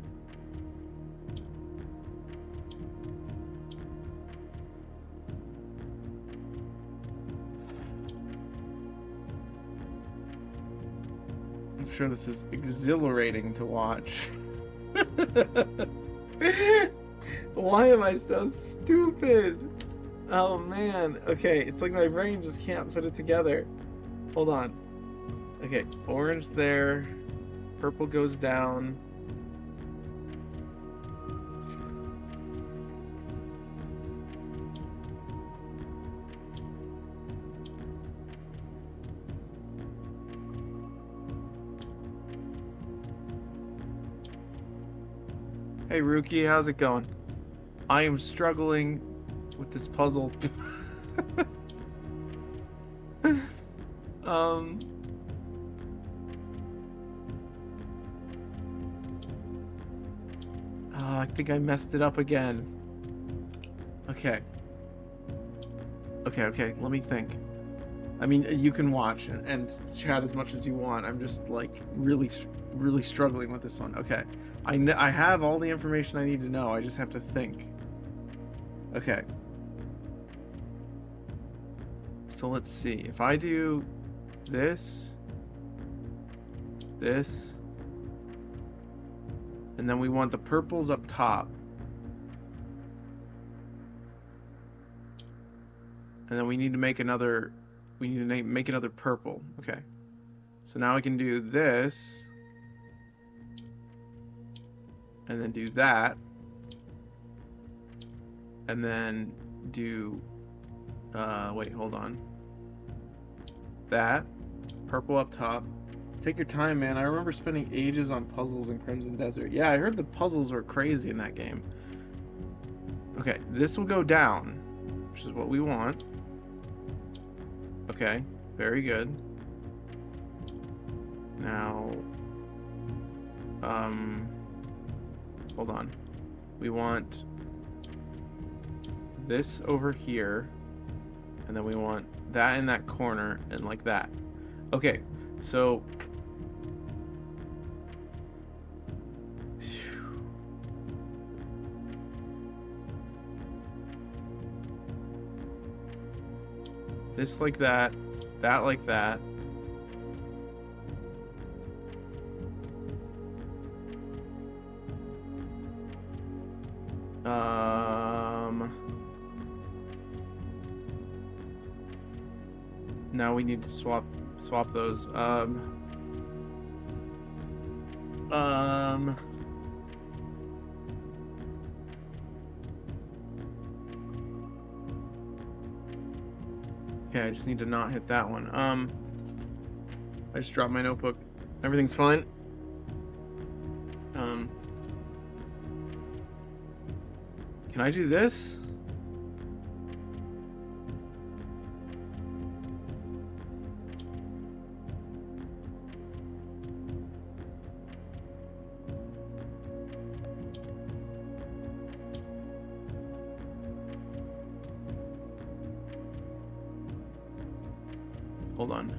I'm sure this is exhilarating to watch. Why am I so stupid? Oh man. Okay, it's like my brain just can't put it together. Hold on. Okay, orange there. Purple goes down. Hey Rookie, how's it going? I am struggling with this puzzle. um I think I messed it up again. Okay. Okay, let me think. I mean, you can watch and chat as much as you want. I'm just like really struggling with this one. Okay. I have all the information I need to know. I just have to think. Okay. So let's see. If I do this, and then we want the purples up top. And then we need to make another purple. Okay. So now I can do this. And then do that. And then do wait, hold on. That. Purple up top. Take your time, man. I remember spending ages on puzzles in Crimson Desert. Yeah, I heard the puzzles were crazy in that game. Okay, this will go down, which is what we want. Okay, very good. Now, hold on. We want this over here, and then we want that in that corner, and like that. Okay, so... This like that like that. Now we need to swap those. Okay, I just need to not hit that one. I just dropped my notebook. Everything's fine. Can I do this? Hold on.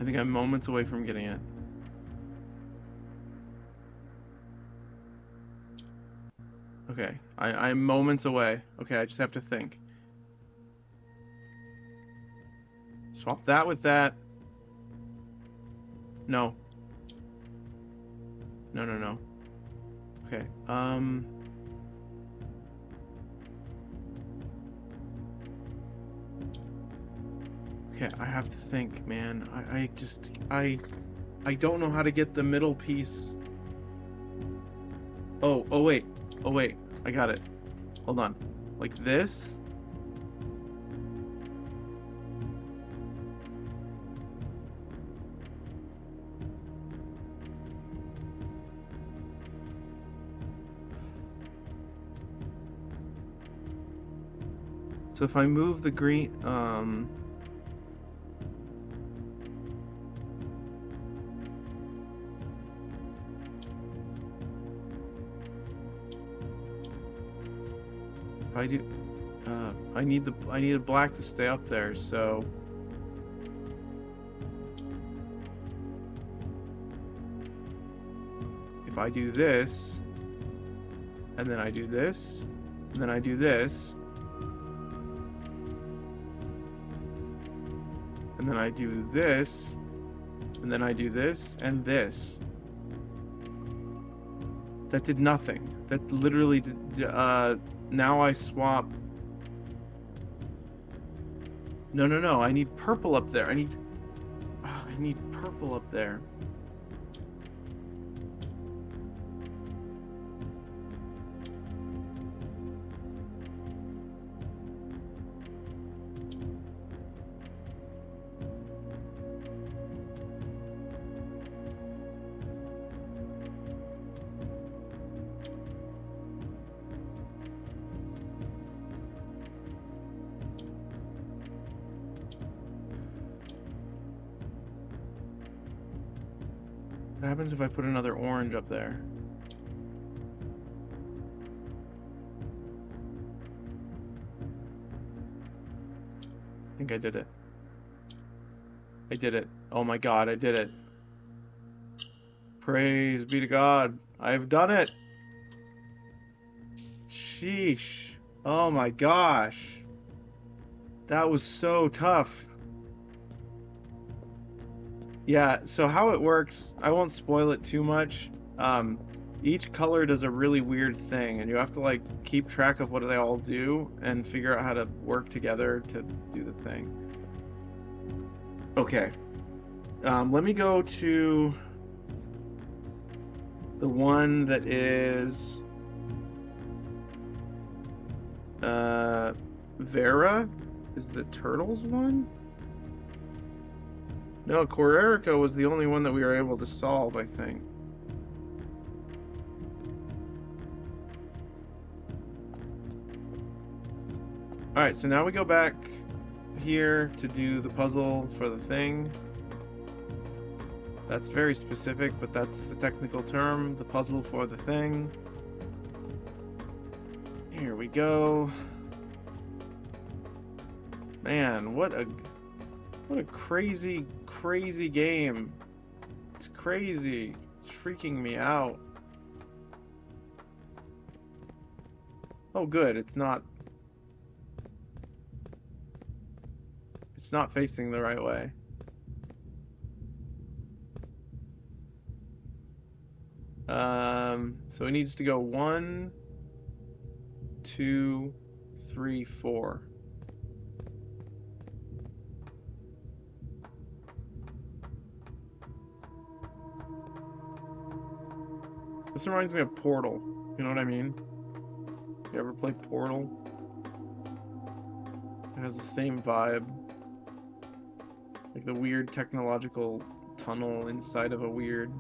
I think I'm moments away from getting it. Okay, I'm moments away. Okay, I just have to think. Swap that with that. No. No, no, no. Okay, okay, I have to think, man. I don't know how to get the middle piece. Oh, wait. Oh, wait. I got it. Hold on. Like this? So if I move the green, if I do, I need a black to stay up there, so if I do this, and then I do this, and then I do this, and then I do this, and then I do this, and this. That did nothing. That literally did, now I swap. No, no, no, I need purple up there. I need purple up there. What happens if I put another orange up there? I think I did it. I did it. Oh my god, I did it. Praise be to God. I've done it. Sheesh. Oh my gosh. That was so tough. Yeah, so how it works, I won't spoil it too much. Each color does a really weird thing, and you have to like keep track of what they all do and figure out how to work together to do the thing. Okay. Let me go to the one that is Vera is the turtles one? No, Corerica was the only one that we were able to solve, I think. Alright, so now we go back here to do the puzzle for the thing. That's very specific, but that's the technical term, the puzzle for the thing. Here we go. Man, what a crazy, crazy game. It's crazy. It's freaking me out. Oh good, it's not facing the right way. So it needs to go 1, 2, 3, 4. This reminds me of Portal. You know what I mean? You ever play Portal? It has the same vibe. Like the weird technological tunnel inside of a weird...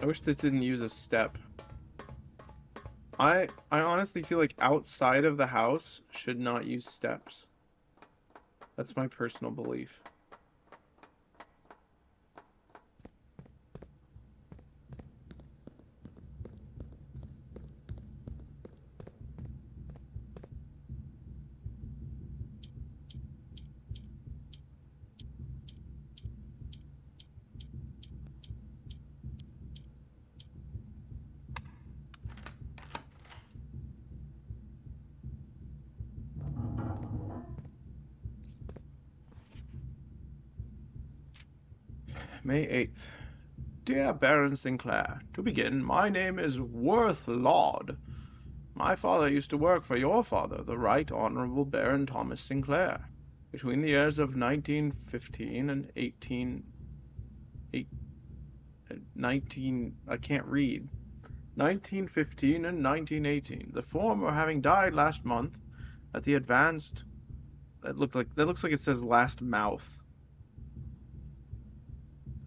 I wish this didn't use a step. I honestly feel like outside of the house should not use steps. That's my personal belief. May 8th. Dear Baron Sinclair, to begin, my name is Worth Laud. My father used to work for your father, the Right Honorable Baron Thomas Sinclair, between the years of 1915 and 19, I can't read, 1915 and 1918, the former having died last month at the advanced, that looks like it says last mouth.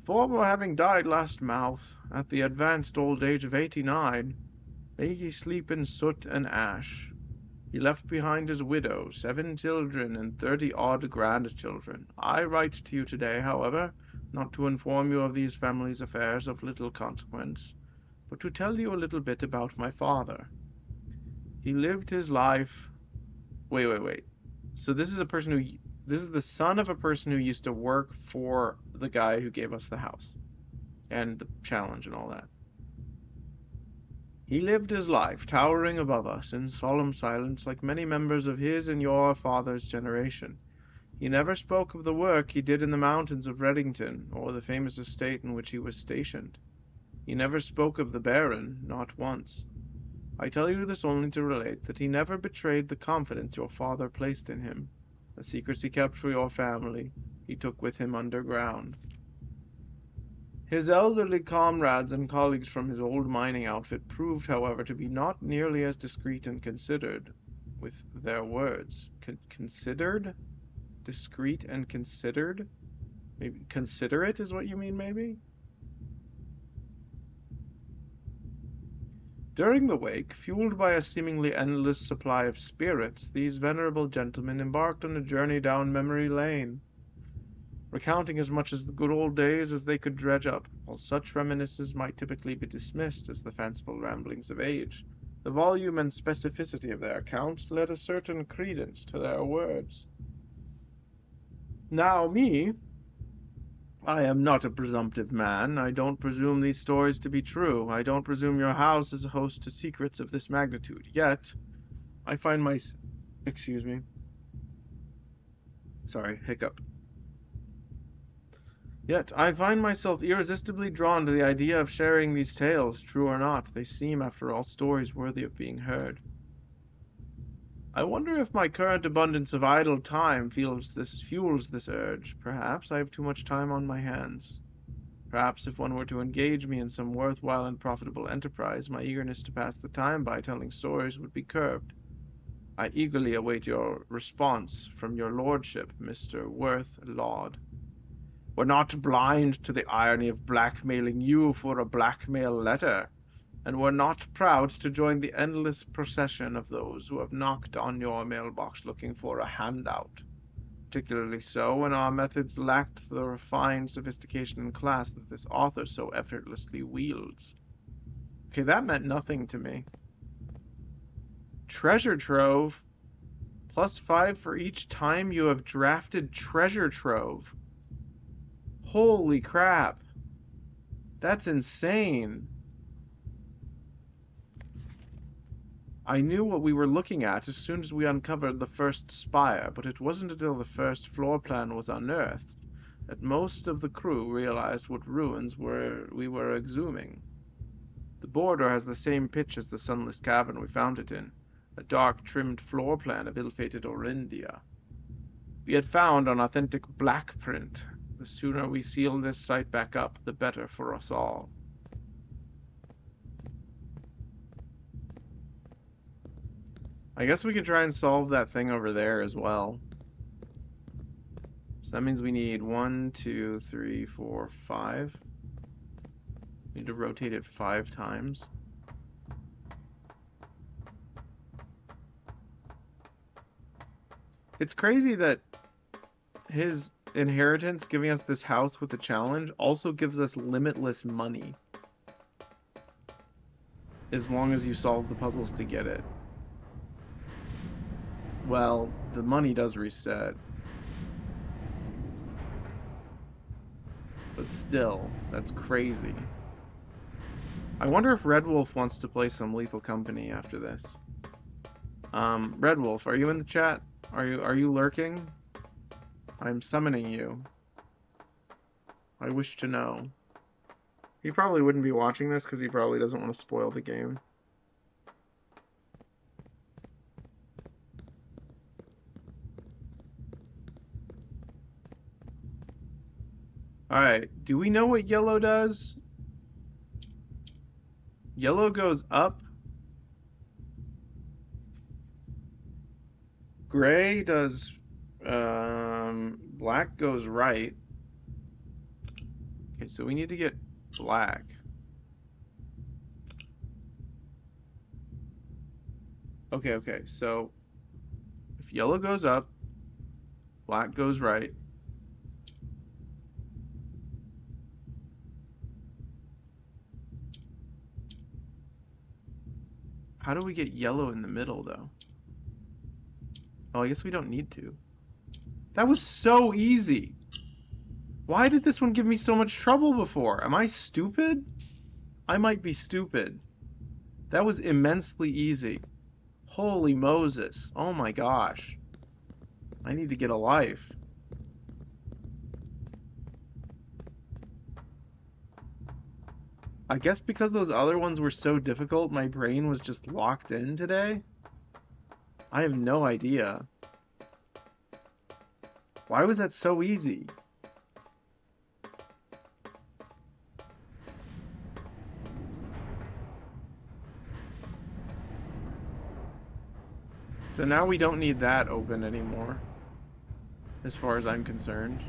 Former having died last mouth at the advanced old age of 89, may he sleep in soot and ash. He left behind his widow, 7 children, and 30-odd grandchildren. I write to you today, however, not to inform you of these family's affairs of little consequence, but to tell you a little bit about my father. He lived his life. Wait. So this is the son of a person who used to work for the guy who gave us the house and the challenge and all that. He lived his life, towering above us, in solemn silence, like many members of his and your father's generation. He never spoke of the work he did in the mountains of Reddington, or the famous estate in which he was stationed. He never spoke of the Baron, not once. I tell you this only to relate that he never betrayed the confidence your father placed in him. The secrets he kept for your family, he took with him underground. His elderly comrades and colleagues from his old mining outfit proved, however, to be not nearly as discreet and considered with their words. Considered? Discreet and considered? Maybe considerate is what you mean, maybe? During the wake, fueled by a seemingly endless supply of spirits, these venerable gentlemen embarked on a journey down memory lane, recounting as much of the good old days as they could dredge up. While such reminiscences might typically be dismissed as the fanciful ramblings of age, the volume and specificity of their accounts led a certain credence to their words. Now me, I am not a presumptive man. I don't presume these stories to be true. I don't presume your house is a host to secrets of this magnitude. Yet, I find my... Excuse me. Sorry, hiccup. Yet I find myself irresistibly drawn to the idea of sharing these tales, true or not. They seem, after all, stories worthy of being heard. I wonder if my current abundance of idle time fuels this urge. Perhaps I have too much time on my hands. Perhaps if one were to engage me in some worthwhile and profitable enterprise, my eagerness to pass the time by telling stories would be curbed. I eagerly await your response from your lordship, Mr. Worth Laud. We're not blind to the irony of blackmailing you for a blackmail letter, and we're not proud to join the endless procession of those who have knocked on your mailbox looking for a handout, particularly so when our methods lacked the refined sophistication and class that this author so effortlessly wields. Okay, that meant nothing to me. Treasure trove. +5 for each time you have drafted treasure trove. Holy crap. That's insane. I knew what we were looking at as soon as we uncovered the first spire, but it wasn't until the first floor plan was unearthed that most of the crew realized what ruins we were exhuming. The border has the same pitch as the sunless cavern we found it in, a dark trimmed floor plan of ill-fated Orindia. We had found an authentic black print. The sooner we seal this site back up, the better for us all. I guess we could try and solve that thing over there as well. So that means we need 1, 2, 3, 4, 5. We need to rotate it 5 times. It's crazy that his inheritance giving us this house with the challenge also gives us limitless money. As long as you solve the puzzles to get it. Well, the money does reset. But still, that's crazy. I wonder if Red Wolf wants to play some Lethal Company after this. Red Wolf, are you in the chat? Are you lurking? I'm summoning you. I wish to know. He probably wouldn't be watching this because he probably doesn't want to spoil the game. Alright, do we know what yellow does? Yellow goes up. Gray does, black goes right. Okay, so we need to get black. Okay, so if yellow goes up, black goes right. How do we get yellow in the middle, though? Oh, I guess we don't need to. That was so easy. Why did this one give me so much trouble before? Am I stupid? I might be stupid. That was immensely easy. Holy Moses. Oh my gosh. I need to get a life. I guess because those other ones were so difficult, my brain was just locked in today. I have no idea. Why was that so easy? So now we don't need that open anymore, as far as I'm concerned.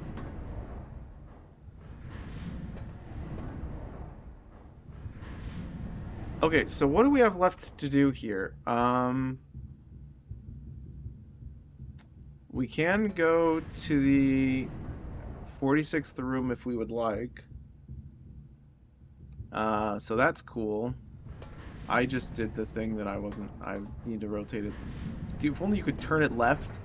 Okay, so what do we have left to do here? We can go to the 46th room if we would like. So that's cool. I just did the thing that I need to rotate it. Dude, if only you could turn it left.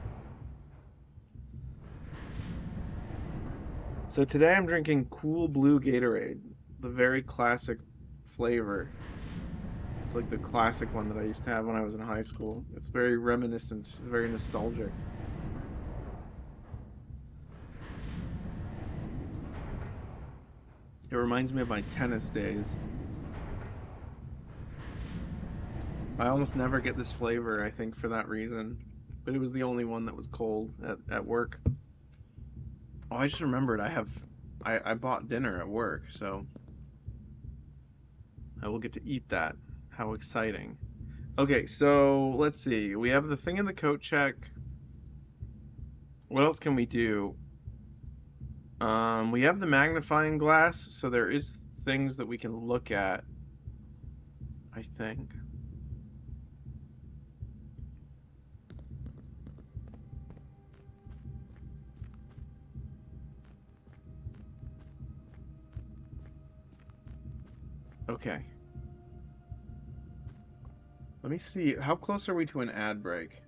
So today I'm drinking Cool Blue Gatorade, the very classic flavor. It's like the classic one that I used to have when I was in high school. It's very reminiscent, it's very nostalgic. It reminds me of my tennis days. I almost never get this flavor, I think, for that reason. But it was the only one that was cold at work. Oh, I just remembered I bought dinner at work, so I will get to eat that. How exciting. Okay, so let's see. We have the thing in the coat check. What else can we do? We have the magnifying glass, so there is things that we can look at, I think. Okay. Let me see. How close are we to an ad break?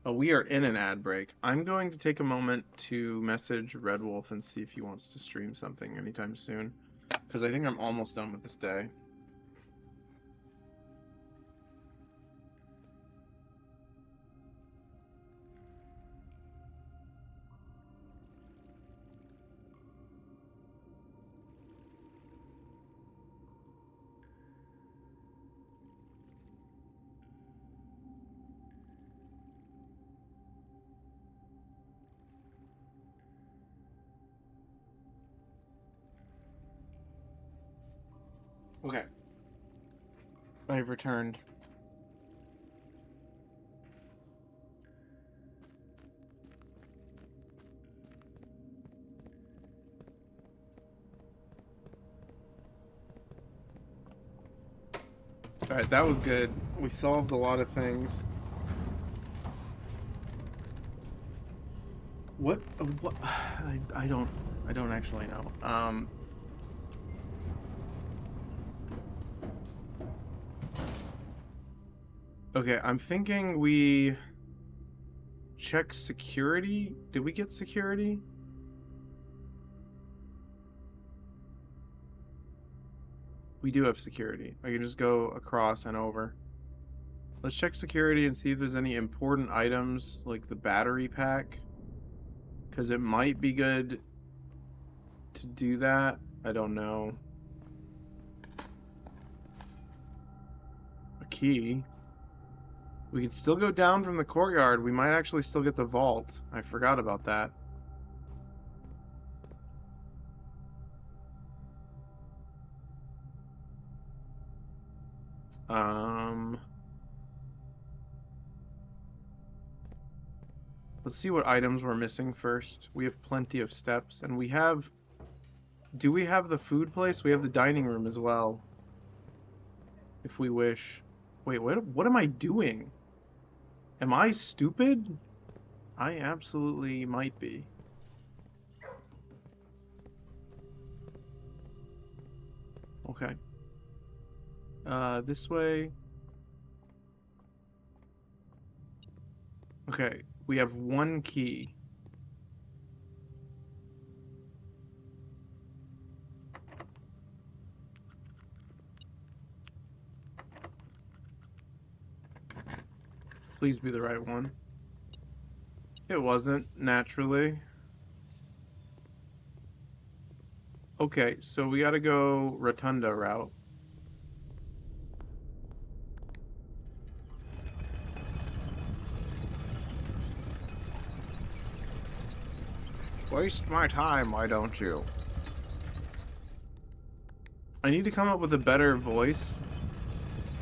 Oh, we are in an ad break. I'm going to take a moment to message Red Wolf and see if he wants to stream something anytime soon. Because I think I'm almost done with this day. Okay. I've returned. Alright, that was good. We solved a lot of things. What I don't actually know. Okay, I'm thinking we check security. Did we get security? We do have security. I can just go across and over. Let's check security and see if there's any important items like the battery pack. Because it might be good to do that? I don't know. A key. We could still go down from the courtyard. We might actually still get the vault. I forgot about that. Um, let's see what items we're missing first. We have plenty of steps, and we have... Do we have the food place? We have the dining room as well, if we wish. Wait, what am I doing? Am I stupid? I absolutely might be. Okay. This way. Okay, we have one key. Please be the right one. It wasn't, naturally. Okay, so we gotta go Rotunda route. Waste my time, why don't you? I need to come up with a better voice.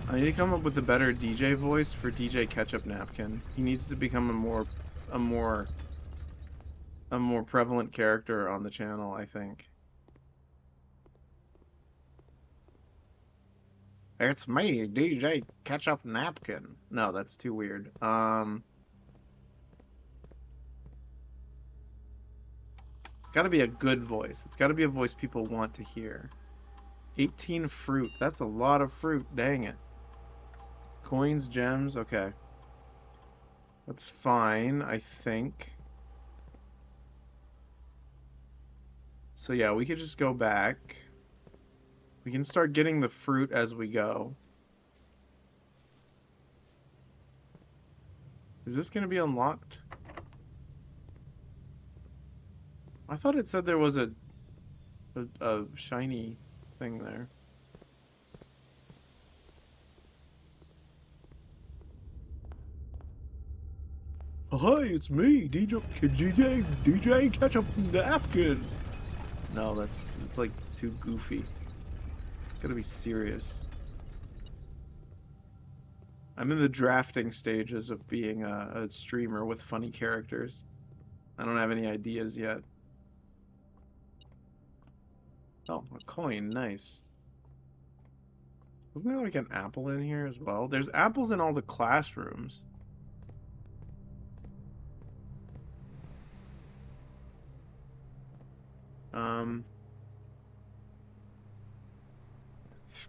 I need to come up with a better DJ voice for DJ Ketchup Napkin. He needs to become a more a more prevalent character on the channel, I think. It's me, DJ Ketchup Napkin. No, that's too weird. It's got to be a good voice. It's got to be a voice people want to hear. 18 fruit. That's a lot of fruit. Dang it. Coins, gems. Okay. That's fine, I think. So yeah, we could just go back. We can start getting the fruit as we go. Is this going to be unlocked? I thought it said there was a shiny thing there. Hi, it's me, DJ Ketchup Napkin. No, it's like too goofy. It's gotta be serious. I'm in the drafting stages of being a streamer with funny characters. I don't have any ideas yet. Oh, a coin, nice. Wasn't there like an apple in here as well? There's apples in all the classrooms. Um,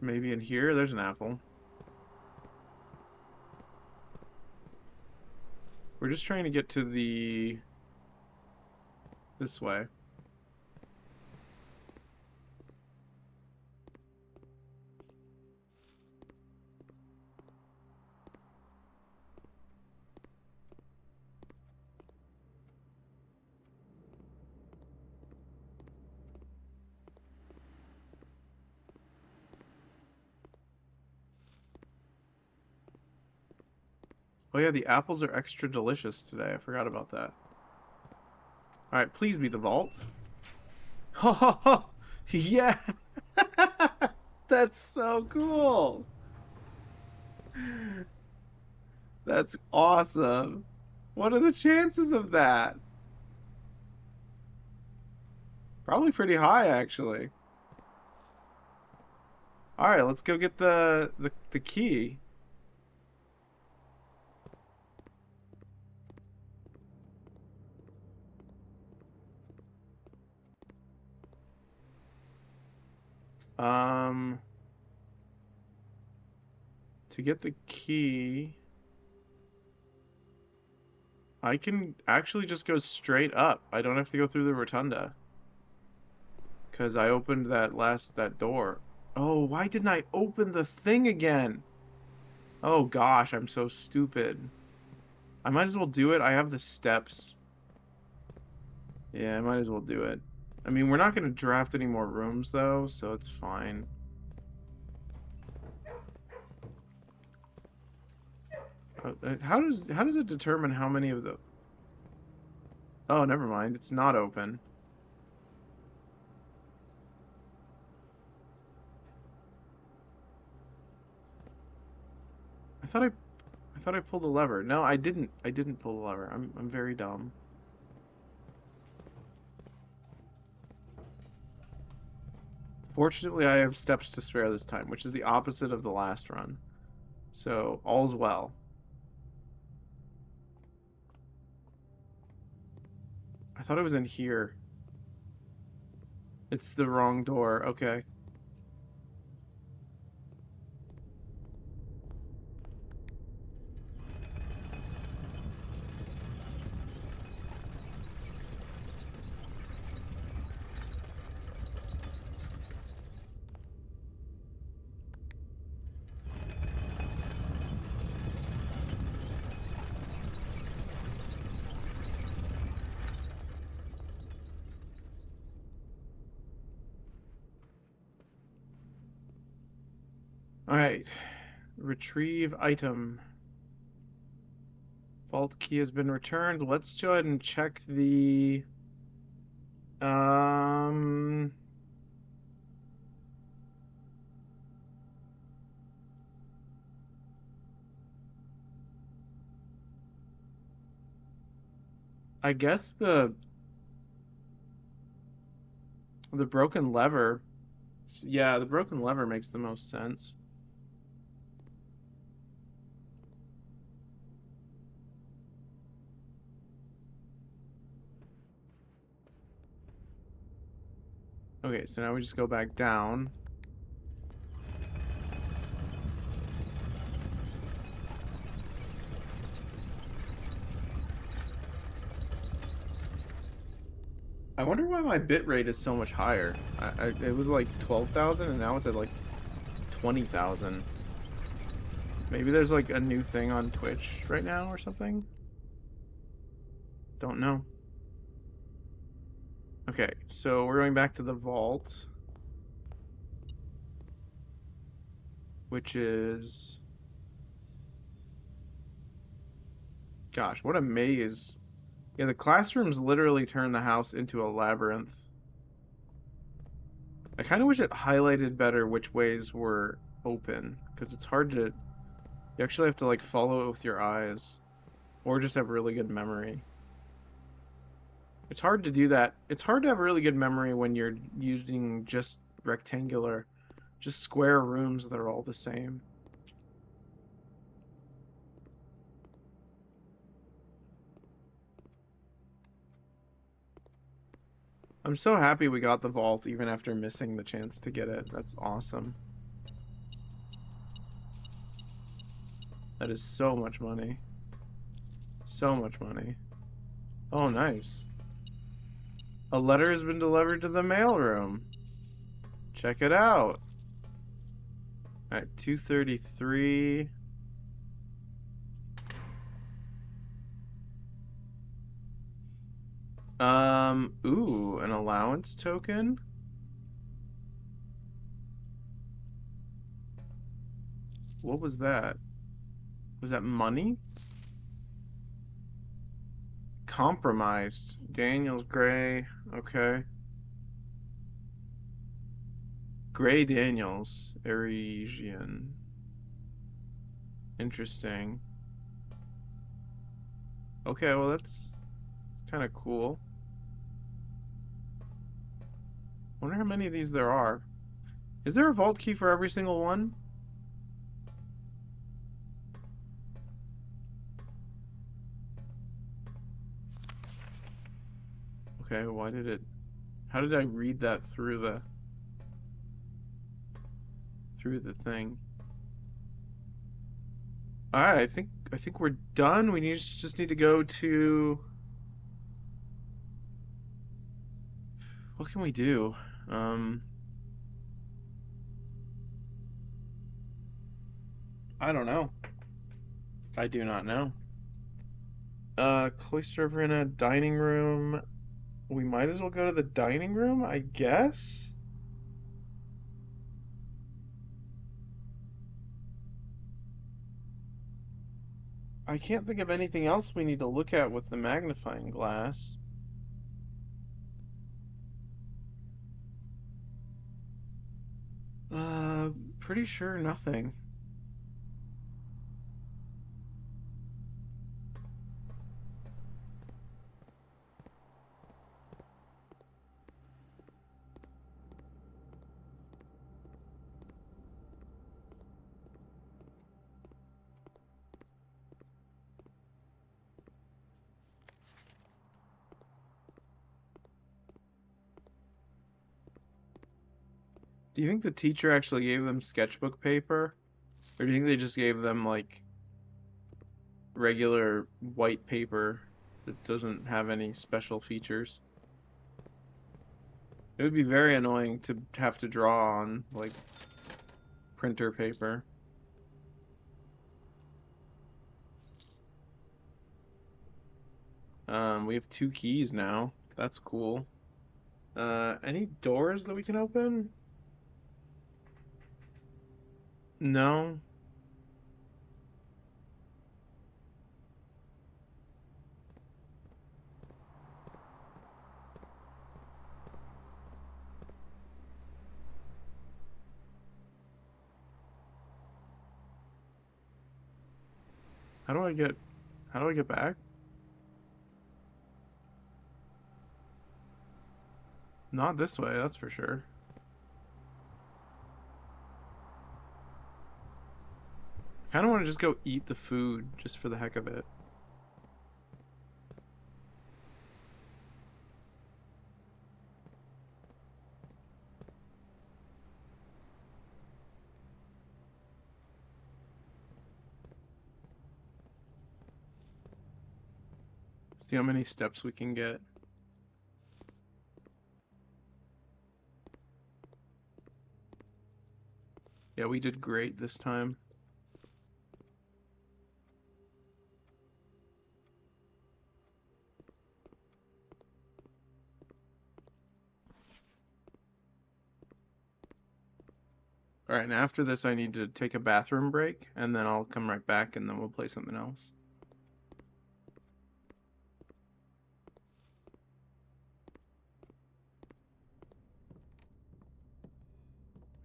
maybe in here, there's an apple. We're just trying to get to the... this way. Oh yeah, the apples are extra delicious today. I forgot about that. Alright, please be the vault. Ho ho ho! Yeah! That's so cool! That's awesome! What are the chances of that? Probably pretty high, actually. Alright, let's go get the key. Um, to get the key, I can actually just go straight up. I don't have to go through the rotunda. Because I opened that door. Oh, why didn't I open the thing again? Oh gosh, I'm so stupid. I might as well do it. I have the steps. Yeah, I might as well do it. I mean, we're not going to draft any more rooms though, so it's fine. How does it determine how many of the? Oh, never mind. It's not open. I thought I pulled a lever. No, I didn't. I didn't pull the lever. I'm very dumb. Fortunately, I have steps to spare this time, which is the opposite of the last run. So, all's well. I thought it was in here. It's the wrong door. Okay. All right. Retrieve item. Vault key has been returned. Let's go ahead and check the um I guess the broken lever. Yeah, the broken lever makes the most sense. Okay, so now we just go back down. I wonder why my bit rate is so much higher. It was like 12,000 and now it's at like 20,000. Maybe there's like a new thing on Twitch right now or something. Don't know. Okay, so we're going back to the vault, which is, gosh, what a maze. Yeah, the classrooms literally turn the house into a labyrinth. I kind of wish it highlighted better which ways were open, because it's hard to, you actually have to like follow it with your eyes, or just have really good memory. It's hard to do that. It's hard to have really good memory when you're using just rectangular, just square rooms that are all the same. I'm so happy we got the vault even after missing the chance to get it. That's awesome. That is so much money. So much money. Oh, nice. A letter has been delivered to the mailroom. Check it out. All right, 233. Ooh, an allowance token? What was that? Was that money? Compromised. Daniels Gray. Okay. Gray Daniels. Arisian. Interesting. Okay, well that's kind of cool. Wonder how many of these there are. Is there a vault key for every single one? Okay, why did it... How did I read that through the thing? Alright, I think we're done. We just need to go to... What can we do? Um, I don't know. I do not know. Cloister arena, dining room. We might as well go to the dining room, I guess? I can't think of anything else we need to look at with the magnifying glass. Uh, Pretty sure nothing. Do you think the teacher actually gave them sketchbook paper? Or do you think they just gave them like regular white paper that doesn't have any special features? It would be very annoying to have to draw on like printer paper. We have two keys now. That's cool. Any doors that we can open? No. How do I get how do I get back? Not this way, that's for sure. I kind of want to just go eat the food just for the heck of it. See how many steps we can get. Yeah, we did great this time. All right, and after this, I need to take a bathroom break, and then I'll come right back, and then we'll play something else.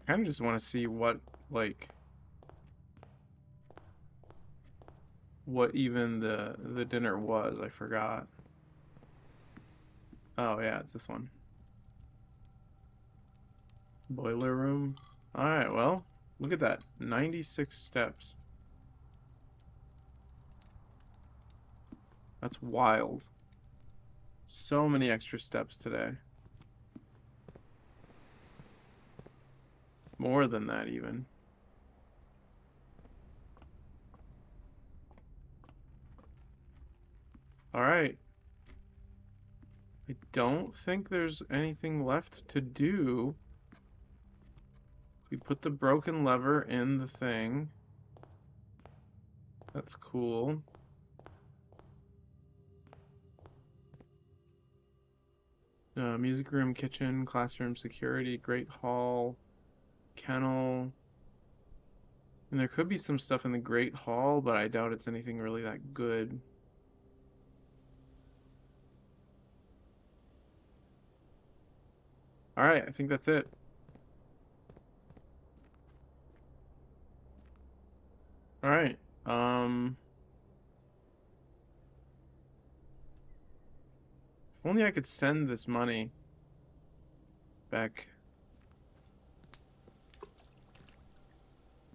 I kind of just want to see like, what even the dinner was. I forgot. Oh yeah, it's this one. Boiler room. All right, well, look at that. 96 steps. That's wild. So many extra steps today. More than that, even. All right. I don't think there's anything left to do. We put the broken lever in the thing. That's cool. Music room, kitchen, classroom, security, great hall, kennel. And there could be some stuff in the great hall, but I doubt it's anything really that good. All right, I think that's it. All right. If only I could send this money back.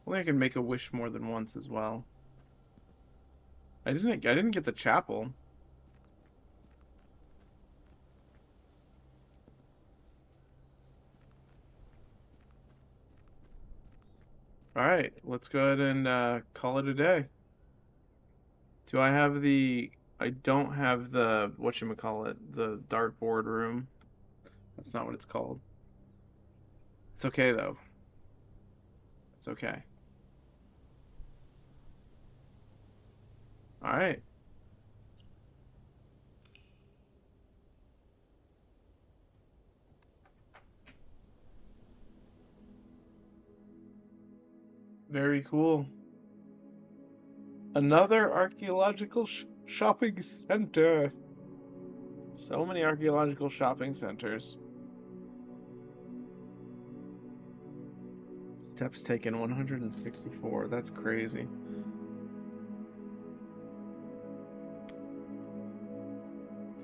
Only I could make a wish more than once as well. I didn't get the chapel. All right, let's go ahead and call it a day. Do I have the I don't have the whatchamacallit, the dartboard room. That's not what it's called. It's okay though. It's okay. All right. Very cool. Another archaeological shopping center. So many archaeological shopping centers. Steps taken 164. That's crazy.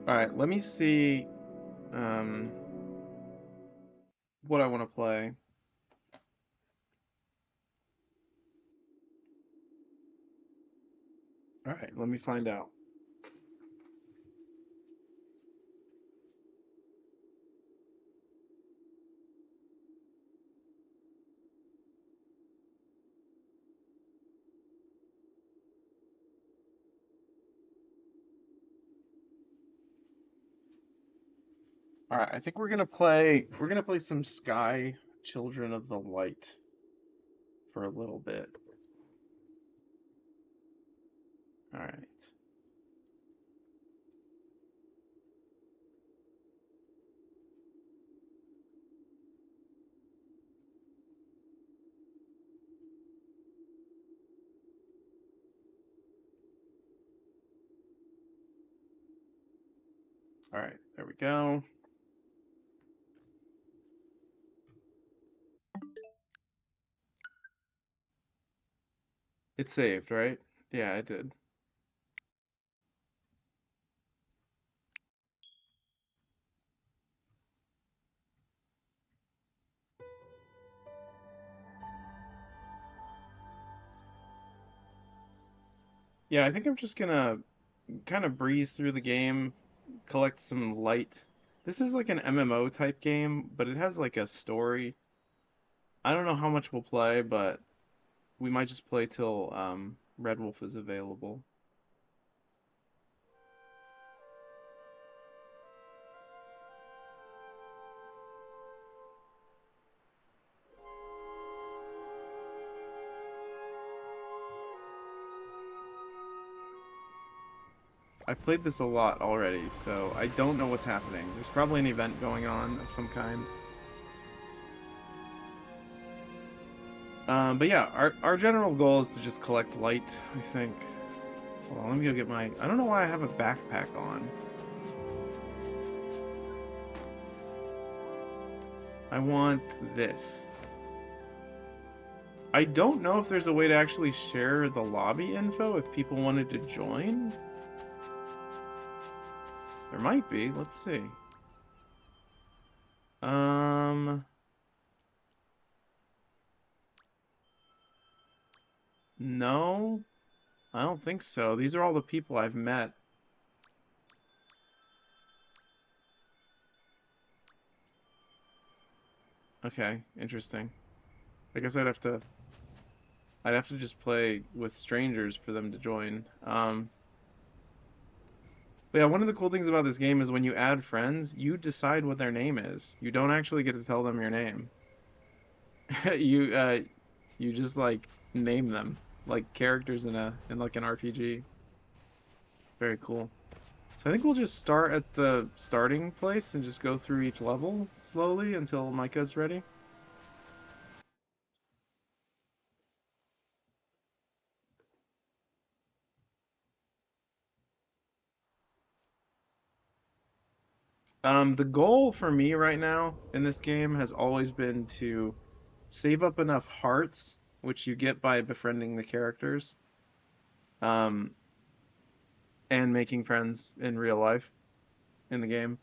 All right, let me see um, what I want to play. All right, let me find out. All right, I think we're gonna play some Sky Children of the Light for a little bit. All right. All right, there we go. It saved, right? Yeah, it did. Yeah, I think I'm just gonna kind of breeze through the game, collect some light. This is like an MMO type game, but it has like a story. I don't know how much we'll play, but we might just play till Red Wolf is available. I've played this a lot already, so I don't know what's happening. There's probably an event going on of some kind. But yeah, our general goal is to just collect light, I think. Hold on, let me go get my. I don't know why I have a backpack on. I want this. I don't know if there's a way to actually share the lobby info if people wanted to join. There might be. Let's see. Um, no, I don't think so. These are all the people I've met. Okay, interesting. I guess I'd have to just play with strangers for them to join. But yeah, one of the cool things about this game is when you add friends, you decide what their name is. You don't actually get to tell them your name. You you just like name them like characters in like an RPG. It's very cool. So I think we'll just start at the starting place and just go through each level slowly until Micah's ready. The goal for me right now in this game has always been to save up enough hearts, which you get by befriending the characters, um, and making friends in real life in the game.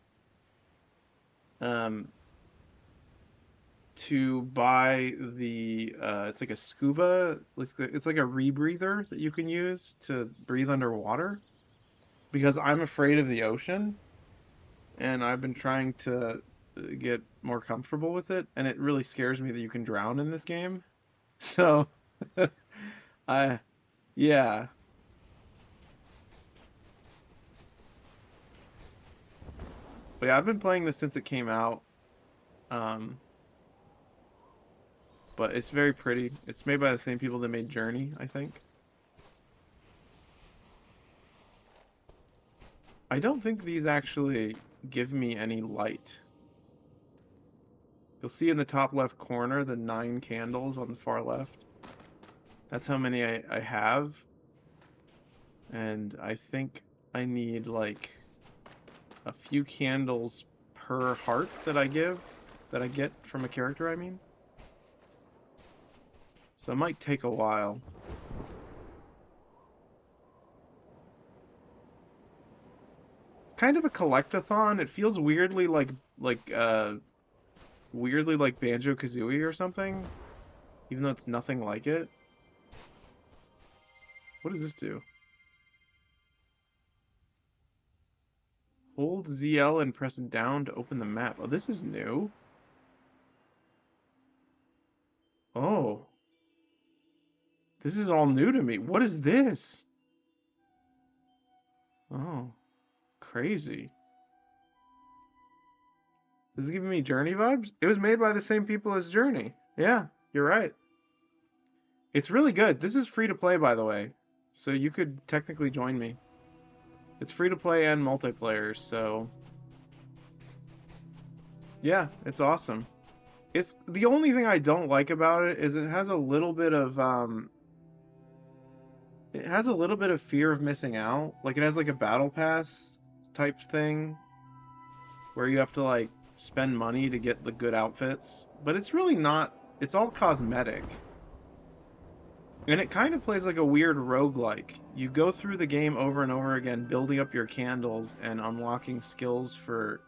Um, to buy it's like a scuba, it's like a rebreather that you can use to breathe underwater because I'm afraid of the ocean and I've been trying to get more comfortable with it, and it really scares me that you can drown in this game. So, I yeah, but yeah, I've been playing this since it came out. Um, but it's very pretty. It's made by the same people that made Journey, I think. I don't think these actually give me any light. You'll see in the top left corner the 9 candles on the far left. That's how many I have. And I think I need like a few candles per heart that I get from a character, I mean. So it might take a while. It's kind of a collectathon. It feels weirdly like Banjo-Kazooie or something, even though it's nothing like it. What does this do? Hold ZL and press down to open the map. Oh, this is new. Oh, this is all new to me. What is this? Oh, crazy. This is giving me Journey vibes. It was made by the same people as Journey. Yeah, you're right. It's really good. This is free to play, by the way. So you could technically join me. It's free to play and multiplayer, so yeah, it's awesome. It's the only thing I don't like about it is it has a little bit of fear of missing out. Like it has like a battle pass type thing where you have to like spend money to get the good outfits, but it's really not, it's all cosmetic. And it kind of plays like a weird roguelike. You go through the game over and over again, building up your candles and unlocking skills for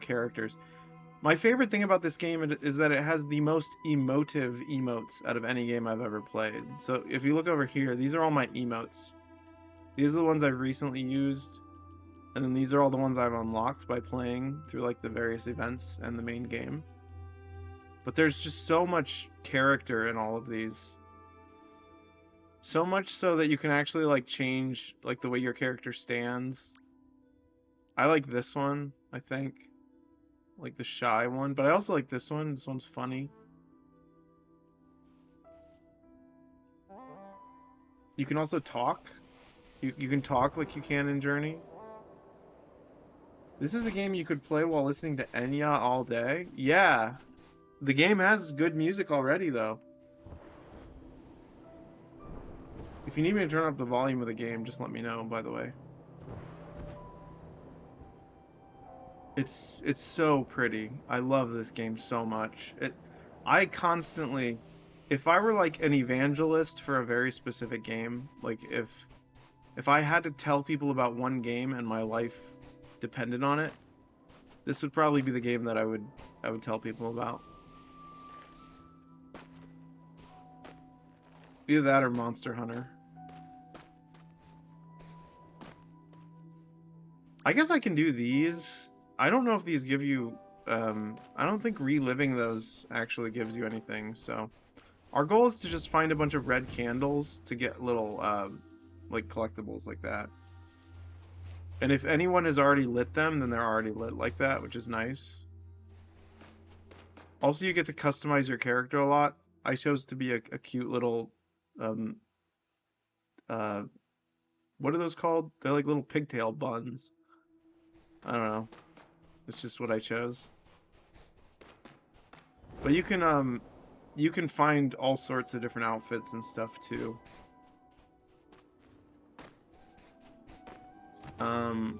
characters. My favorite thing about this game is that it has the most emotive emotes out of any game I've ever played. So if you look over here, these are all my emotes. These are the ones I've recently used, and then these are all the ones I've unlocked by playing through like the various events and the main game. But there's just so much character in all of these. So much so that you can actually like change like the way your character stands. I like this one, I think. Like the shy one, but I also like this one. This one's funny. You can also talk. You can talk like you can in Journey. This is a game you could play while listening to Enya all day. Yeah. The game has good music already though. If you need me to turn up the volume of the game, just let me know, by the way. It's so pretty. I love this game so much. I constantly, if I were like an evangelist for a very specific game, like if I had to tell people about one game and my life depended on it, this would probably be the game that I would tell people about. Either that or Monster Hunter. I guess I can do these. I don't know if these give you I don't think reliving those actually gives you anything, so our goal is to just find a bunch of red candles to get little like collectibles like that. And if anyone has already lit them, then they're already lit like that, which is nice. Also, you get to customize your character a lot. I chose to be a cute little um uh what are those called? They're like little pigtail buns. I don't know. It's just what I chose. But you can find all sorts of different outfits and stuff too. Um,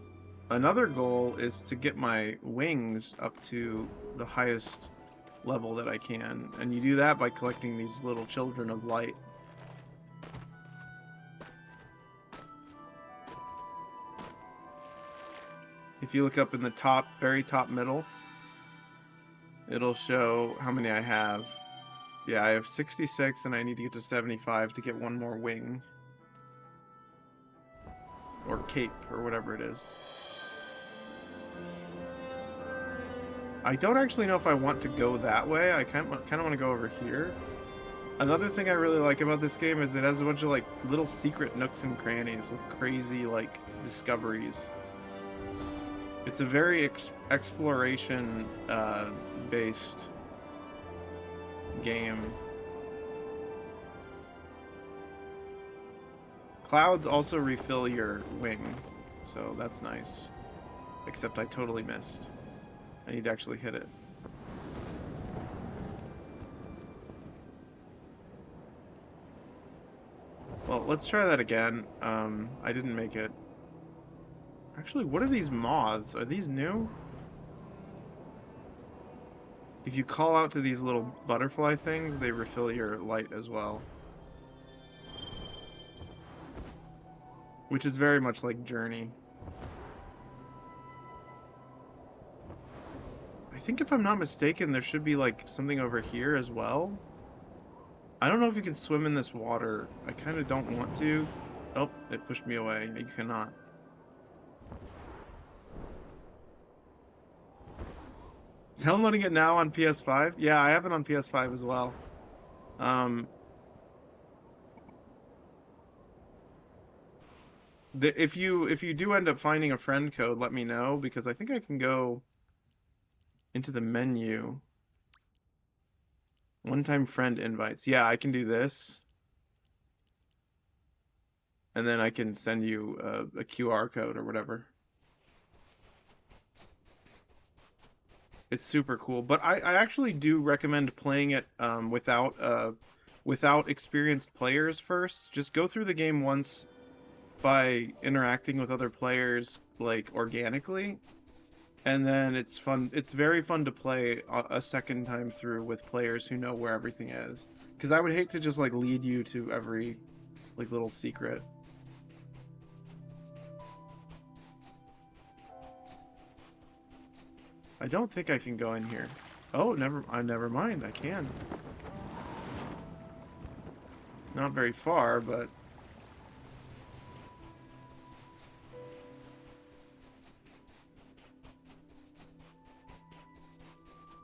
Another goal is to get my wings up to the highest level that I can, and you do that by collecting these little children of light. If you look up in the top, very top middle, it'll show how many I have. Yeah, I have 66 and I need to get to 75 to get one more wing. Or cape, or whatever it is. I don't actually know if I want to go that way. I kind of want to go over here. Another thing I really like about this game is it has a bunch of like little secret nooks and crannies with crazy like discoveries. It's a very exploration based game. Clouds also refill your wing, so that's nice. Except I totally missed. I need to actually hit it. Well, let's try that again. I didn't make it. Actually, what are these moths? Are these new? If you call out to these little butterfly things, they refill your light as well. Which is very much like Journey. I think if I'm not mistaken, there should be like something over here as well. I don't know if you can swim in this water. I kind of don't want to. Oh, it pushed me away. You cannot. Downloading it now on PS5? Yeah, I have it on PS5 as well. Um, if you do end up finding a friend code, let me know because I think I can go into the menu. One-time friend invites. Yeah, I can do this, and then I can send you a QR code or whatever. It's super cool, but I actually do recommend playing it without experienced players first. Just go through the game once by interacting with other players like organically, and then it's fun. It's very fun to play a second time through with players who know where everything is. Because I would hate to just like lead you to every like little secret. I don't think I can go in here. Oh, never mind. I can. Not very far, but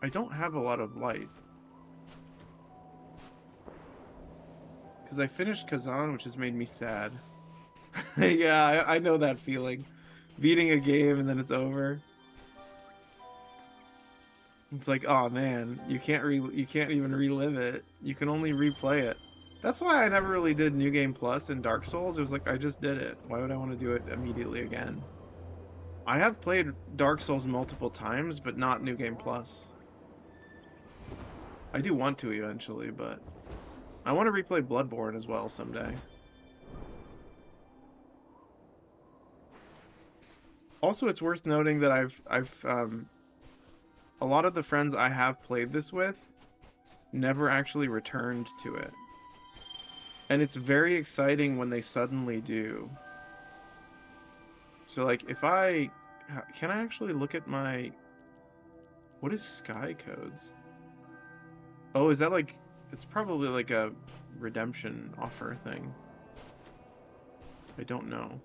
I don't have a lot of light. Because I finished Kazan, which has made me sad. Yeah, I know that feeling. Beating a game and then it's over. It's like, oh man, you can't even relive it. You can only replay it. That's why I never really did New Game Plus in Dark Souls. It was like I just did it. Why would I want to do it immediately again? I have played Dark Souls multiple times, but not New Game Plus. I do want to eventually, but I want to replay Bloodborne as well someday. Also, it's worth noting that I've a lot of the friends I have played this with never actually returned to it. And it's very exciting when they suddenly do. So like if I can I actually look at my what is Sky Codes? Oh, is that like it's probably like a redemption offer thing. I don't know.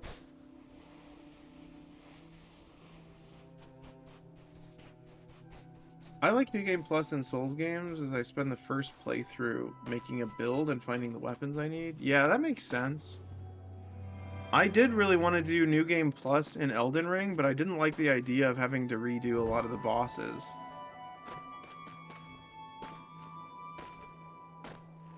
I like New Game Plus in Souls games as I spend the first playthrough making a build and finding the weapons I need. Yeah, that makes sense. I did really want to do New Game Plus in Elden Ring, but I didn't like the idea of having to redo a lot of the bosses.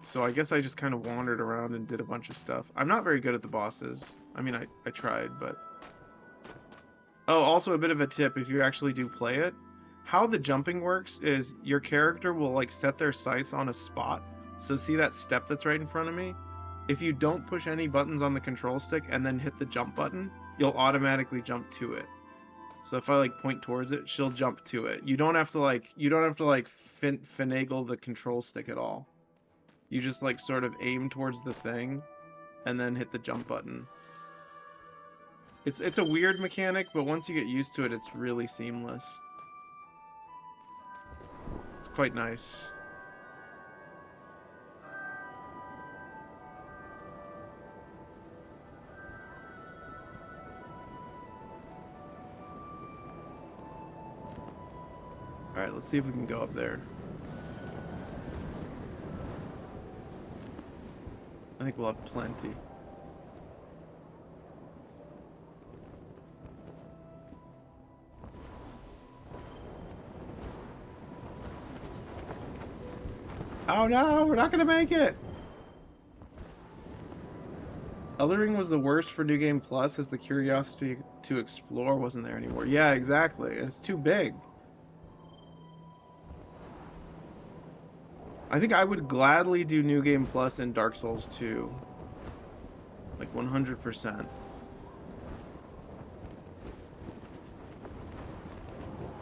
So I guess I just kind of wandered around and did a bunch of stuff. I'm not very good at the bosses. I mean, I tried, but... Oh, also a bit of a tip if you actually do play it. How the jumping works is your character will like set their sights on a spot. So see that step that's right in front of me? If you don't push any buttons on the control stick and then hit the jump button, you'll automatically jump to it. So if I like point towards it, she'll jump to it. You don't have to like finagle the control stick at all. You just like sort of aim towards the thing and then hit the jump button. It's a weird mechanic, but once you get used to it, it's really seamless. It's quite nice. Alright, let's see if we can go up there. I think we'll have plenty. Oh no, we're not gonna make it! Elden Ring was the worst for New Game Plus as the curiosity to explore wasn't there anymore. Yeah, exactly. It's too big. I think I would gladly do New Game Plus in Dark Souls 2. Like 100%.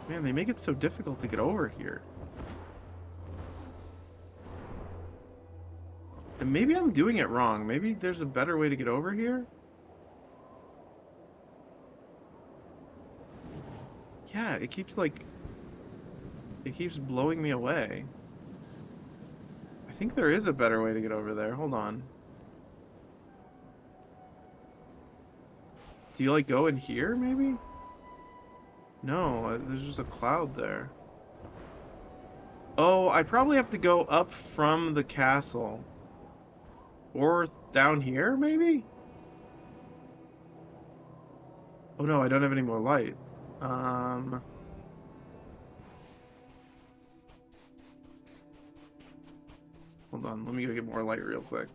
Man, they make it so difficult to get over here. And maybe I'm doing it wrong. Maybe there's a better way to get over here? Yeah, it keeps blowing me away. I think there is a better way to get over there. Hold on. Do you like go in here maybe? No, there's just a cloud there. Oh, I probably have to go up from the castle. Or down here maybe? Oh no, I don't have any more light. Um, hold on, let me go get more light real quick.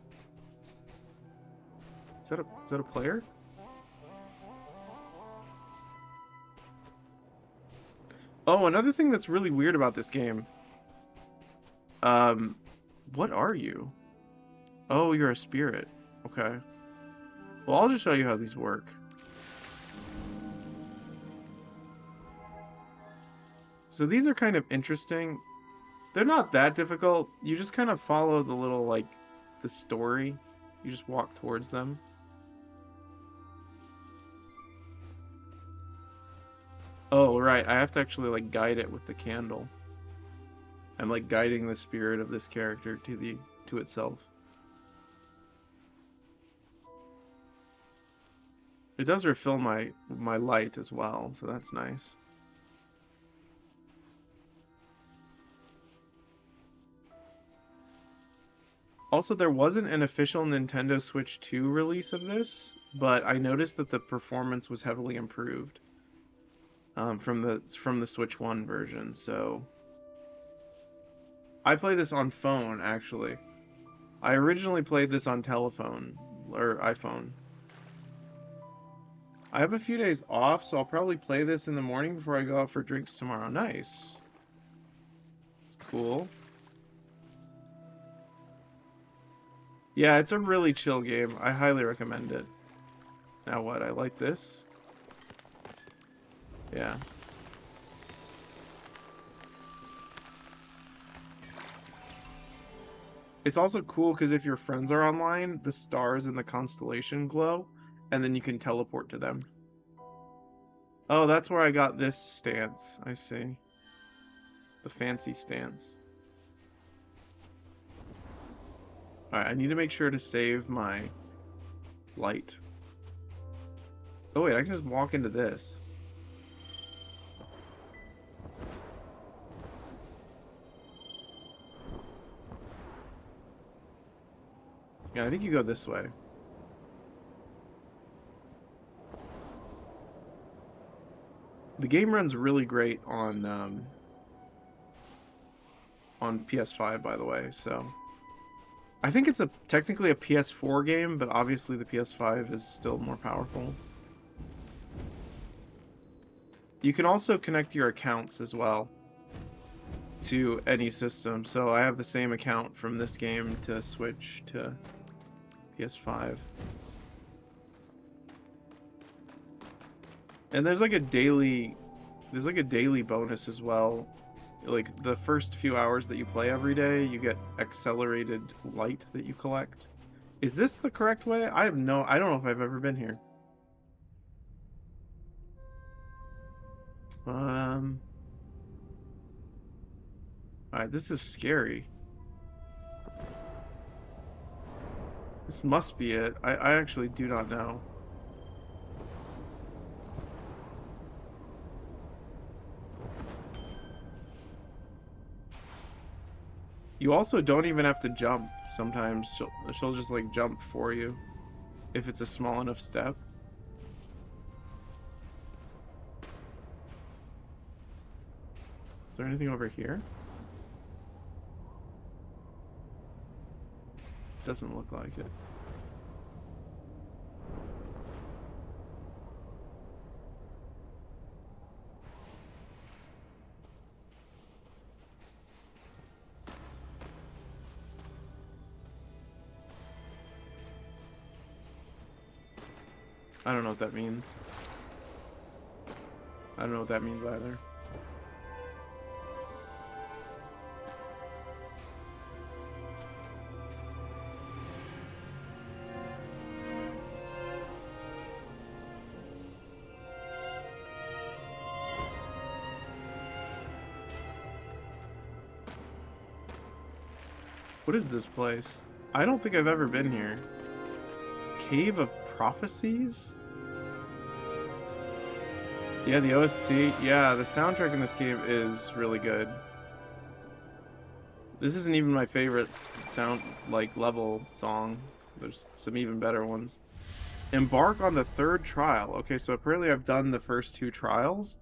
Is that a player? Oh, another thing that's really weird about this game. Um, what are you? Oh, you're a spirit. Okay. Well, I'll just show you how these work. So these are kind of interesting. They're not that difficult. You just kind of follow the little, like, the story. You just walk towards them. Oh, right. I have to actually, like, guide it with the candle. I'm, like, guiding the spirit of this character to itself. It does refill my light as well, so that's nice. Also, there wasn't an official Nintendo Switch 2 release of this, but I noticed that the performance was heavily improved from the Switch 1 version. So I play this on phone actually. I originally played this on telephone or iPhone. I have a few days off, so I'll probably play this in the morning before I go out for drinks tomorrow. Nice. It's cool. Yeah, it's a really chill game. I highly recommend it. Now what? I like this. Yeah. It's also cool because if your friends are online, the stars in the constellation glow, and then you can teleport to them. Oh, that's where I got this stance. I see. The fancy stance. Alright, I need to make sure to save my light. Oh wait, I can just walk into this. Yeah, I think you go this way. The game runs really great on PS5, by the way, so I think it's technically a PS4 game, but obviously the PS5 is still more powerful. You can also connect your accounts as well to any system. So I have the same account from this game to Switch to PS5. And there's like a daily bonus as well. Like the first few hours that you play every day, you get accelerated light that you collect. Is this the correct way? I don't know if I've ever been here. Um, all right, this is scary. This must be it. I actually do not know. You also don't even have to jump. Sometimes she'll just like jump for you if it's a small enough step. Is there anything over here? Doesn't look like it. I don't know what that means. I don't know what that means either. What is this place? I don't think I've ever been here. Cave of Prophecies? Yeah, the OST. Yeah, the soundtrack in this game is really good. This isn't even my favorite sound, like, level song. There's some even better ones. Embark on the third trial. Okay, so apparently I've done the first two trials.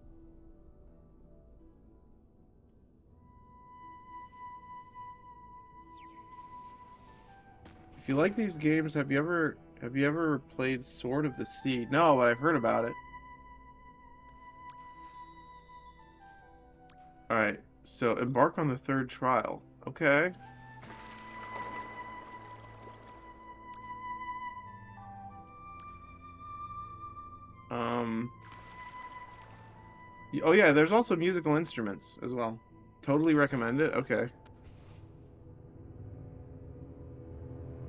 If you like these games, have you ever played Sword of the Sea? No, but I've heard about it. All right, so embark on the third trial. Okay. Um. Oh yeah, there's also musical instruments as well. Totally recommend it. Okay.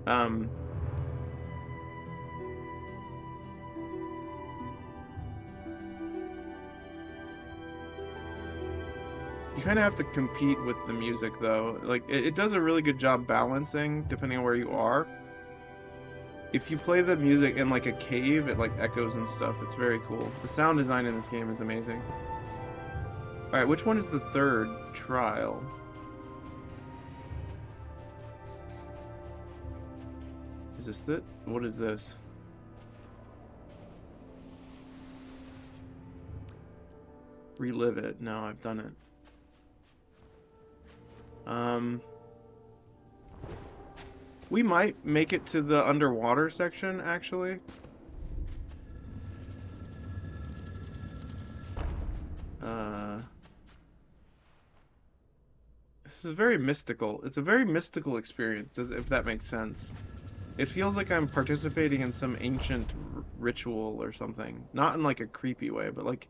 Um. You kind of have to compete with the music though. Like it does a really good job balancing depending on where you are. If you play the music in like a cave, it like echoes and stuff. It's very cool. The sound design in this game is amazing. All right, which one is the third trial? Is this it? What is this? Relive it. No, I've done it. Um, we might make it to the underwater section actually. Uh, this is very mystical. It's a very mystical experience, if that makes sense. It feels like I'm participating in some ancient ritual or something. Not in like a creepy way, but like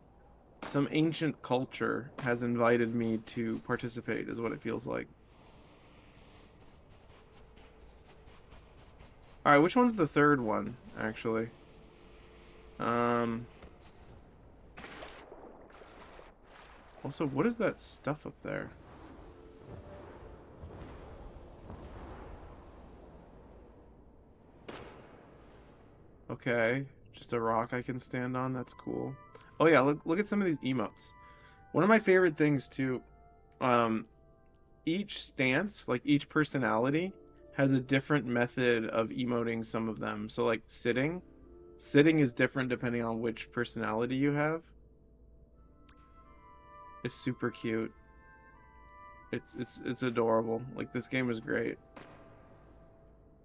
some ancient culture has invited me to participate, is what it feels like. All right, which one's the third one, actually? Um, Also, what is that stuff up there? Okay, just a rock I can stand on. That's cool. Oh yeah, look at some of these emotes. One of my favorite things too, um, each stance, like each personality, has a different method of emoting some of them. So like sitting is different depending on which personality you have. It's super cute. It's adorable. Like this game is great.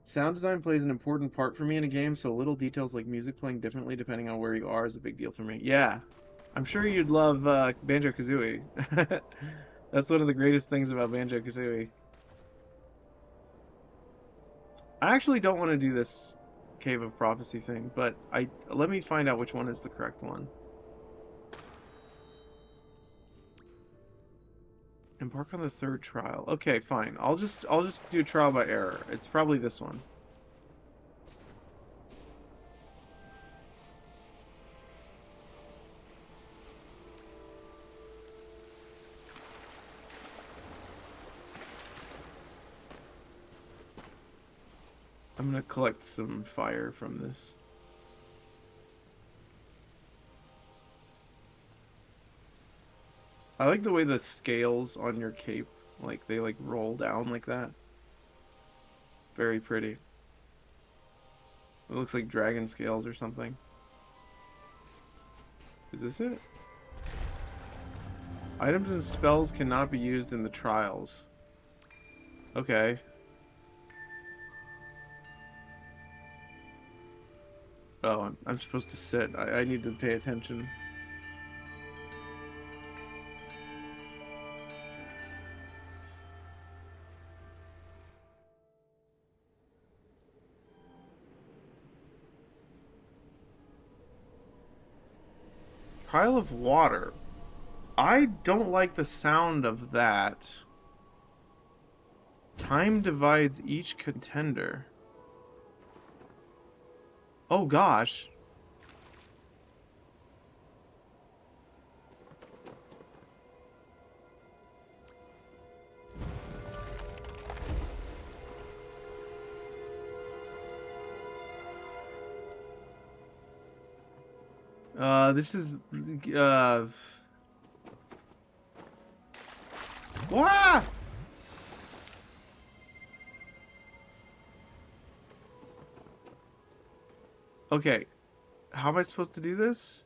Sound design plays an important part for me in a game, so little details like music playing differently depending on where you are is a big deal for me. Yeah, I'm sure you'd love Banjo-Kazooie. That's one of the greatest things about Banjo-Kazooie. I actually don't want to do this Cave of Prophecy thing, but I let me find out which one is the correct one. Embark on the third trial. Okay, fine. I'll just do trial by error. It's probably this one. I'm gonna collect some fire from this. I like the way the scales on your cape, like they like roll down like that. Very pretty. It looks like dragon scales or something. Is this it? Items and spells cannot be used in the trials. Okay. Oh, I'm supposed to sit. I need to pay attention. Trial of water. I don't like the sound of that. Time divides each contender. Oh gosh. This is Wah! Okay, how am I supposed to do this?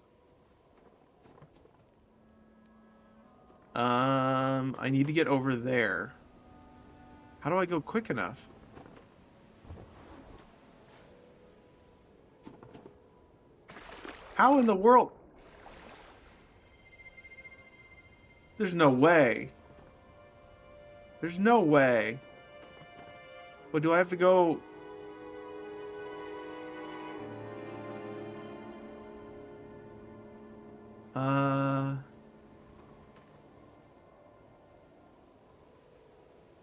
I need to get over there. How do I go quick enough? How in the world? There's no way. There's no way. What do I have to go? Uh,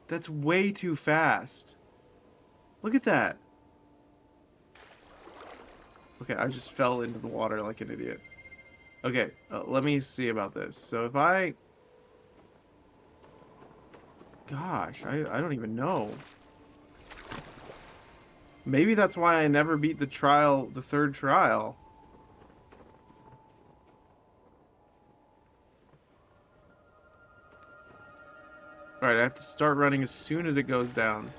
that's way too fast. Look at that. Okay, I just fell into the water like an idiot. Okay, let me see about this. So if I... Gosh, I don't even know. Maybe that's why I never beat the third trial. Alright, I have to start running as soon as it goes down.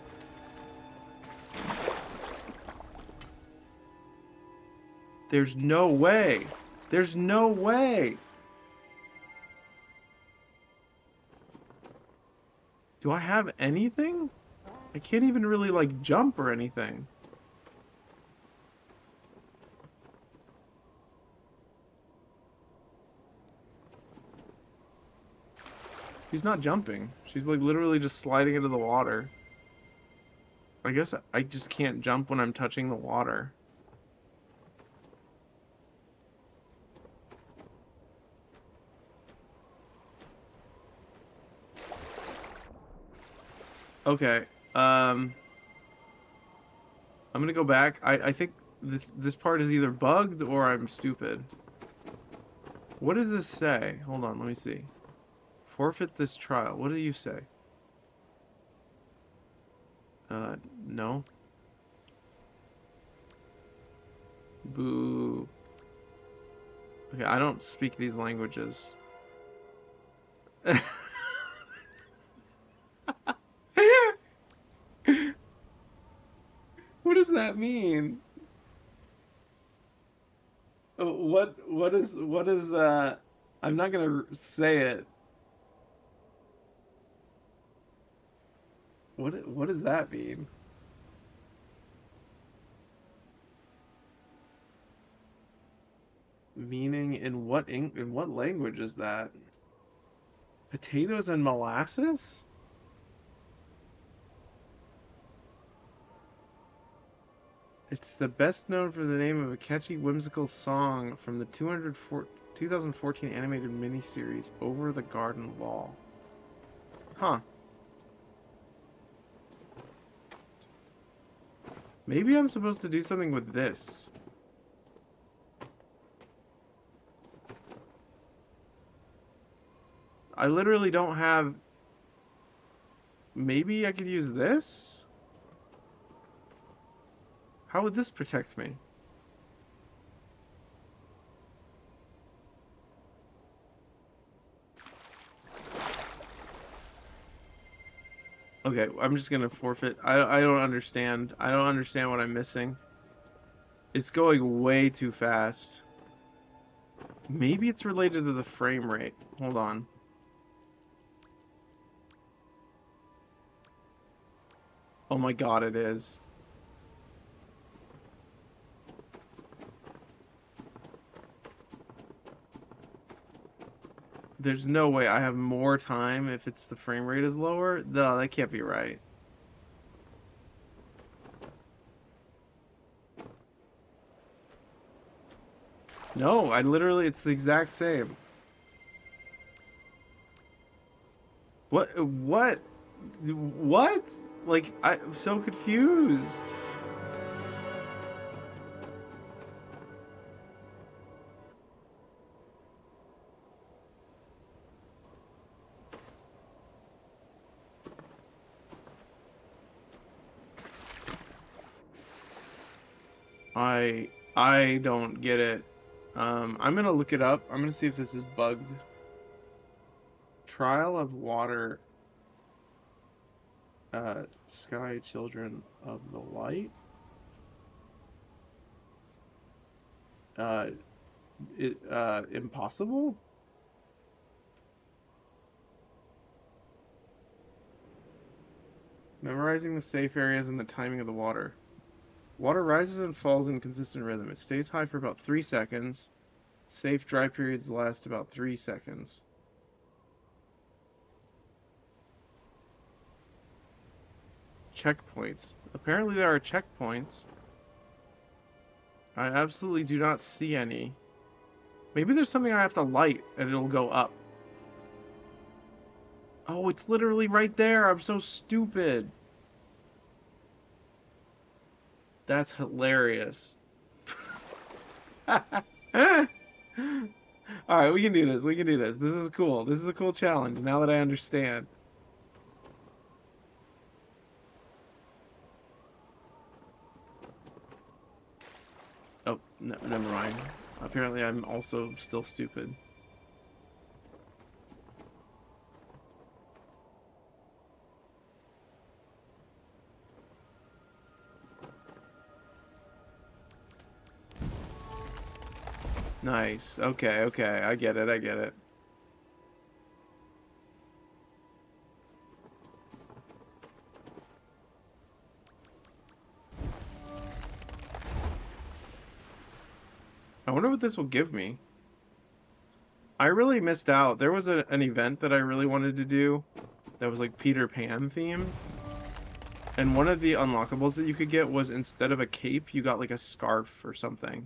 There's no way. There's no way. Do I have anything? I can't even really, like, jump or anything. She's not jumping. She's, like, literally just sliding into the water. I guess I just can't jump when I'm touching the water. Okay. I'm gonna go back. I think this part is either bugged or I'm stupid. What does this say? Hold on, let me see. Forfeit this trial. What do you say? No. Boo. Okay, I don't speak these languages. What does that mean? What is I'm not gonna say it. What does that mean? Meaning in what language is that? Potatoes and molasses? It's the best known for the name of a catchy, whimsical song from the 2014 animated miniseries Over the Garden Wall. Huh. Maybe I'm supposed to do something with this. I literally don't have... Maybe I could use this? How would this protect me? Okay, I'm just gonna forfeit. I don't understand. I don't understand what I'm missing. It's going way too fast. Maybe it's related to the frame rate. Hold on. Oh my god, it is. There's no way I have more time if it's the frame rate is lower. No, that can't be right. No, I literally, it's the exact same. What? What? What? Like, I'm so confused. I don't get it. I'm gonna look it up. I'm gonna see if this is bugged. Trial of Water, Sky Children of the Light. Uh, Impossible? Memorizing the safe areas and the timing of the water. Water rises and falls in consistent rhythm. It stays high for about 3 seconds. Safe dry periods last about 3 seconds. Checkpoints. Apparently there are checkpoints. I absolutely do not see any. Maybe there's something I have to light and it'll go up. Oh, it's literally right there. I'm so stupid. That's hilarious. Alright, we can do this. We can do this. This is cool. This is a cool challenge now that I understand. Oh, no, never mind. Apparently I'm also still stupid. Nice. Okay, okay. I get it. I get it. I wonder what this will give me. I really missed out. There was an event that I really wanted to do that was like Peter Pan themed. And one of the unlockables that you could get was instead of a cape, you got like a scarf or something.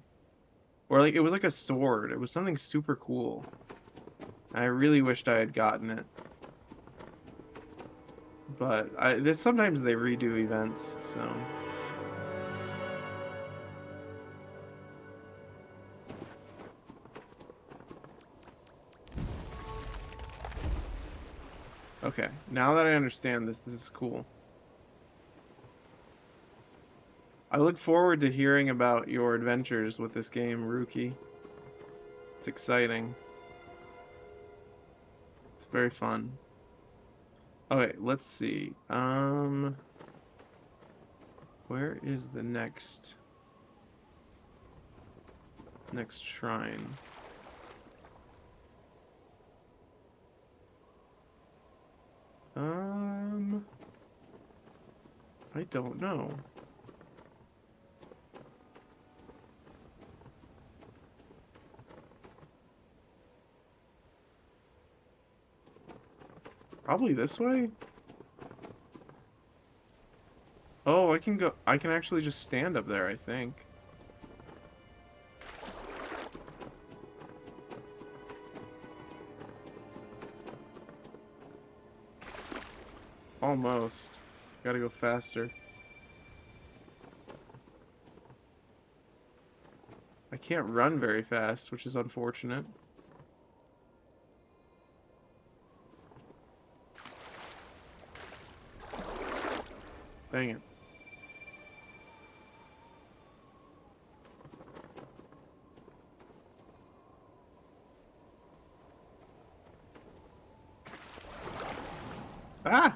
Or like it was like a sword. It was something super cool. I really wished I had gotten it. But this sometimes they redo events, so okay. Now that I understand this, this is cool. I look forward to hearing about your adventures with this game, Rookie. It's exciting. It's very fun. Okay, let's see. Where is the next shrine? Um, I don't know. Probably this way? Oh, I can go. I can actually just stand up there, I think. Almost. Gotta go faster. I can't run very fast, which is unfortunate. Dang it. Ah!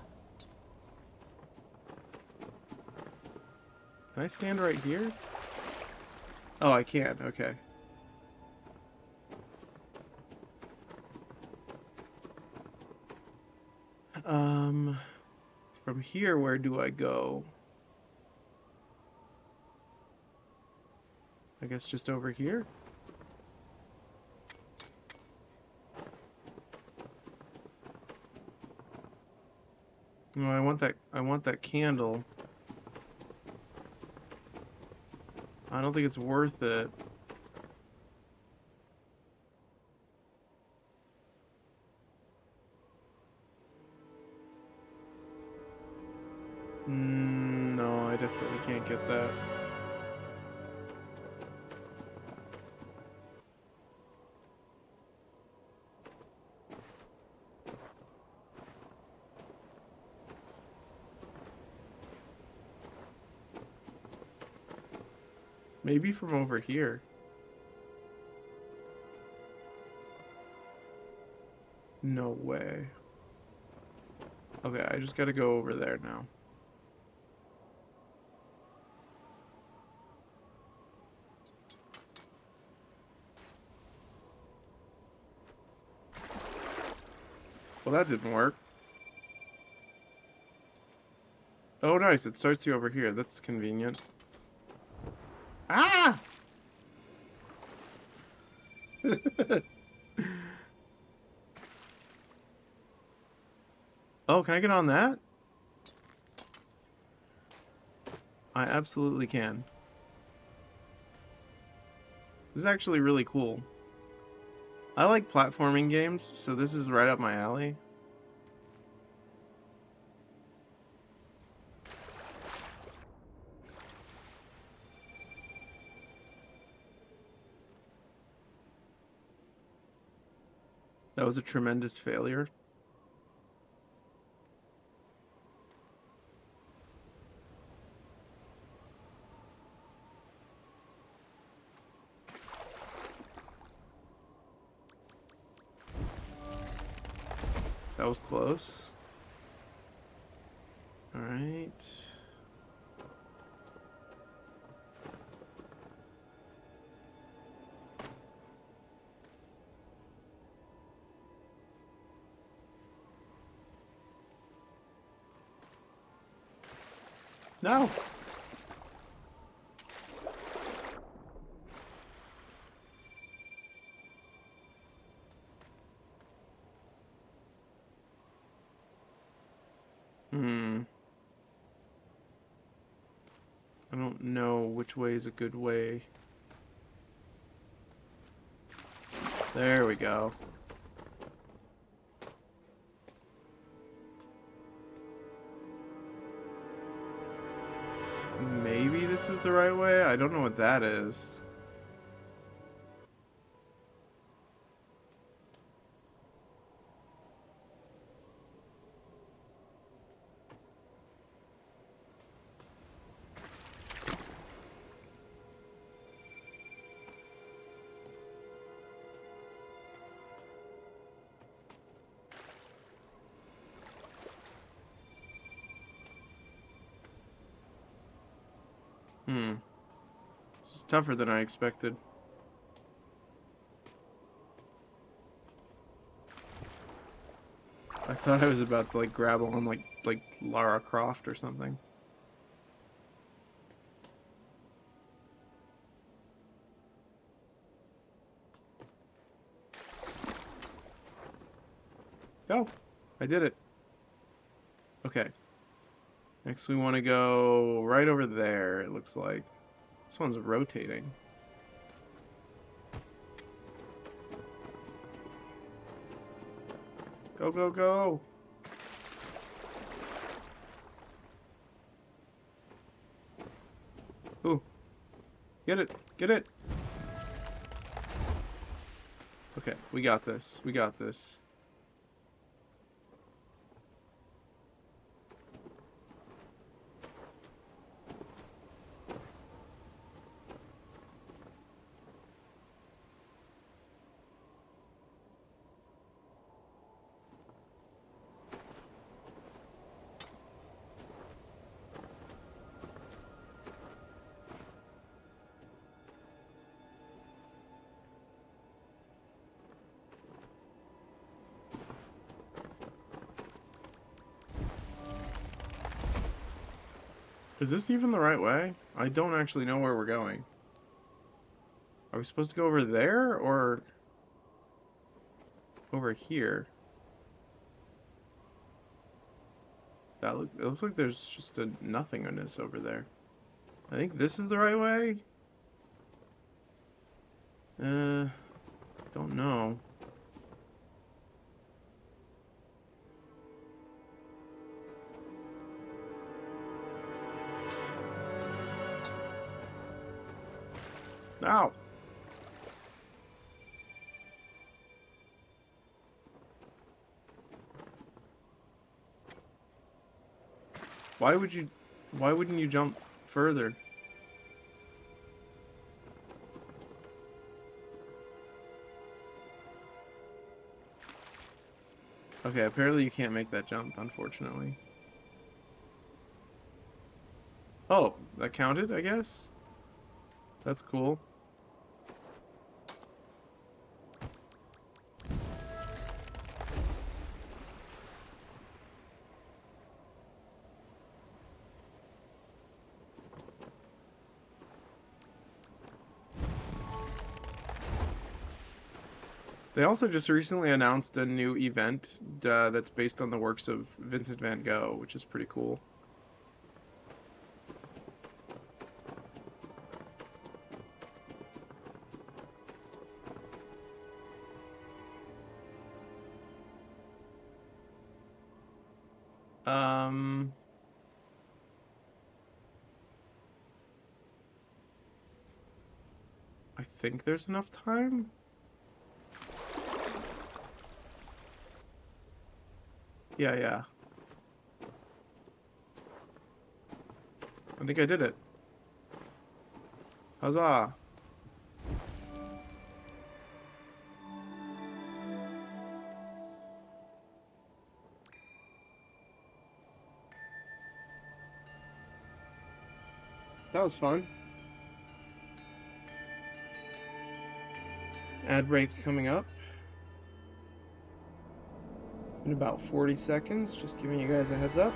Can I stand right here? Oh, I can't. Okay. Um, from here, where do I go? I guess just over here? No, I want that candle. I don't think it's worth it. can't get that. Maybe from over here. No way. Okay, I just gotta go over there now. Well, that didn't work. Oh, nice. It starts you over here. That's convenient. Ah! Oh, can I get on that? I absolutely can. This is actually really cool. I like platforming games, so this is right up my alley. That was a tremendous failure. That was close. All right. No. Hmm. I don't know which way is a good way. There we go. Maybe this is the right way? I don't know what that is. Hmm. This is tougher than I expected. I thought I was about to like grab on like Lara Croft or something. Go. I did it. Okay. Next we want to go right over there, it looks like. This one's rotating. Go, go, go. Ooh. Get it. Get it. Okay, we got this. We got this. Is this even the right way? I don't actually know where we're going. Are we supposed to go over there or over here? It looks like there's just a nothingness over there. I think this is the right way? Don't know. Ow! Why would you... Why wouldn't you jump further? Okay, apparently you can't make that jump, unfortunately. Oh, that counted, I guess? That's cool. They also just recently announced a new event that's based on the works of Vincent van Gogh, which is pretty cool. Um, I think there's enough time. Yeah, yeah. I think I did it. Huzzah! That was fun. Ad break coming up in about 40 seconds. Just giving you guys a heads up.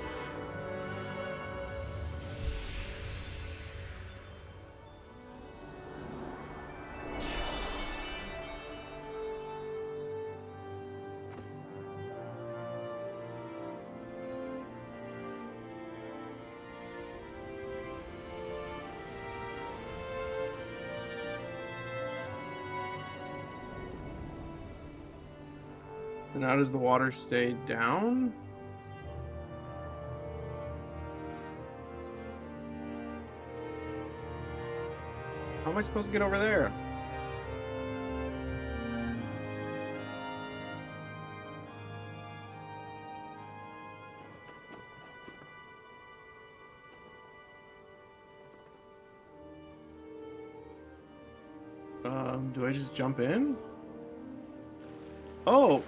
So now does the water stay down? How am I supposed to get over there? Do I just jump in? Oh!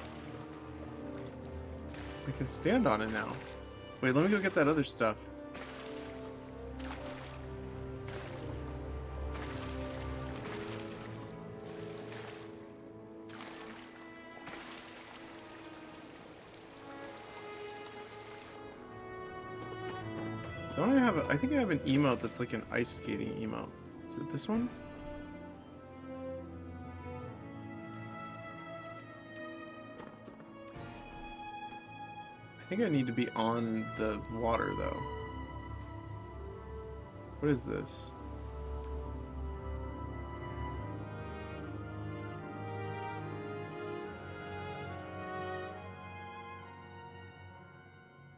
I can stand on it now. Wait, let me go get that other stuff. Don't I have I think I have an emote that's like an ice skating emote. Is it this one? I think I need to be on the water though. What is this?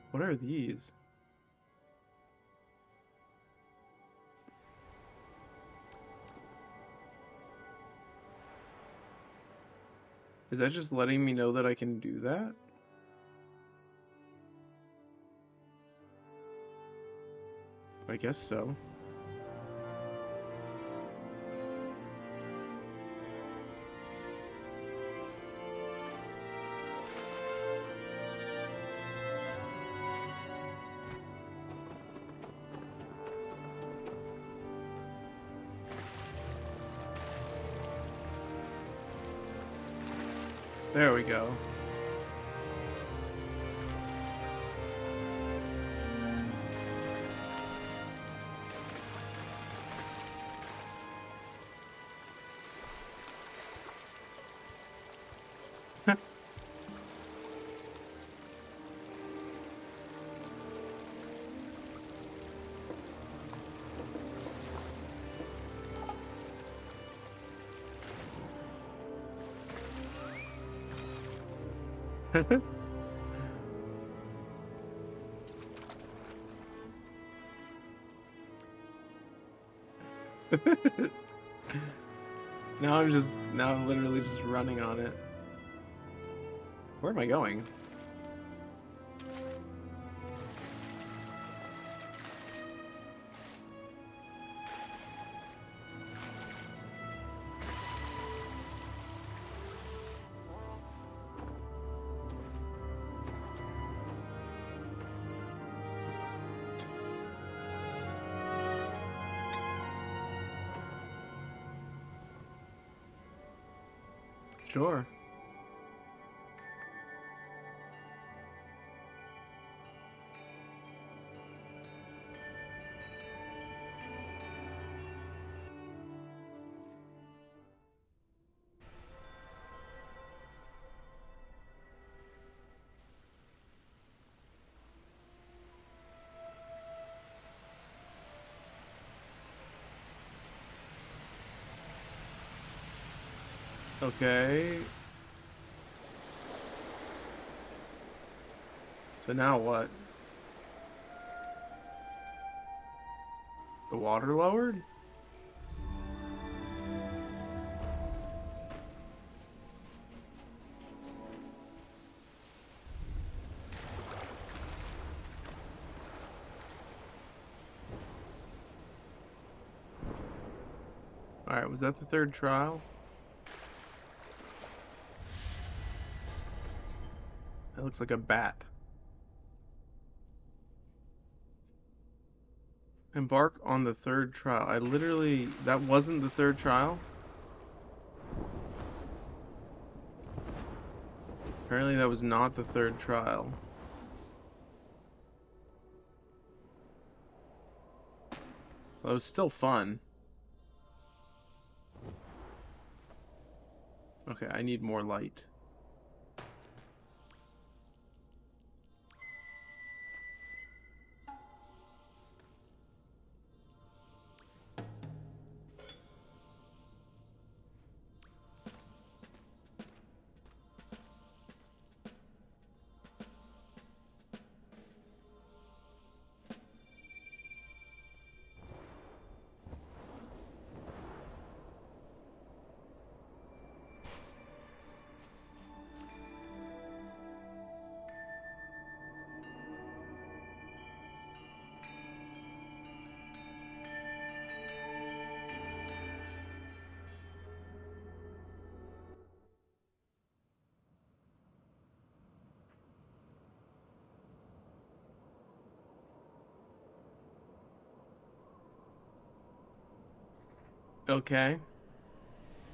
What are these? Is that just letting me know that I can do that? I guess so. There we go. Now I'm literally just running on it. Where am I going? Sure. Okay. So now what? The water lowered? Alright, was that the third trial? That looks like a bat. Embark on the third trial. That wasn't the third trial? Apparently that was not the third trial. That was still fun. Okay, I need more light. Okay.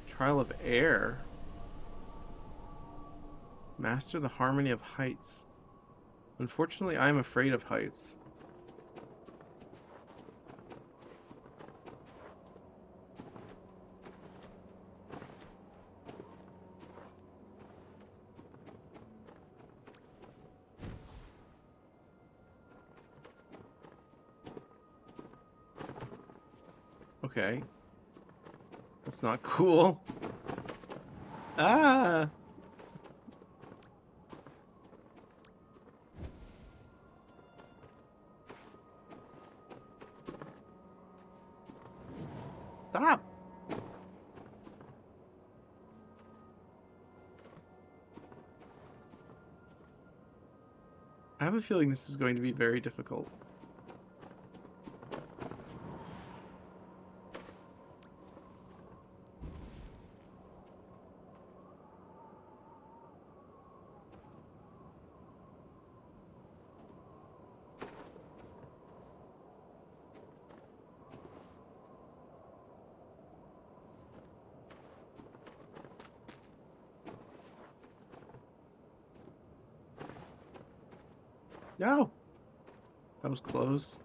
Trial of air. Master the harmony of heights. Unfortunately, I am afraid of heights. Okay. That's not cool. Ah! Stop! I have a feeling this is going to be very difficult. No! That was close.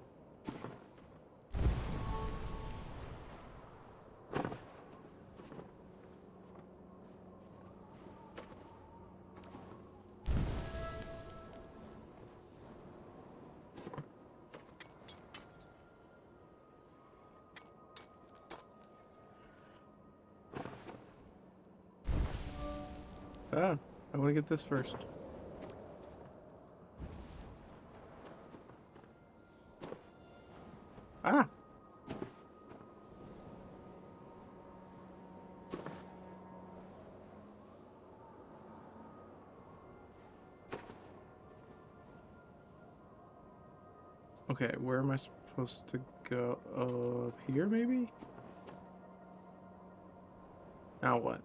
Ah, I want to get this first. Ah! Okay, where am I supposed to go? Up here, maybe? Now what?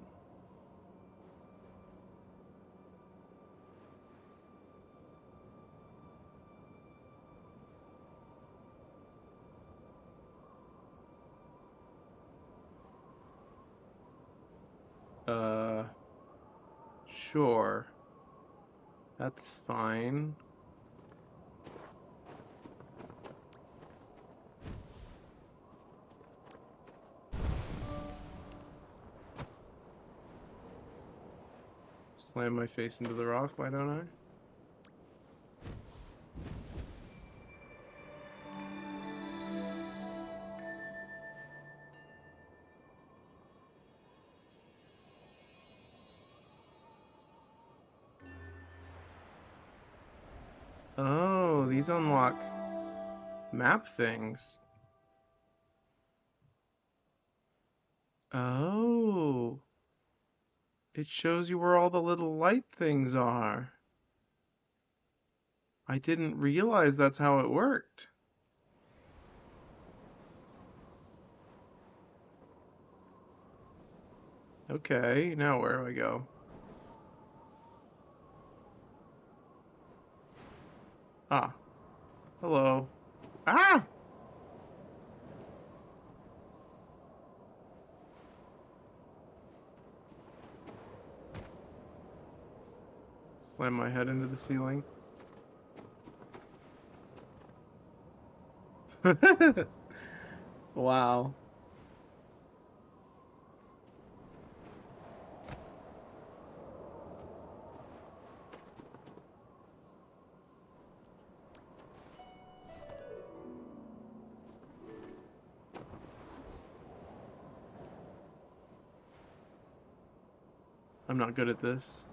Uh, sure. That's fine. Slam my face into the rock, why don't I? Oh, these unlock map things. Oh, it shows you where all the little light things are. I didn't realize that's how it worked. Okay, now where do I go? Ah, hello. Ah! Slam my head into the ceiling. Wow. I'm not good at this.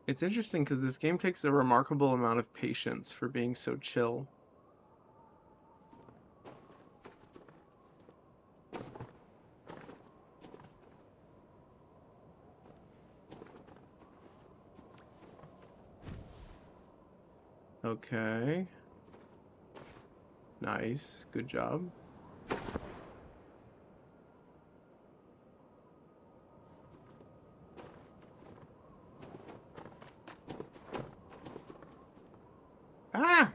It's interesting because this game takes a remarkable amount of patience for being so chill. Okay. Nice. Good job. Ah!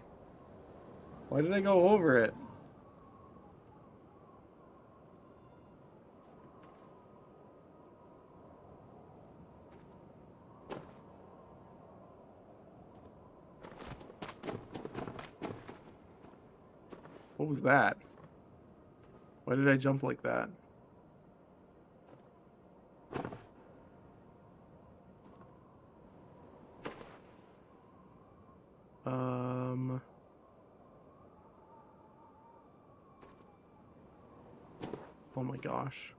Why did I go over it? What was that? Why did I jump like that? Um, oh my gosh.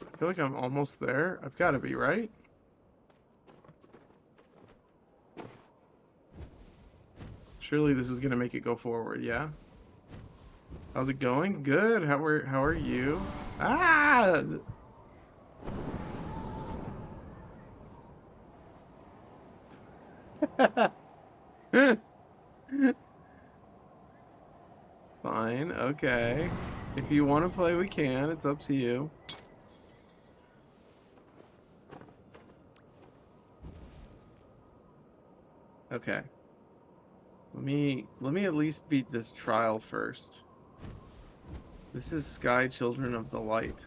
I feel like I'm almost there. I've got to be, right? Surely this is gonna make it go forward, yeah? How's it going? Good. How are you? Ah! Fine. Okay. If you want to play, we can. It's up to you. Okay. Let me at least beat this trial first. This is Sky Children of the Light.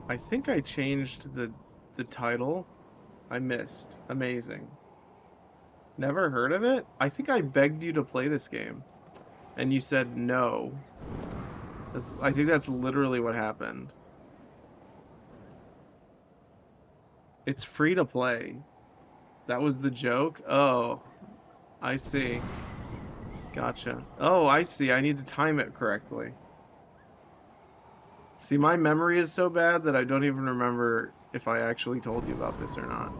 I think I changed the title. I missed. Amazing. Never heard of it? I think I begged you to play this game and you said no. I think that's literally what happened. It's free to play. That was the joke? Oh, I see. Gotcha. Oh, I see. I need to time it correctly. See, my memory is so bad that I don't even remember if I actually told you about this or not.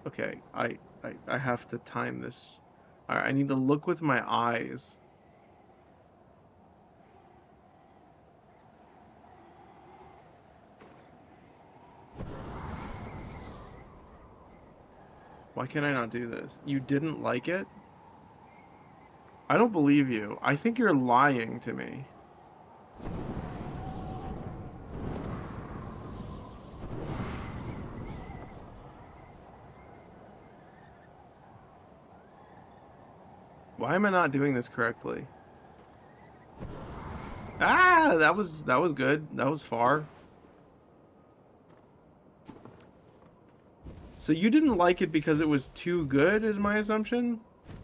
Okay, I have to time this. All right, I need to look with my eyes. Why can I not do this? You didn't like it? I don't believe you. I think you're lying to me. Why am I not doing this correctly? Ah, that was good. That was far. So you didn't like it because it was too good, is my assumption?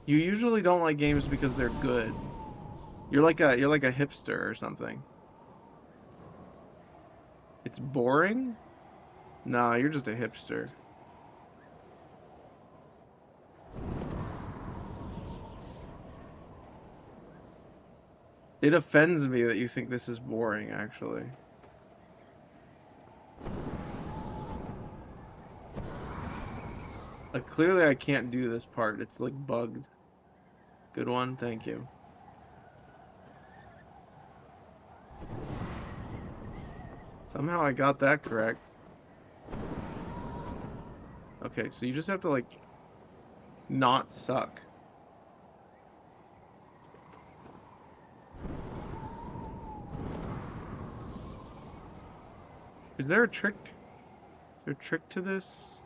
You usually don't like games because they're good. You're like a hipster or something. It's boring? Nah, you're just a hipster. It offends me that you think this is boring, actually. Like clearly I can't do this part. It's like bugged. Good one, thank you. Somehow I got that correct. Okay, so you just have to like not suck. Is there a trick? Is there a trick to this?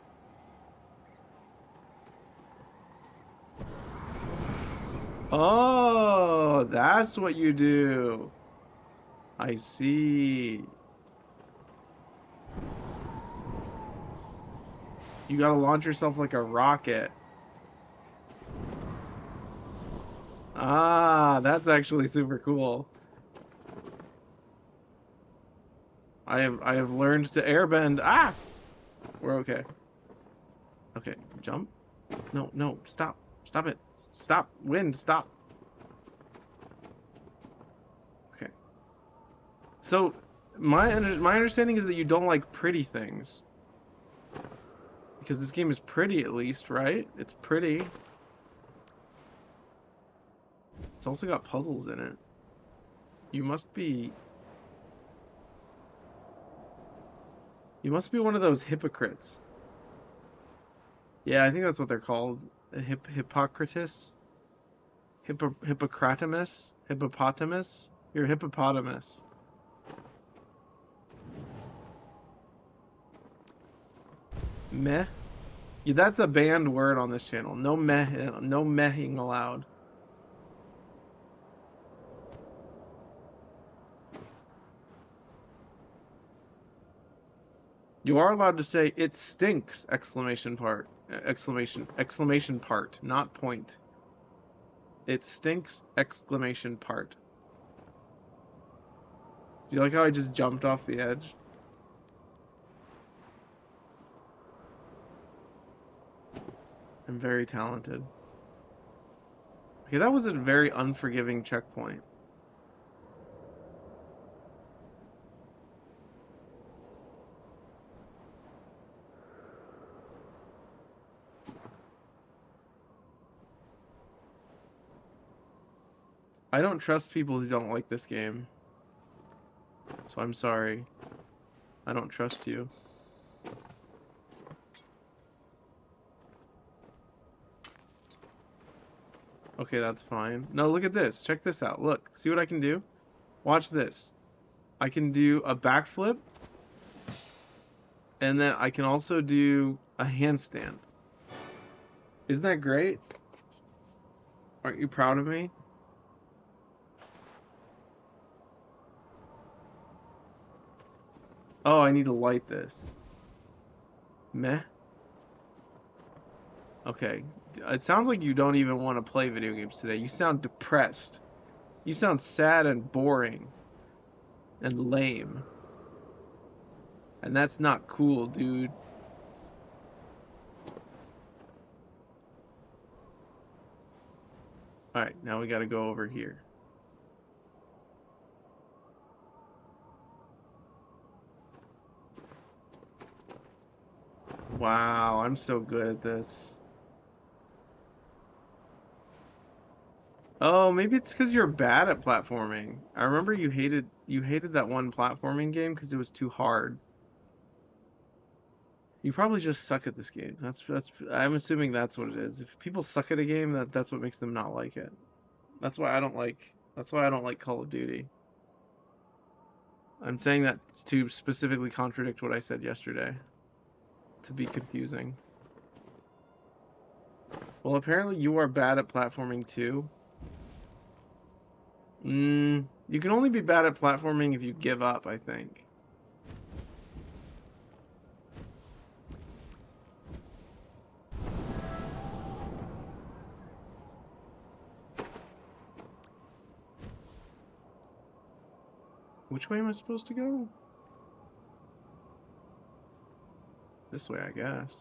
Oh, that's what you do. I see. You gotta launch yourself like a rocket. Ah, that's actually super cool. I have learned to airbend. Ah, we're okay. Okay, jump. No, no, stop. Stop it. Stop. Wind, stop. Okay. So my understanding is that you don't like pretty things because this game is pretty at least, right? It's pretty. It's also got puzzles in it. You must be you must be one of those hypocrites. Yeah, I think that's what they're called. Hippocrates? Hippocratamus? Hippopotamus? You're a hippopotamus. Meh? Yeah, that's a banned word on this channel. No meh, no mehing allowed. You are allowed to say it stinks! Exclamation part. Exclamation part, not point. It stinks! Exclamation part. Do you like how I just jumped off the edge? I'm very talented. Okay, that was a very unforgiving checkpoint. I don't trust people who don't like this game, so I'm sorry. I don't trust you. Okay, that's fine. No, look at this. Check this out. Look, see what I can do? Watch this. I can do a backflip, and then I can also do a handstand. Isn't that great? Aren't you proud of me? Oh, I need to light this. Meh. Okay. It sounds like you don't even want to play video games today. You sound depressed. You sound sad and boring and lame. And that's not cool, dude. Alright, now we gotta go over here. Wow, I'm so good at this. Oh, maybe it's because you're bad at platforming. I remember you hated that one platforming game because it was too hard. You probably just suck at this game. That's I'm assuming that's what it is. If people suck at a game, that's what makes them not like it. That's why I don't like Call of Duty. I'm saying that to specifically contradict what I said yesterday, to be confusing. Well, apparently you are bad at platforming too. You can only be bad at platforming if you give up, I think. Which way am I supposed to go? This way, I guess.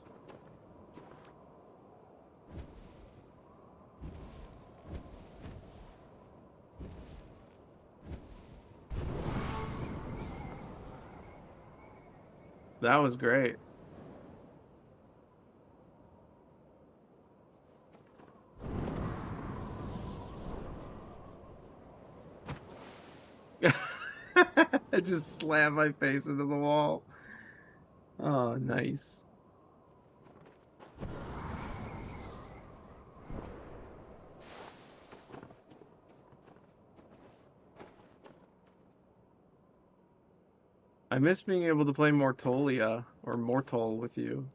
That was great. I just slammed my face into the wall. Oh, nice. I miss being able to play Mortolia or Mortal with you.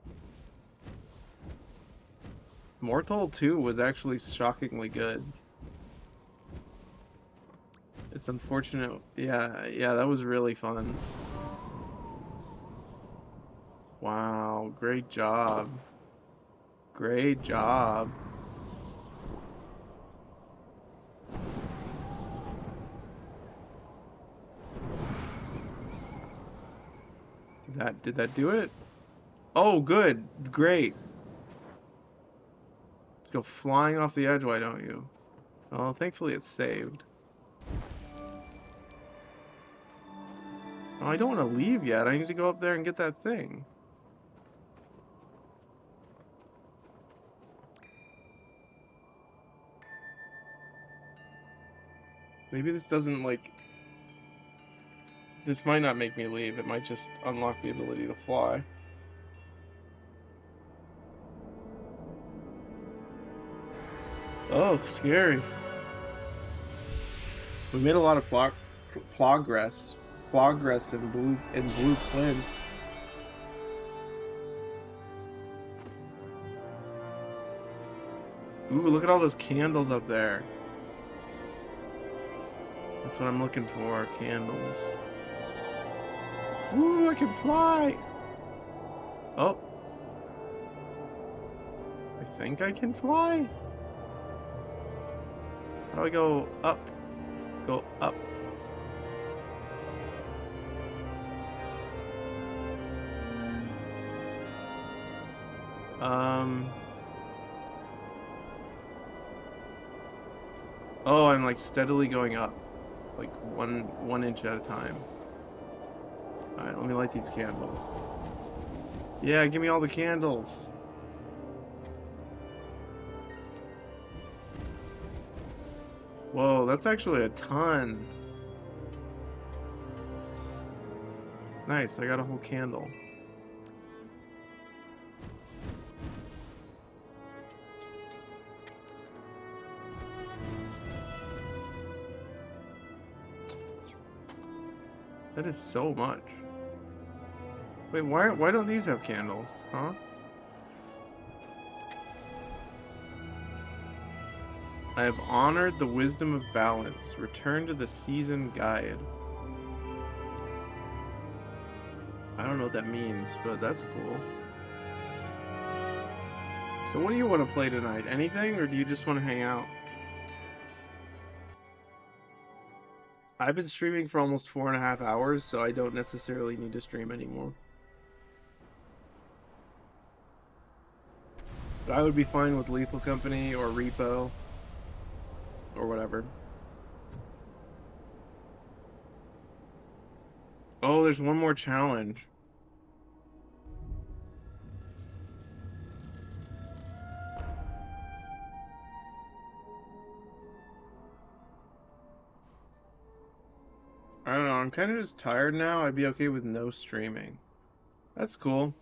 Mortal 2 was actually shockingly good. It's unfortunate. Yeah, yeah, that was really fun. Wow, great job. Great job. Did that do it? Oh, good. Great. Go flying off the edge, why don't you? Oh, thankfully it's saved. Oh, I don't want to leave yet. I need to go up there and get that thing. Maybe this doesn't like this might not make me leave. It might just unlock the ability to fly. Oh, scary. We made a lot of progress. Progress in blue plinths. Ooh, look at all those candles up there. That's what I'm looking for, candles. Ooh, I can fly! Oh, I think I can fly? How do I go up? Go up. Um, oh, I'm like steadily going up. Like one inch at a time. Alright, let me light these candles. Yeah, give me all the candles. Whoa, that's actually a ton. Nice, I got a whole candle. That is so much. Wait, why don't these have candles? Huh? I have honored the wisdom of balance. Return to the season guide. I don't know what that means, but that's cool. So what do you want to play tonight? Anything, or do you just want to hang out? I've been streaming for almost 4.5 hours, so I don't necessarily need to stream anymore. But I would be fine with Lethal Company or Repo or whatever. Oh, there's one more challenge. I don't know. I'm kind of just tired now. I'd be okay with no streaming. That's cool.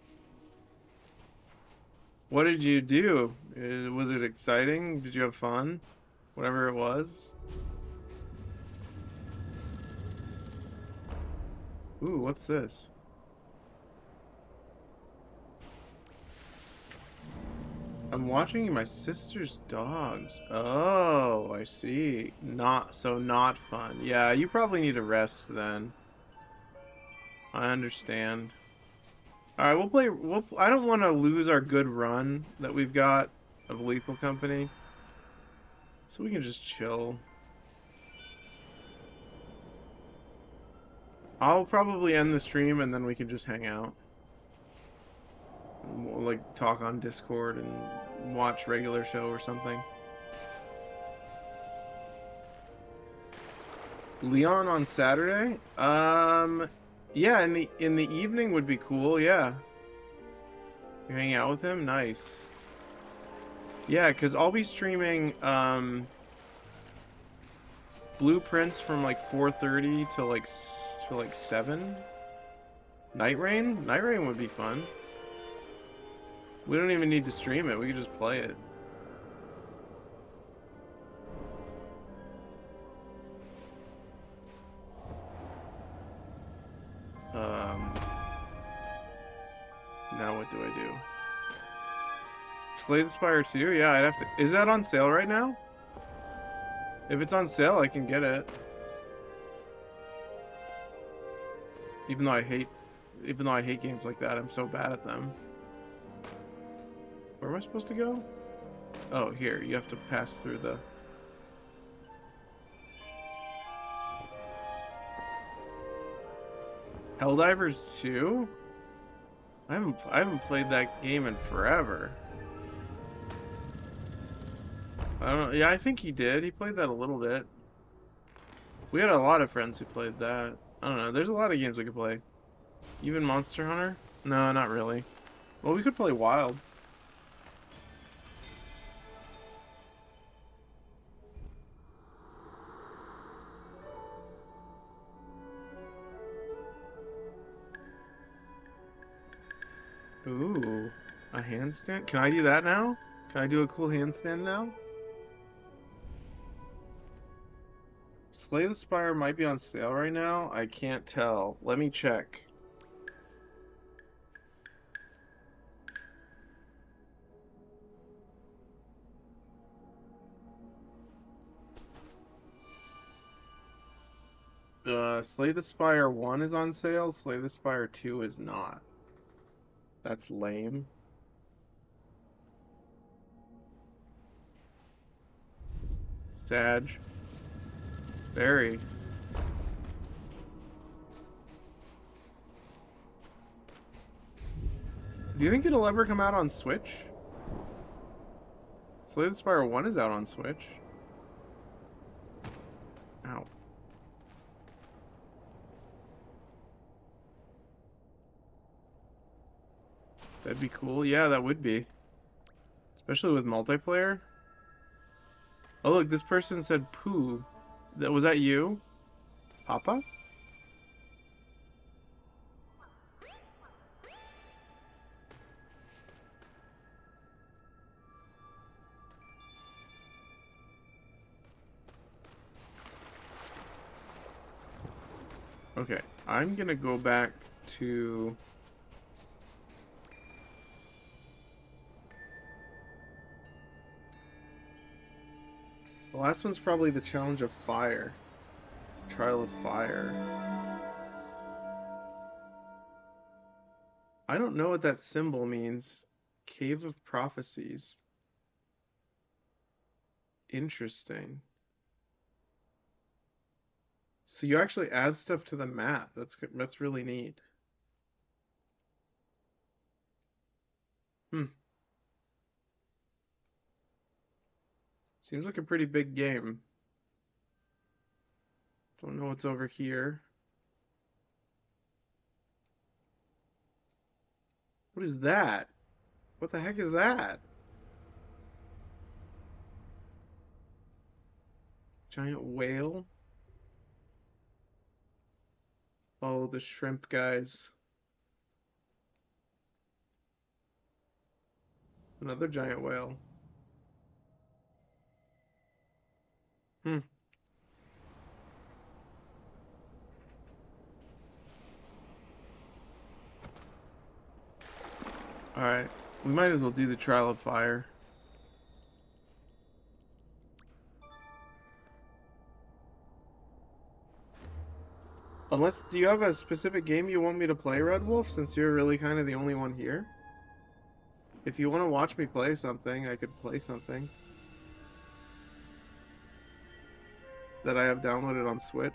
What did you do? Was it exciting? Did you have fun? Whatever it was. Ooh, what's this? I'm watching my sister's dogs. Oh, I see. Not fun. Yeah, you probably need a rest then. I understand. All right, we'll play. I don't want to lose our good run that we've got of Lethal Company, so we can just chill. I'll probably end the stream and then we can just hang out. We'll, like talk on Discord and watch regular show or something. Leon on Saturday? Yeah, in the evening would be cool. Yeah, you hang out with him. Nice. Yeah, because I'll be streaming Blueprints from like 4:30 to like 7. Night Rain? Night Rain would be fun. We don't even need to stream it. We could just play it. Um, Now what do I do? Slay the Spire 2? Yeah, I'd have to. Is that on sale right now? If it's on sale, I can get it. Even though I hate, even though I hate games like that, I'm so bad at them. Where am I supposed to go? Oh, here. You have to pass through the. Helldivers 2? I haven't played that game in forever. I don't know. Yeah, I think he did. He played that a little bit. We had a lot of friends who played that. I don't know. There's a lot of games we could play. Even Monster Hunter? No, not really. Well, we could play Wilds. Ooh, a handstand? Can I do that now? Can I do a cool handstand now? Slay the Spire might be on sale right now. I can't tell. Let me check. Slay the Spire 1 is on sale. Slay the Spire 2 is not. That's lame. Sag. Very. Do you think it'll ever come out on Switch? Slay the Spire 1 is out on Switch. Ow. That'd be cool. Yeah, that would be. Especially with multiplayer. Oh, look, this person said poo. Was that you? Papa? Okay, I'm gonna go back to... The last one's probably the Challenge of Fire. Trial of Fire. I don't know what that symbol means. Cave of Prophecies. Interesting. So you actually add stuff to the map. That's really neat. Hmm. Seems like a pretty big game. Don't know what's over here. What is that? What the heck is that? Giant whale? Oh, the shrimp guys. Another giant whale. Hmm. Alright. We might as well do the trial of fire. Unless, do you have a specific game you want me to play, Red Wolf, since you're really kind of the only one here? If you want to watch me play something, I could play something that I have downloaded on Switch.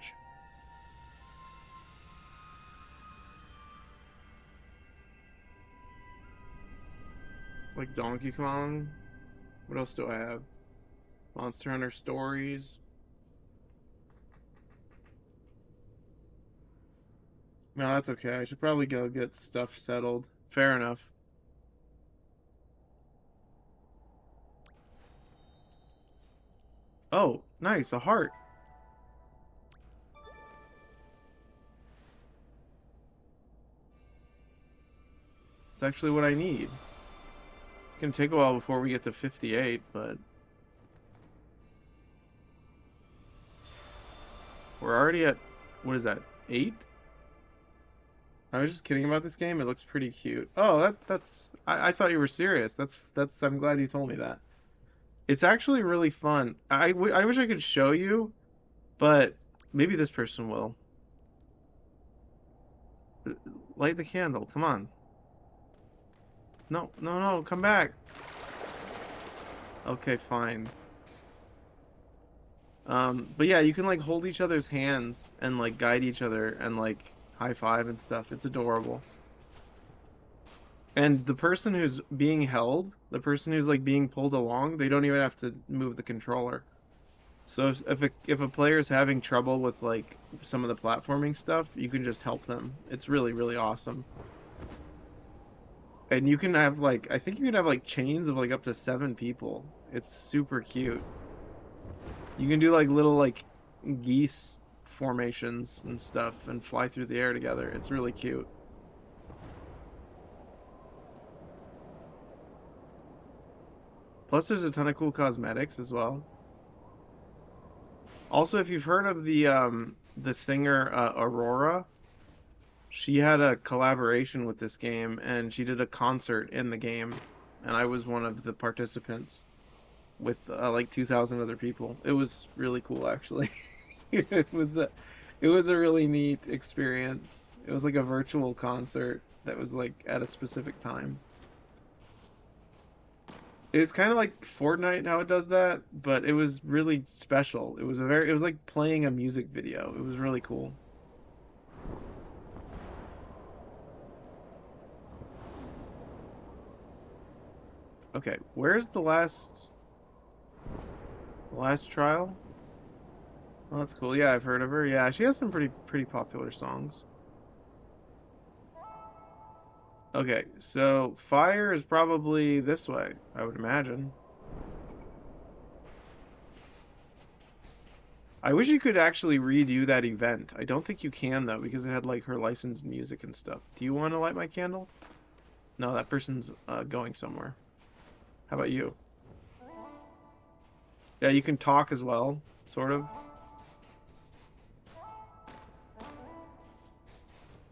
Like Donkey Kong. What else do I have? Monster Hunter Stories. No, that's okay. I should probably go get stuff settled. Fair enough. Oh, nice, a heart. It's actually what I need. It's gonna take a while before we get to 58, but we're already at, what is that, 8? I was just kidding about this game. It looks pretty cute. Oh, that's I thought you were serious. That's I'm glad you told me that. It's actually really fun. I wish I could show you, but maybe this person will. Light the candle. Come on. No, no, no, come back. Okay, fine. But yeah, you can like hold each other's hands and like guide each other and like high five and stuff. It's adorable. And the person who's being held, the person who's like being pulled along, they don't even have to move the controller. So if a player is having trouble with like some of the platforming stuff, you can just help them. It's really, really awesome. And you can have like I think you can have like chains of like up to 7 people. It's super cute. You can do like little like geese formations and stuff and fly through the air together. It's really cute. Plus there's a ton of cool cosmetics as well. Also, if you've heard of the singer Aurora, she had a collaboration with this game and she did a concert in the game and I was one of the participants with like 2,000 other people. It was really cool actually. It was a really neat experience. It was like a virtual concert that was like at a specific time. It's kind of like Fortnite how it does that, but it was really special. It was like playing a music video. It was really cool. Okay, where's the last trial? Oh, that's cool. Yeah, I've heard of her. Yeah, she has some pretty popular songs. Okay, so fire is probably this way, I would imagine. I wish you could actually redo that event. I don't think you can though, because it had like her licensed music and stuff. Do you want to light my candle? No, that person's going somewhere. How about you? Yeah, you can talk as well, sort of.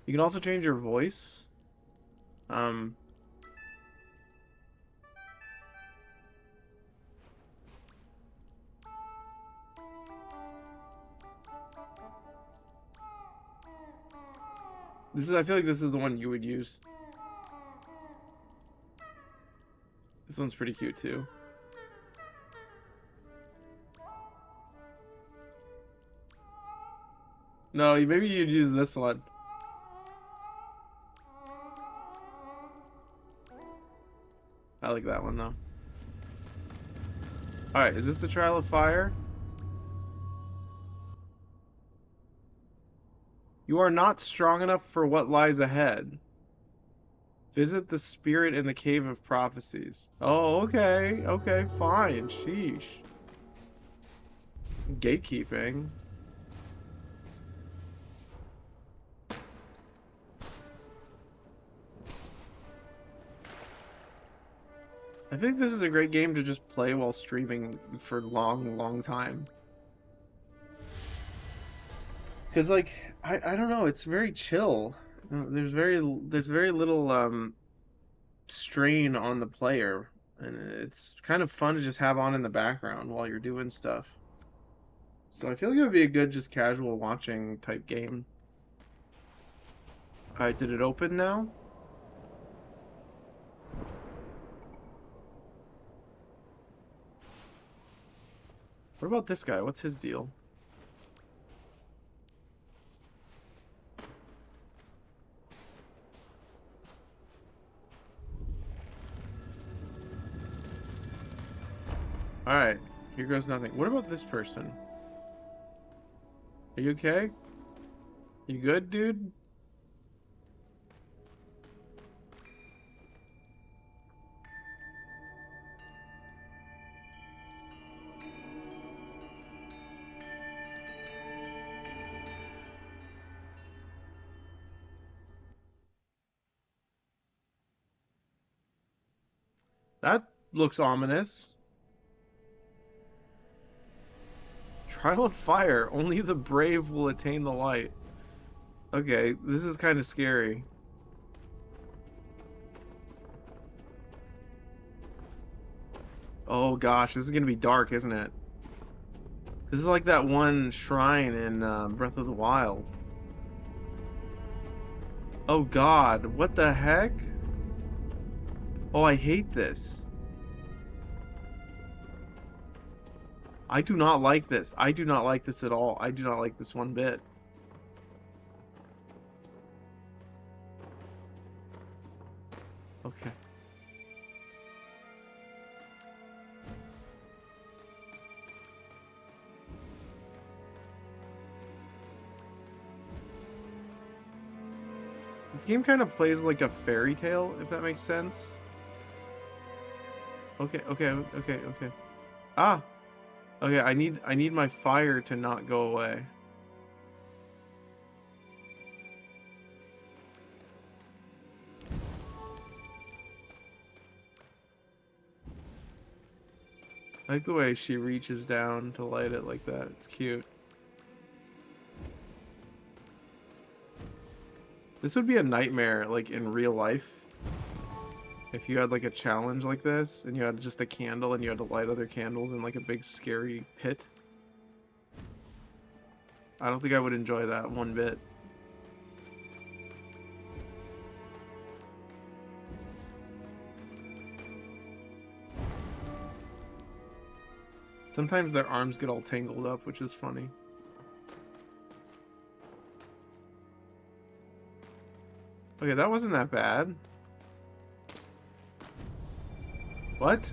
You can also change your voice. Um, I feel like this is the one you would use. This one's pretty cute too. No, maybe you'd use this one. I like that one though. All right, is this the Trial of Fire? You are not strong enough for what lies ahead. Visit the spirit in the cave of prophecies. Oh, okay, okay, fine. Sheesh. Gatekeeping. I think this is a great game to just play while streaming for long, long time. Cause like I don't know, it's very chill. There's very little strain on the player, and it's kind of fun to just have on in the background while you're doing stuff. So I feel like it would be a good just casual watching type game. All right, did it open now? What about this guy? What's his deal? All right, here goes nothing. What about this person? Are you okay? You good, dude? That looks ominous. Trial of fire. Only the brave will attain the light. Okay, this is kind of scary. Oh gosh, this is gonna be dark, isn't it? This is like that one shrine in Breath of the Wild. Oh god, what the heck? Oh, I hate this. I do not like this. I do not like this at all. I do not like this one bit. Okay. This game kind of plays like a fairy tale, if that makes sense. Okay, okay, okay, okay. Ah! Okay, I need my fire to not go away. I like the way she reaches down to light it like that. It's cute. This would be a nightmare, like in real life. If you had like a challenge like this, and you had just a candle and you had to light other candles in like a big scary pit. I don't think I would enjoy that one bit. Sometimes their arms get all tangled up, which is funny. Okay, that wasn't that bad. What?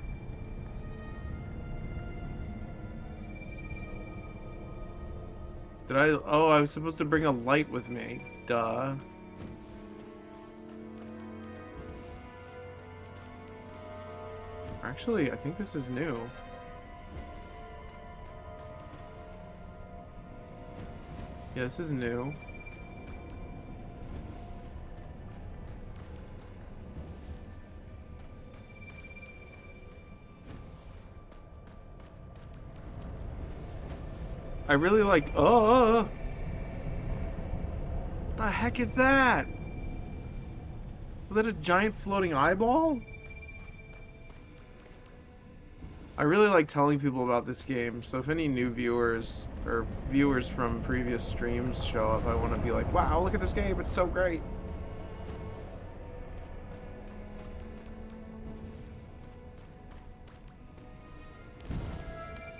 Did I? Oh, I was supposed to bring a light with me. Duh. Actually, I think this is new. Yeah, this is new. I really like. Oh, what the heck is that? Was that a giant floating eyeball? I really like telling people about this game, so if any new viewers or viewers from previous streams show up, I want to be like, wow, look at this game, it's so great.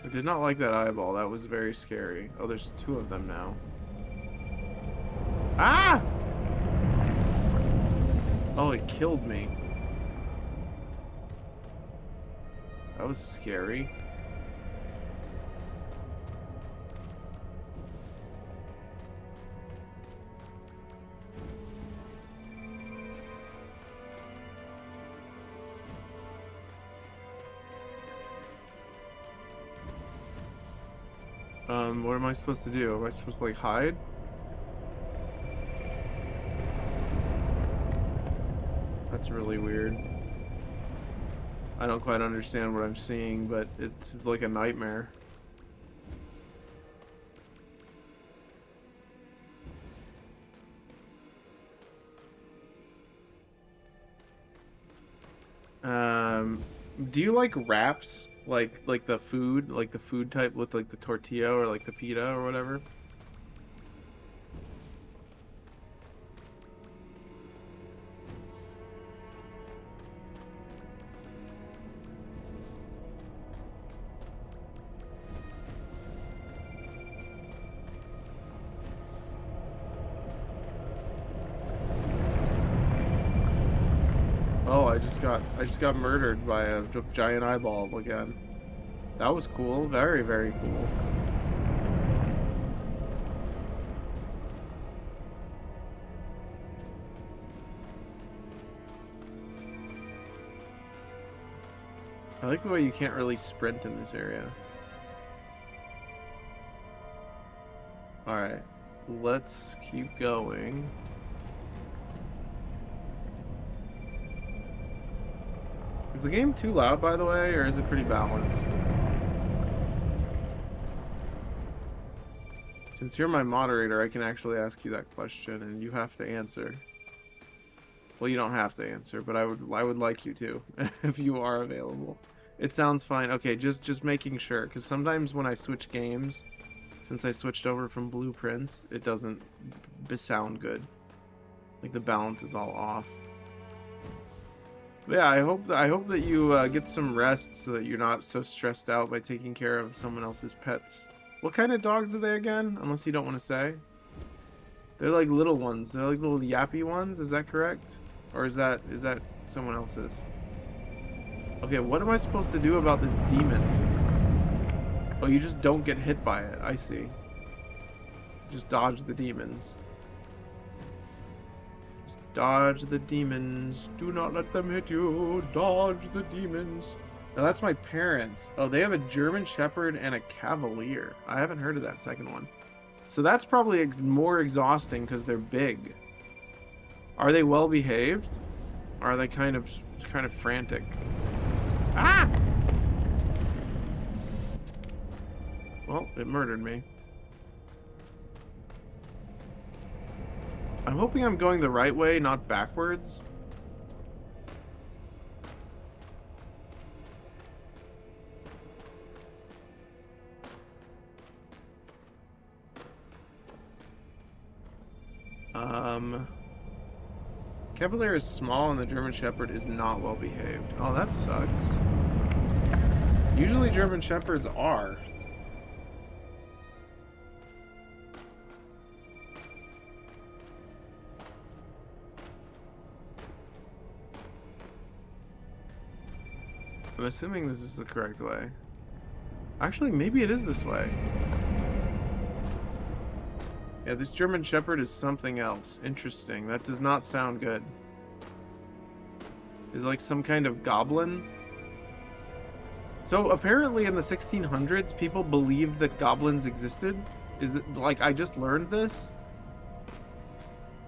I did not like that eyeball, that was very scary. Oh, there's two of them now. Ah! Oh, it killed me. That was scary. What am I supposed to do? Am I supposed to like hide? That's really weird. I don't quite understand what I'm seeing, but it's like a nightmare. Um, do you like wraps? Like the food type with like the tortilla or like the pita or whatever? Oh, I just got murdered by a giant eyeball again. That was cool. Very, very cool. I like the way you can't really sprint in this area. Alright, let's keep going. Is the game too loud, by the way, or is it pretty balanced? Since you're my moderator, I can actually ask you that question, and you have to answer. Well, you don't have to answer, but I would like you to, if you are available. It sounds fine. Okay, just making sure, because sometimes when I switch games, since I switched over from Blueprints, it doesn't sound good. Like the balance is all off. But yeah, I hope that you get some rest so that you're not so stressed out by taking care of someone else's pets. What kind of dogs are they again? Unless you don't want to say. They're like little ones. They're like little yappy ones. Is that correct? Or is that someone else's? Okay, what am I supposed to do about this demon? Oh, you just don't get hit by it. I see. Just dodge the demons. Just dodge the demons. Do not let them hit you. Dodge the demons. Now that's my parents. Oh, they have a German Shepherd and a Cavalier. I haven't heard of that second one. So that's probably more exhausting because they're big. Are they well behaved? Or are they kind of frantic? Ah! Well, it murdered me. I'm hoping I'm going the right way, not backwards. Um, Cavalier is small and the German Shepherd is not well behaved. Oh, that sucks. Usually German Shepherds are. I'm assuming this is the correct way. Actually, maybe it is this way. Yeah, this German Shepherd is something else. Interesting. That does not sound good. Is like some kind of goblin? So apparently in the 1600s, people believed that goblins existed. Is it like I just learned this?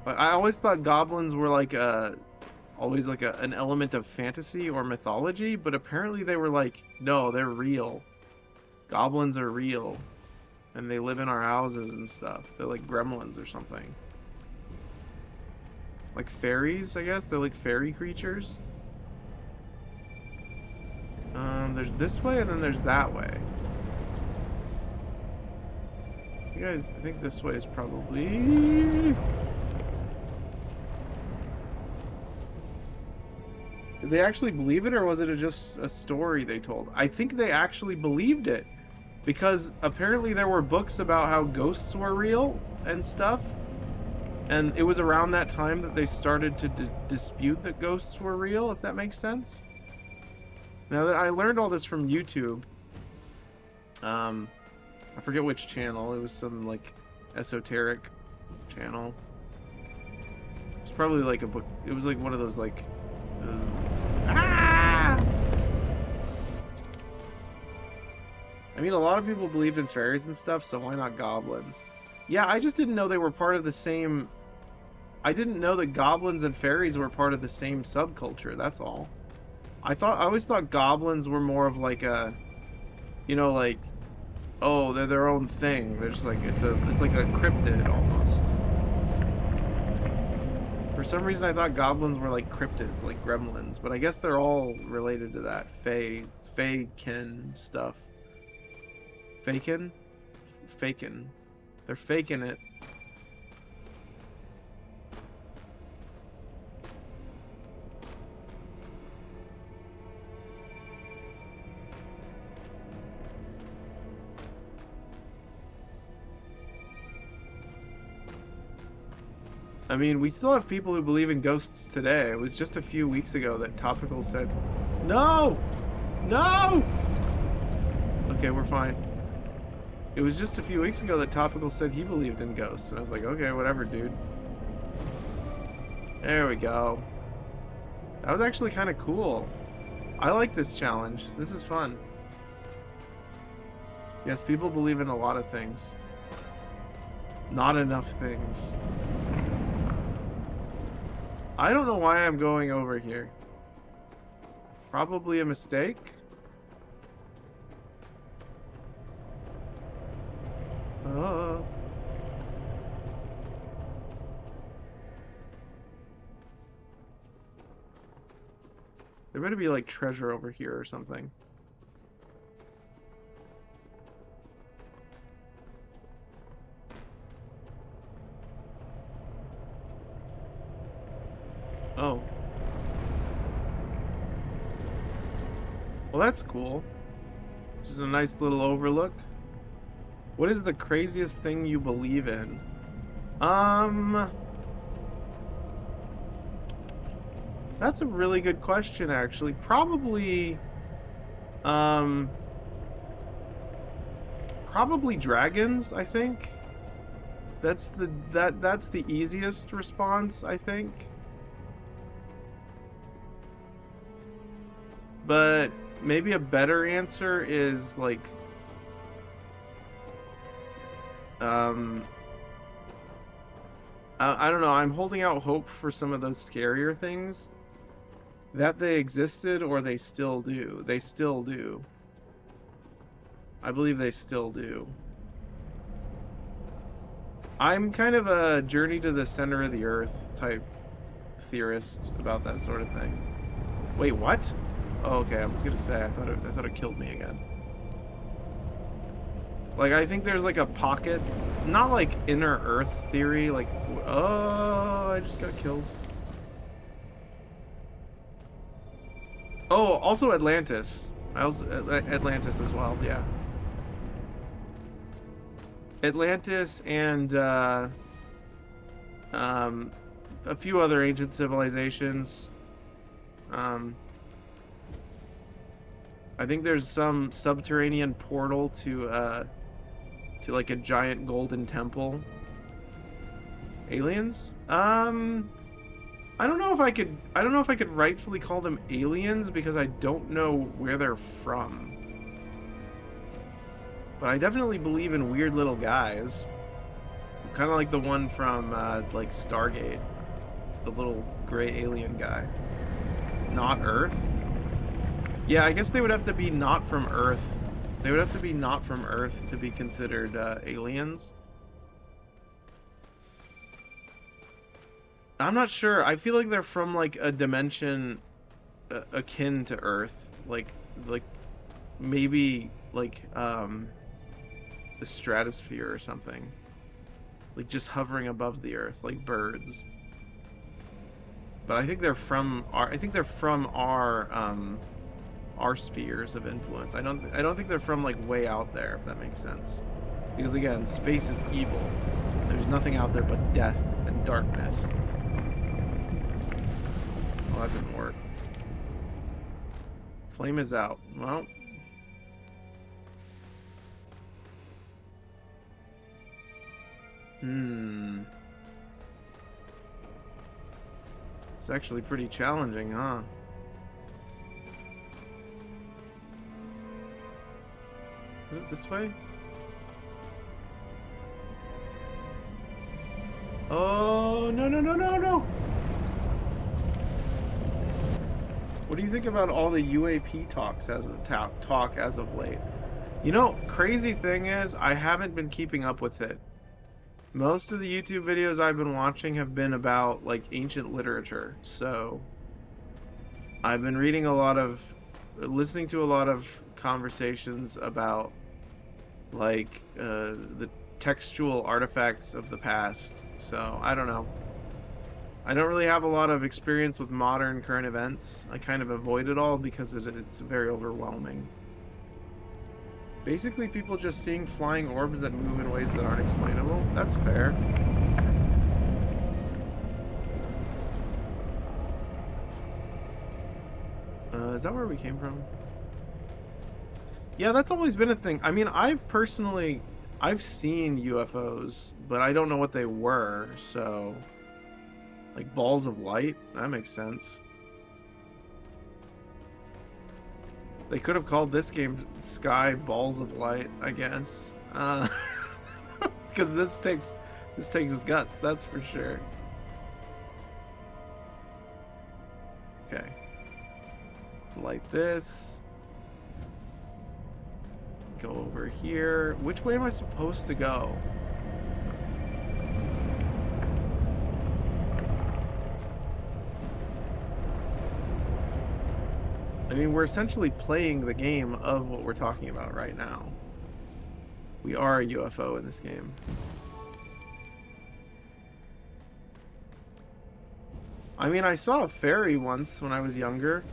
I always thought goblins were like always like an element of fantasy or mythology, but apparently they were like, no, they're real. Goblins are real, and they live in our houses and stuff. They're like gremlins or something. Like fairies, I guess. They're like fairy creatures. There's this way and then there's that way. I think this way is probably... Did they actually believe it, or was it just a story they told? I think they actually believed it, because apparently there were books about how ghosts were real and stuff, and it was around that time that they started to dispute that ghosts were real, if that makes sense. Now, I learned all this from YouTube. I forget which channel. It was some, like, esoteric channel. It's probably like a book. It was like one of those, like... Ah! I mean, a lot of people believed in fairies and stuff, so why not goblins? Yeah, I just didn't know they were part of the same... I didn't know that goblins and fairies were part of the same subculture, that's all. I always thought goblins were more of like a, like, oh, they're their own thing. They're just like it's like a cryptid almost. For some reason, I thought goblins were like cryptids, like gremlins, but I guess they're all related to that Feykin stuff. Fakin, fakin. They're faking it. I mean, we still have people who believe in ghosts today. It was just a few weeks ago that Topical said, "No, no." Okay, we're fine. It was just a few weeks ago that Topical said he believed in ghosts, and I was like, okay, whatever, dude. There we go. That was actually kind of cool. I like this challenge. This is fun. Yes, people believe in a lot of things. Not enough things. I don't know why I'm going over here. Probably a mistake. Uh, there better be like treasure over here or something. Oh. Well, that's cool. Just a nice little overlook. What is the craziest thing you believe in? That's a really good question, actually. Um, probably dragons, I think. That's the easiest response, I think. But maybe a better answer is like um I don't know, I'm holding out hope for some of those scarier things that they existed or they still do. They still do. I believe they still do. I'm kind of a journey to the center of the earth type theorist about that sort of thing. Wait, what? Oh, okay, I was gonna say I thought it killed me again. Like, I think there's like a pocket, not like inner Earth theory, like, oh, I just got killed. Oh, also Atlantis. I also Atlantis as well, yeah. Atlantis and um, a few other ancient civilizations. Um, I think there's some subterranean portal to like a giant golden temple. Aliens? I don't know if I could rightfully call them aliens because I don't know where they're from. But I definitely believe in weird little guys. Kind of like the one from like Stargate, the little gray alien guy. Not Earth? Yeah, I guess they would have to be not from Earth. They would have to be not from Earth to be considered aliens. I'm not sure. I feel like they're from like a dimension akin to Earth, like maybe like the stratosphere or something. Like just hovering above the Earth, like birds. But I think they're from our spheres of influence. I don't think they're from like way out there, if that makes sense. Because again, space is evil. There's nothing out there but death and darkness. Oh, that didn't work. Flame is out. Well. It's actually pretty challenging, huh? Is it this way? Oh, no, no, no, no, no! What do you think about all the UAP talk as of late? You know, crazy thing is, I haven't been keeping up with it. Most of the YouTube videos I've been watching have been about like ancient literature. So I've been listening to a lot of conversations about the textual artifacts of the past. So I don't know. I don't really have a lot of experience with modern current events. I kind of avoid it all because it's very overwhelming. Basically, people just seeing flying orbs that move in ways that aren't explainable. That's fair. Is that where we came from? Yeah, that's always been a thing. I mean, I've seen UFOs, but I don't know what they were, so like balls of light, that makes sense. They could have called this game Sky Balls of Light, I guess. Because this takes guts, that's for sure. Okay. Light this. Go over here. Which way am I supposed to go? I mean, we're essentially playing the game of what we're talking about right now. We are a UFO in this game. I mean, I saw a fairy once when I was younger.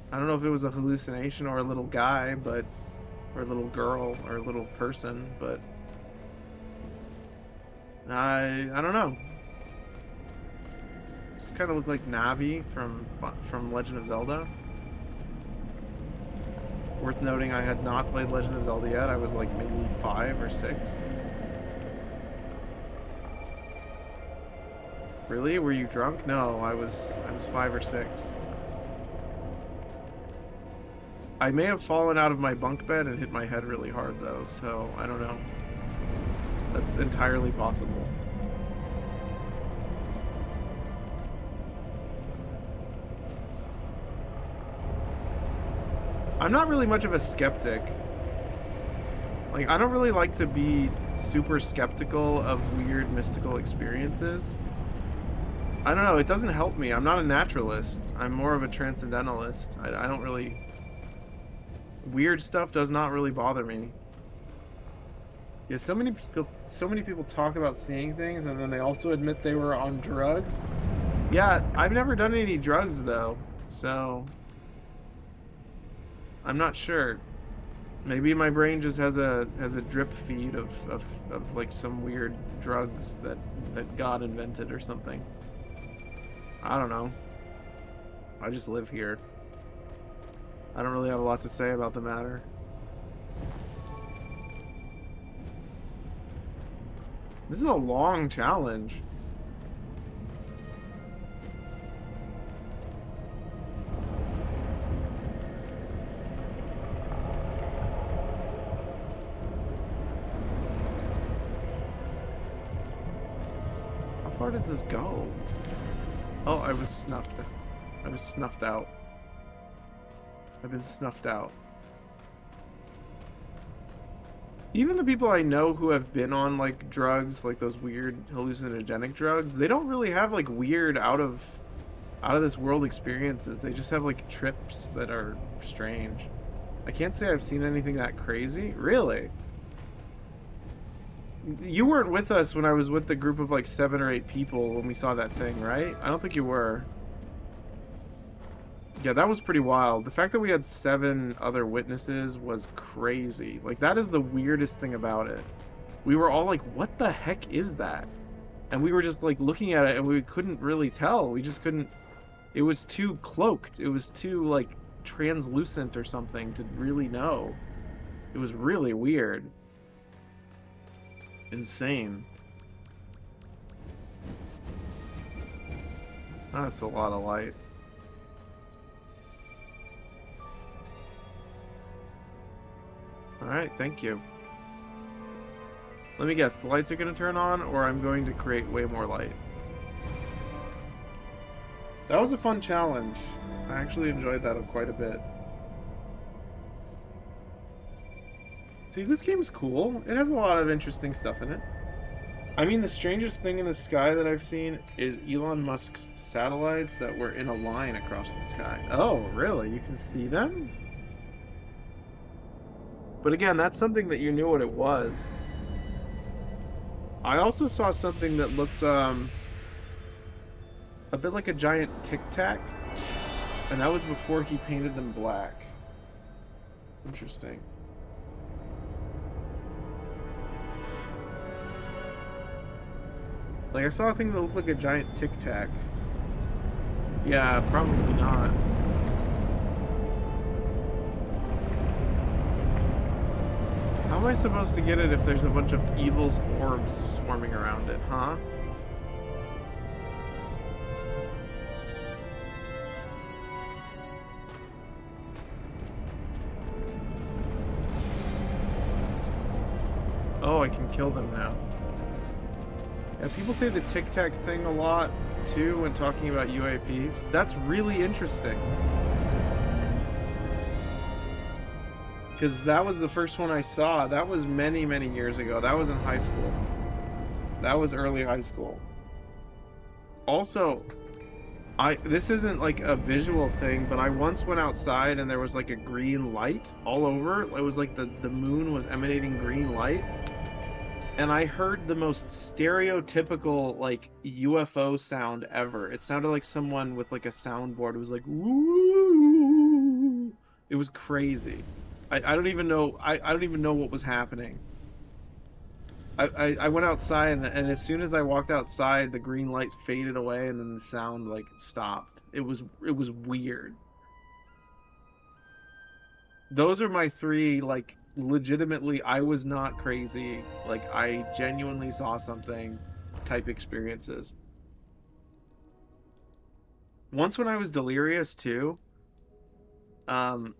I don't know if it was a hallucination or a little guy, or a little girl, or a little person, but I don't know. Just kind of looked like Navi from Legend of Zelda. Worth noting, I had not played Legend of Zelda yet. I was like maybe 5 or 6. Really? Were you drunk? No, I was 5 or 6. I may have fallen out of my bunk bed and hit my head really hard though, so I don't know. That's entirely possible. I'm not really much of a skeptic. Like, I don't really like to be super skeptical of weird mystical experiences. I don't know, it doesn't help me. I'm not a naturalist. I'm more of a transcendentalist. I don't really... Weird stuff does not really bother me. Yeah, so many people talk about seeing things and then they also admit they were on drugs. Yeah, I've never done any drugs though, so I'm not sure. Maybe my brain just has a drip feed of like some weird drugs that God invented or something. I don't know. I just live here. I don't really have a lot to say about the matter. This is a long challenge. How far does this go? Oh, I was snuffed. I was snuffed out. I've been snuffed out. Even the people I know who have been on like drugs, like those weird hallucinogenic drugs, they don't really have like weird out of this world experiences. They just have like trips that are strange. I can't say I've seen anything that crazy. Really? You weren't with us when I was with the group of like 7 or 8 people when we saw that thing, right? I don't think you were. Yeah, that was pretty wild. The fact that we had 7 other witnesses was crazy. Like, that is the weirdest thing about it. We were all like, what the heck is that? And we were just like looking at it and we couldn't really tell. We just couldn't. It was too cloaked. It was too like translucent or something to really know. It was really weird. Insane. That's a lot of light. Alright, thank you. Let me guess, the lights are going to turn on, or I'm going to create way more light. That was a fun challenge. I actually enjoyed that quite a bit. See, this game's cool. It has a lot of interesting stuff in it. I mean, the strangest thing in the sky that I've seen is Elon Musk's satellites that were in a line across the sky. Oh, really? You can see them? But again, that's something that you knew what it was. I also saw something that looked a bit like a giant tic tac, and that was before he painted them black. Interesting. Like I saw a thing that looked like a giant tic tac. Yeah, probably not. How am I supposed to get it if there's a bunch of evil's orbs swarming around it, huh? Oh, I can kill them now. Yeah, people say the Tic Tac thing a lot too when talking about UAPs. That's really interesting. Because that was the first one I saw. That was many, many years ago. That was in high school. That was early high school. Also, this isn't like a visual thing, but I once went outside and there was like a green light all over. It was like the moon was emanating green light. And I heard the most stereotypical like UFO sound ever. It sounded like someone with like a soundboard. It was like woo. It was crazy. I don't even know. I don't even know what was happening. I went outside and as soon as I walked outside, the green light faded away and then the sound like stopped. It was weird. Those are my three like legitimately I was not crazy. Like I genuinely saw something type experiences. Once when I was delirious too, um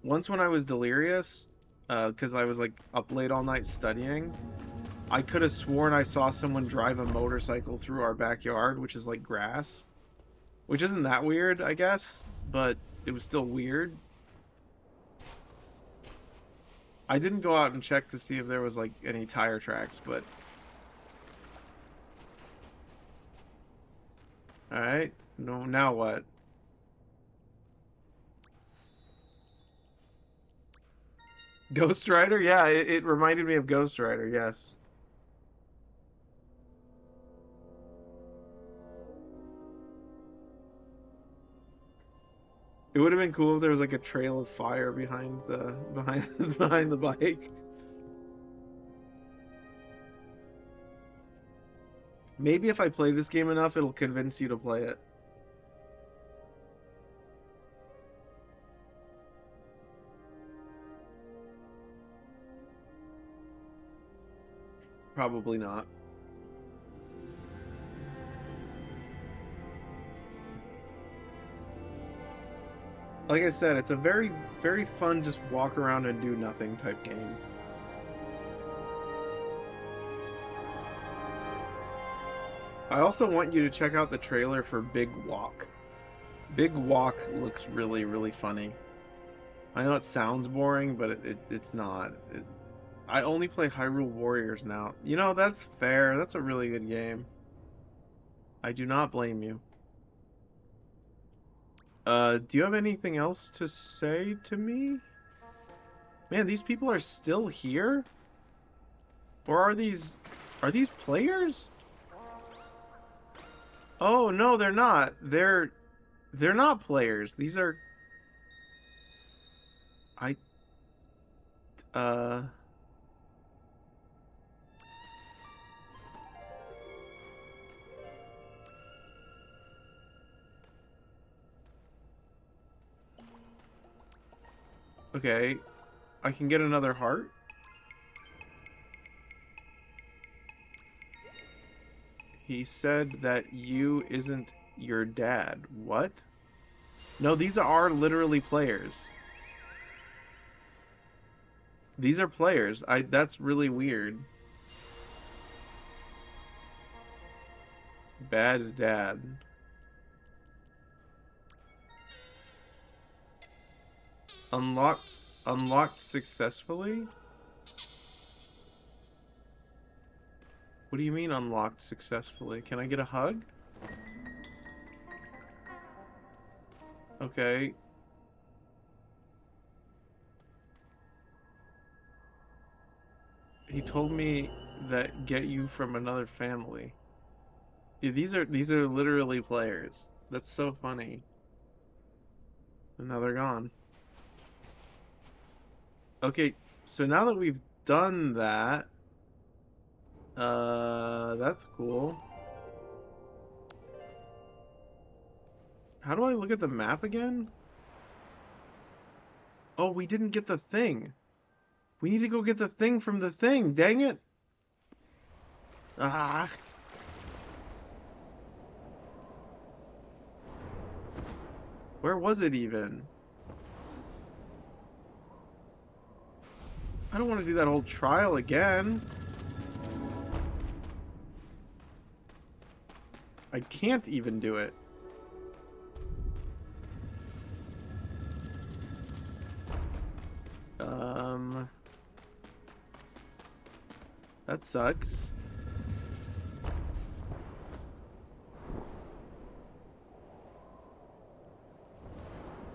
once when I was delirious, because I was like up late all night studying, I could have sworn I saw someone drive a motorcycle through our backyard, which is like grass, which isn't that weird, I guess, but it was still weird. I didn't go out and check to see if there was like any tire tracks, but all right. No, now what? Ghost Rider? Yeah, it reminded me of Ghost Rider, yes. It would have been cool if there was like a trail of fire behind the behind the bike. Maybe if I play this game enough, it'll convince you to play it. Probably not. Like I said, it's a very, very fun just walk around and do nothing type game. I also want you to check out the trailer for Big Walk. Big Walk looks really, really funny. I know it sounds boring, but it's not. I only play Hyrule Warriors now. You know, that's fair. That's a really good game. I do not blame you. Do you have anything else to say to me? Man, these people are still here? Or are these players? Oh, no, they're not. They're not players. These are I uh okay. I can get another heart. He said that you isn't your dad. What? No, these are literally players. These are players. That's really weird. Bad dad. Unlocked successfully? What do you mean unlocked successfully? Can I get a hug? Okay. He told me that get you from another family. Yeah, these are literally players. That's so funny. And now they're gone. Okay, so now that we've done that, that's cool. How do I look at the map again? Oh, we didn't get the thing. We need to go get the thing from the thing. Dang it. Ah, where was it even? I don't want to do that whole trial again. I can't even do it. Um, that sucks.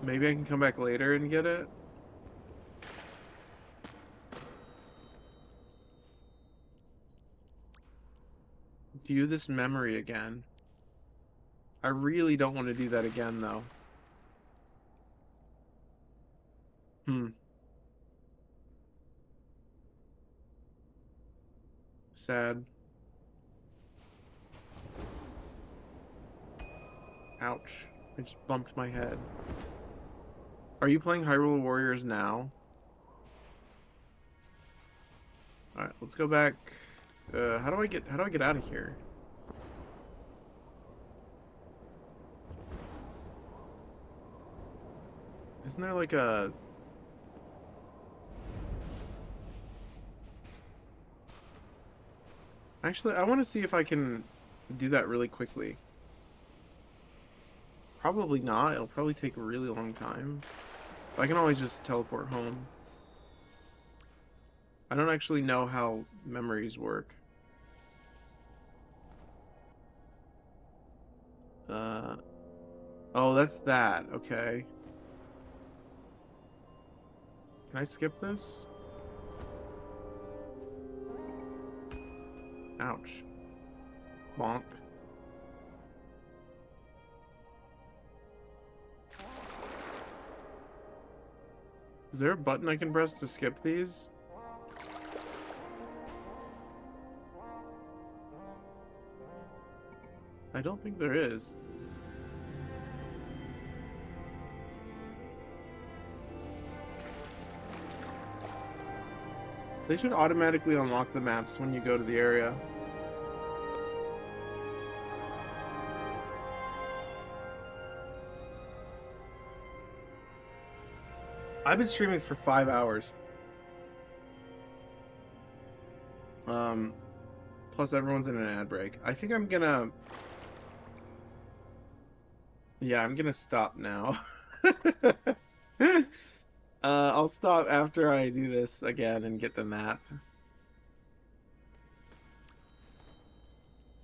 Maybe I can come back later and get it. View this memory again. I really don't want to do that again, though. Hmm. Sad. Ouch. I just bumped my head. Are you playing Hyrule Warriors now? Alright, let's go back. How do I get out of here? Isn't there like a... Actually, I want to see if I can do that really quickly. Probably not. It'll probably take a really long time. But I can always just teleport home. I don't actually know how memories work. Uh, oh, that's that. Okay. Can I skip this? Ouch. Bonk. Is there a button I can press to skip these? I don't think there is. They should automatically unlock the maps when you go to the area. I've been streaming for 5 hours. Um, Plus everyone's in an ad break. I think I'm gonna... Yeah, I'm gonna stop now. I'll stop after I do this again and get the map.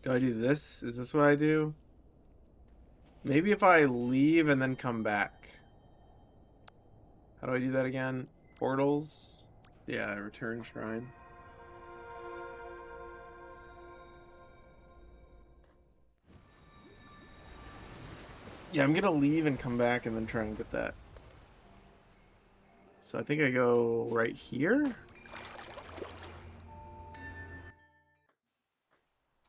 Do I do this? Is this what I do? Maybe if I leave and then come back. How do I do that again? Portals? Yeah, return shrine. Yeah, I'm gonna leave and come back and then try and get that. So I think I go right here?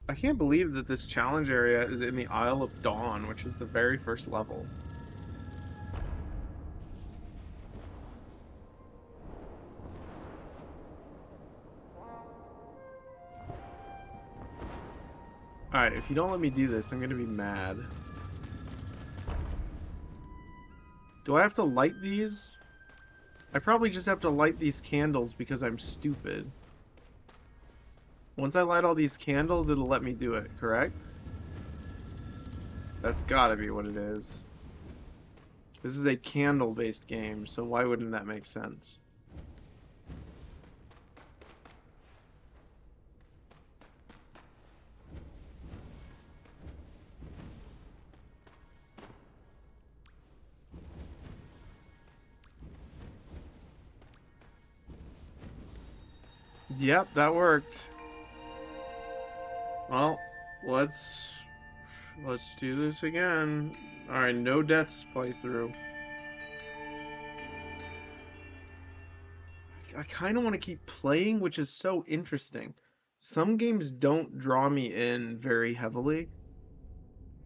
I can't believe that this challenge area is in the Isle of Dawn, which is the very first level. Alright, if you don't let me do this, I'm gonna be mad. Do I have to light these? I probably just have to light these candles because I'm stupid. Once I light all these candles, it'll let me do it, correct? That's gotta be what it is. This is a candle-based game, so why wouldn't that make sense? Yep, that worked. Well, let's do this again. All right, no deaths playthrough. I kind of want to keep playing, which is so interesting. Some games don't draw me in very heavily,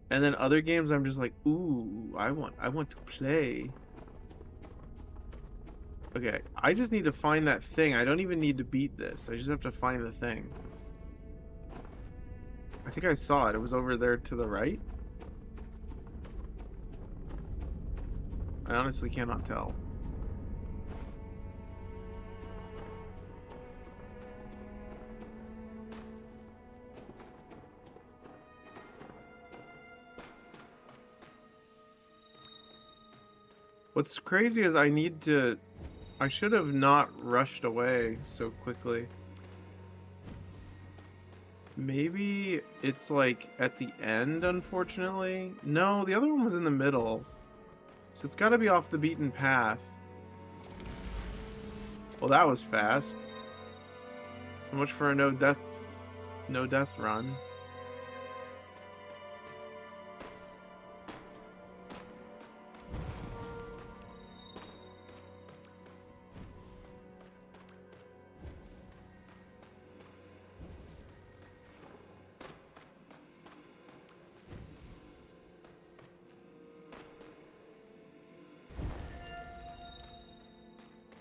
and then other games I'm just like, "Ooh, I want to play." Okay, I just need to find that thing. I don't even need to beat this. I just have to find the thing. I think I saw it. It was over there to the right. I honestly cannot tell. What's crazy is I should have not rushed away so quickly. Maybe it's like at the end, unfortunately. No, the other one was in the middle. So it's got to be off the beaten path. Well, that was fast. So much for a no death run.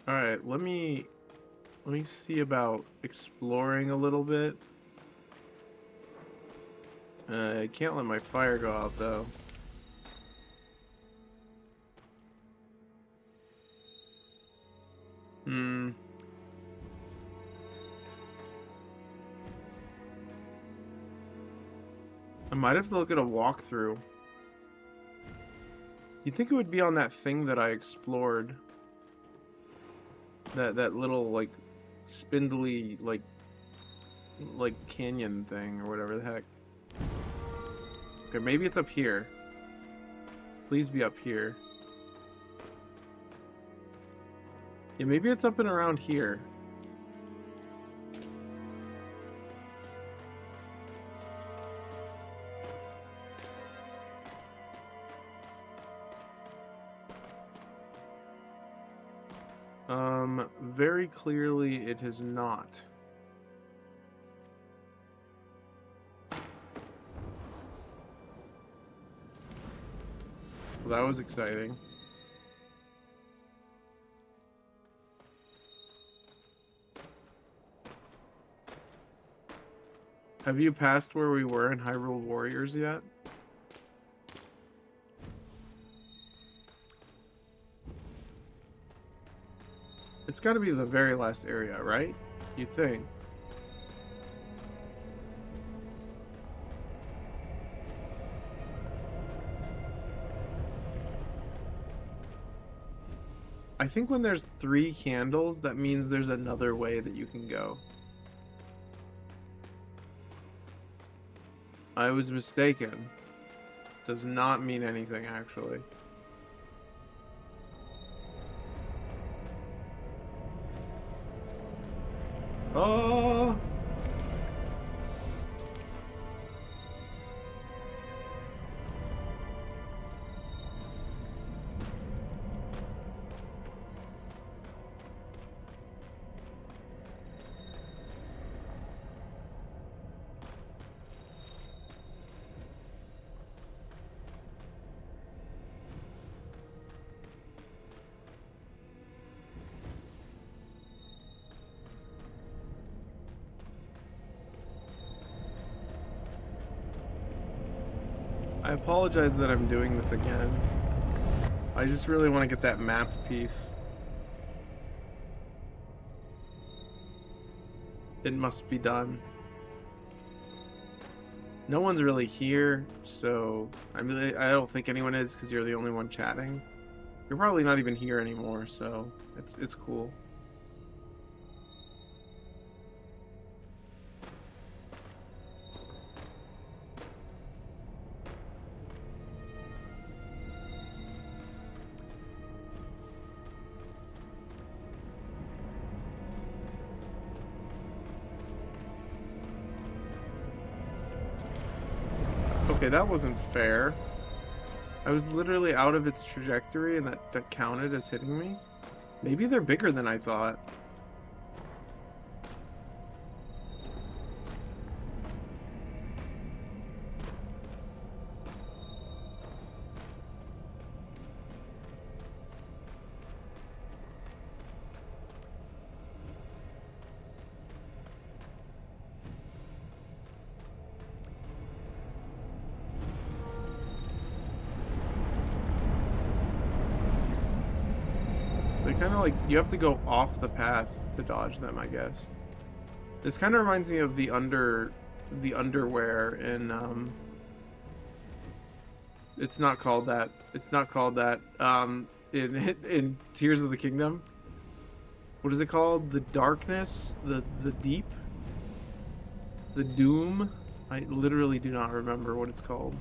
All right, let me see about exploring a little bit. I can't let my fire go out though. Hmm. I might have to look at a walkthrough. You'd think it would be on that thing that I explored. That little like spindly like canyon thing or whatever the heck. Okay, maybe it's up here. Please be up here. Yeah, maybe it's up and around here. Very clearly it is not. Well, that was exciting. Have you passed where we were in Hyrule Warriors yet? It's got to be the very last area, right? You think? I think when there's 3 candles, that means there's another way that you can go. I was mistaken. Does not mean anything, actually. Oh! I apologize that I'm doing this again. I just really want to get that map piece. It must be done. No one's really here, so I don't think anyone is because you're the only one chatting. You're probably not even here anymore, so it's cool. Okay, that wasn't fair. I was literally out of its trajectory and that counted as hitting me. Maybe they're bigger than I thought. They kind of like, you have to go off the path to dodge them, I guess. This kind of reminds me of the underwear in it's not called that. It's not called that. In Tears of the Kingdom. What is it called? The darkness, the deep, the doom. I literally do not remember what it's called.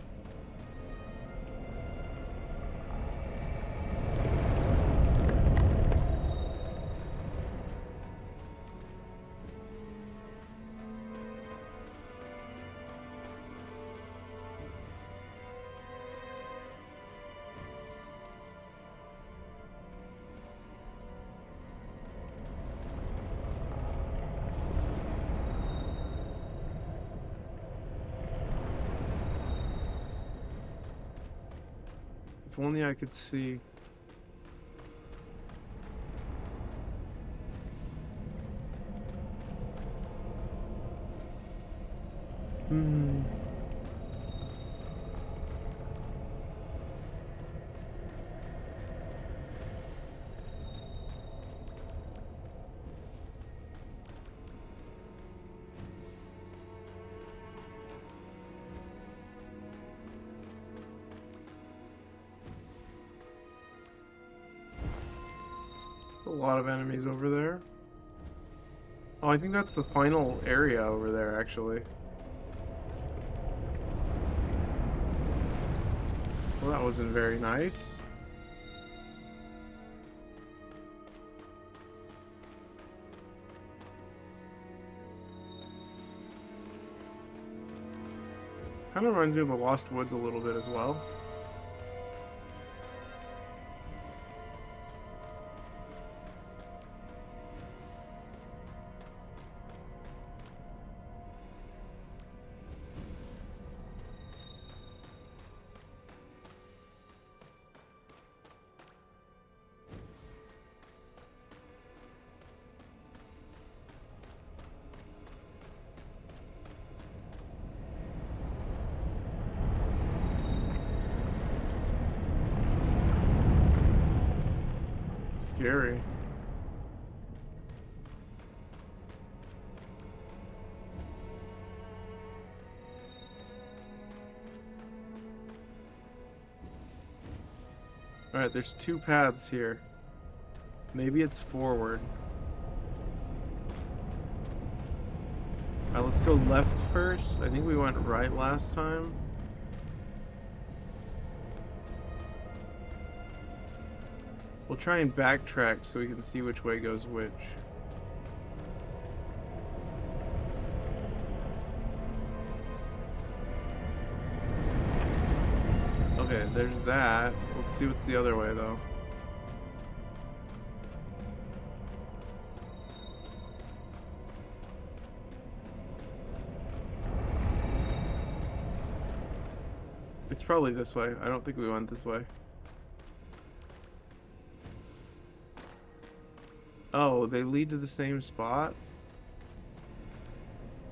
If only I could see. Hmm. There's a lot of enemies over there. Oh, I think that's the final area over there, actually. Well, that wasn't very nice. Kind of reminds me of the Lost Woods a little bit as well. Scary. Alright, there's two paths here. Maybe it's forward. Alright, let's go left first. I think we went right last time. We'll try and backtrack so we can see which way goes which. Okay, there's that. Let's see what's the other way, though. It's probably this way. I don't think we went this way. Oh, they lead to the same spot?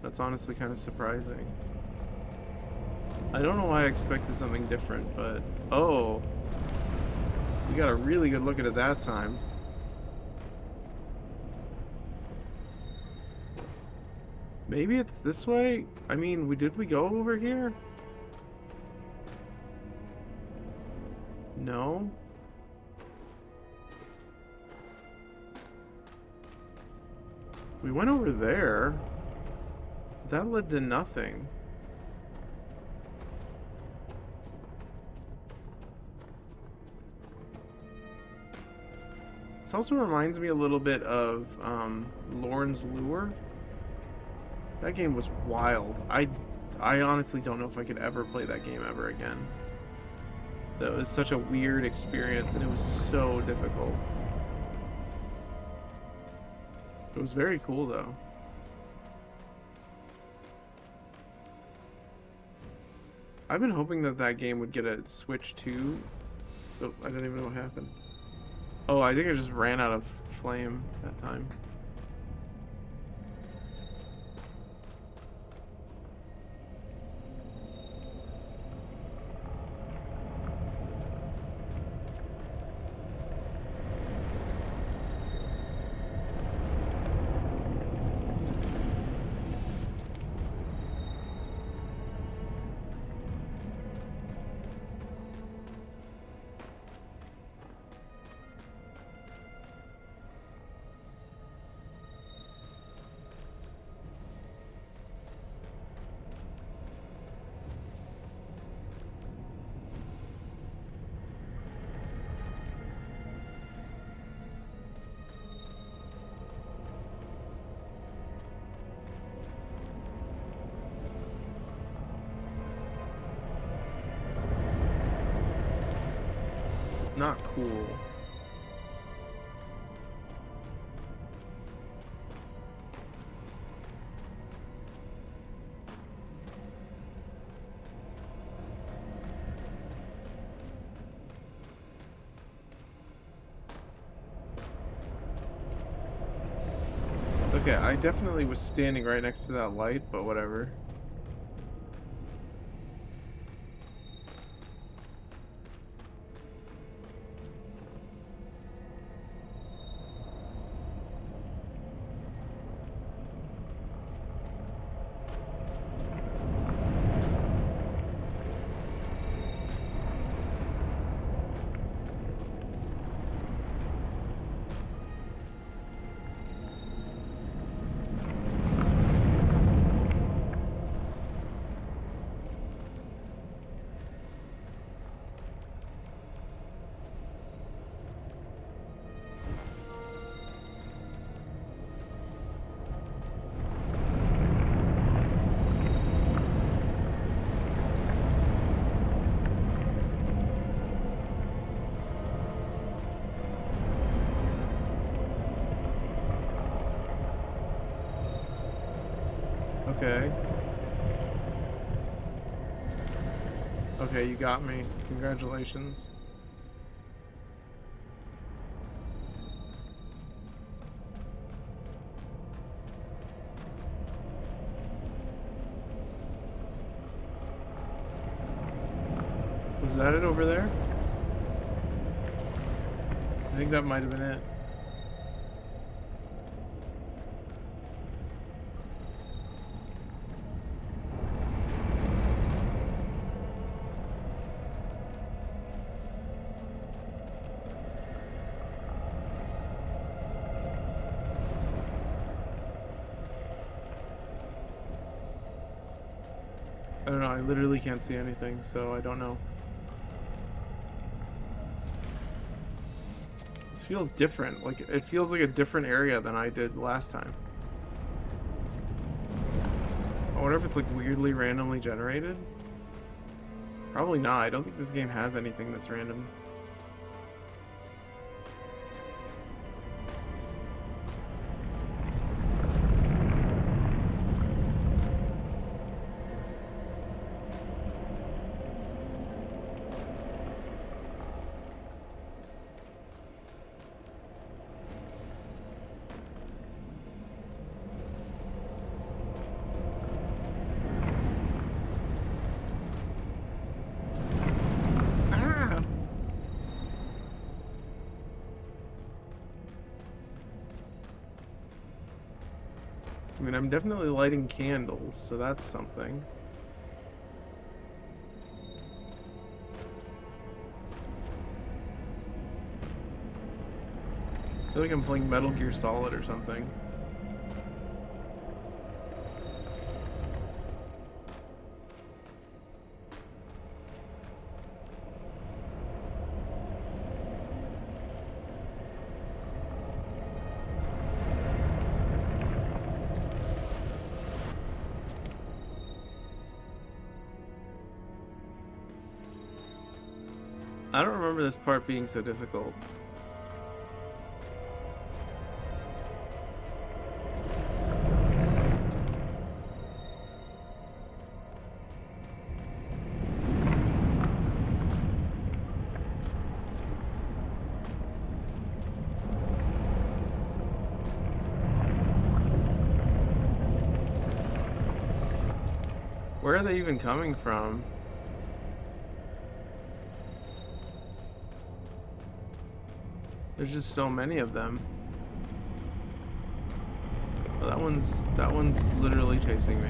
That's honestly kind of surprising. I don't know why I expected something different, but... Oh! We got a really good look at it that time. Maybe it's this way? I mean, did we go over here? No? We went over there. That led to nothing. This also reminds me a little bit of Lorne's Lure. That game was wild. I honestly don't know if I could ever play that game ever again. That was such a weird experience, and it was so difficult. It was very cool, though. I've been hoping that that game would get a Switch too. Oh, I don't even know what happened. Oh, I think I just ran out of flame that time. Not cool. Okay, I definitely was standing right next to that light, but whatever. Okay. Okay, you got me. Congratulations. Was that it over there? I think that might have been it. I don't know, I literally can't see anything, so I don't know. This feels different. Like, it feels like a different area than I did last time. I wonder if it's like weirdly randomly generated? Probably not. I don't think this game has anything that's random. Ah! I mean, I'm definitely lighting candles, so that's something. I feel like I'm playing Metal Gear Solid or something. I don't remember this part being so difficult. Where are they even coming from? There's just so many of them. Oh, that one's literally chasing me.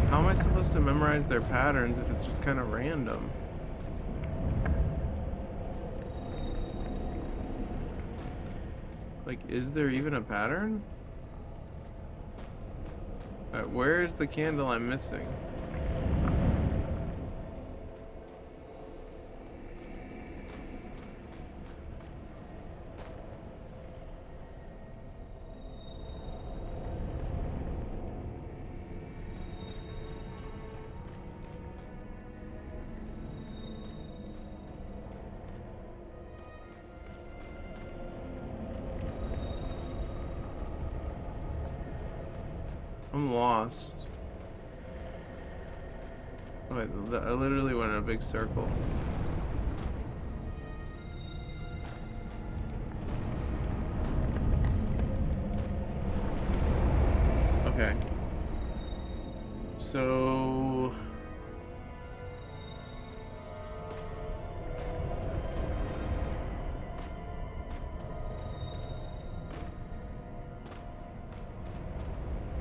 How am I supposed to memorize their patterns if it's just kind of random? Like, is there even a pattern? Alright, where is the candle I'm missing? I'm lost. Wait, I literally went in a big circle. Okay. So...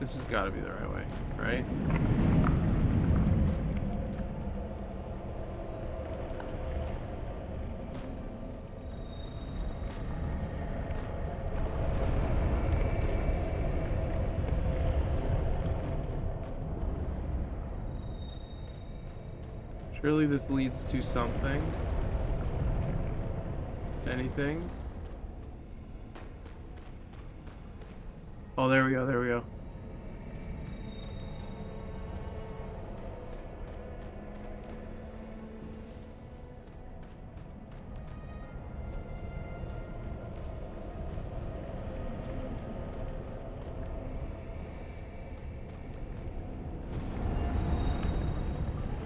this has got to be the right way, right? Surely this leads to something. Anything? Oh, there we go, there we go.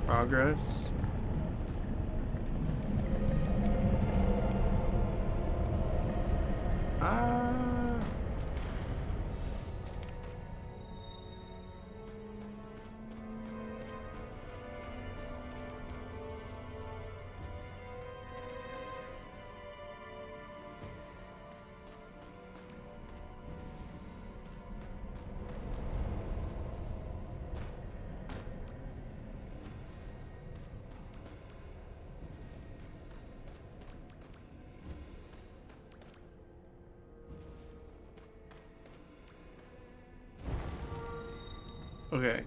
Progress. Ah. Okay.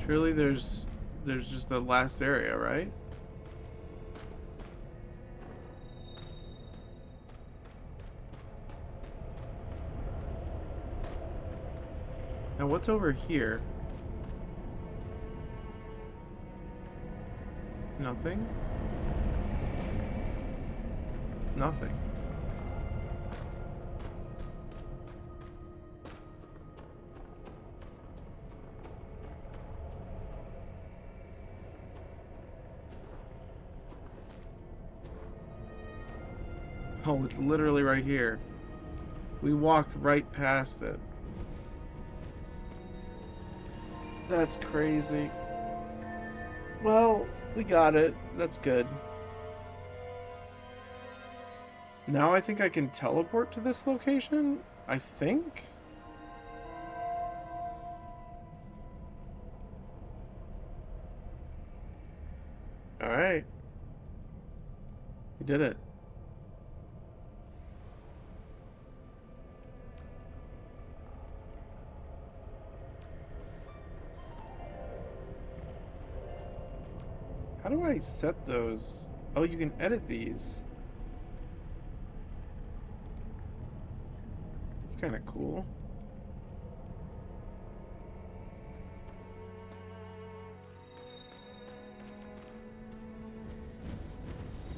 Surely there's just the last area, right? Now what's over here? Nothing? Nothing. Oh, it's literally right here. We walked right past it. That's crazy. Well, we got it. That's good. Now I think I can teleport to this location? I think? Alright, we did it. How do I set those? Oh, you can edit these. That's kind of cool.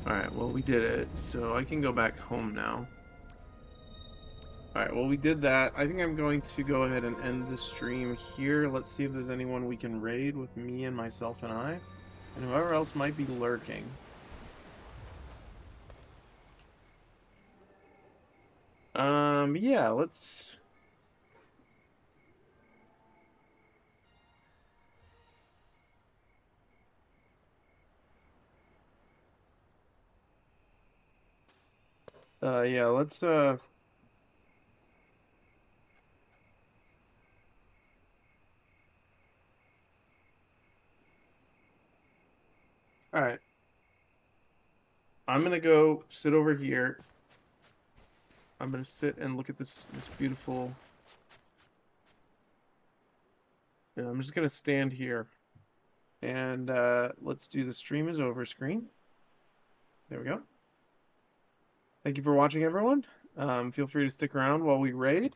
Alright, well, we did it. So I can go back home now. Alright, well, we did that. I think I'm going to go ahead and end the stream here. Let's see if there's anyone we can raid with me and myself and I. And whoever else might be lurking. Yeah, let's... yeah, let's, Alright. I'm gonna go sit over here. I'm gonna sit and look at this beautiful... Yeah, I'm just gonna stand here. And, let's do the stream is over screen. There we go. Thank you for watching, everyone. Feel free to stick around while we raid.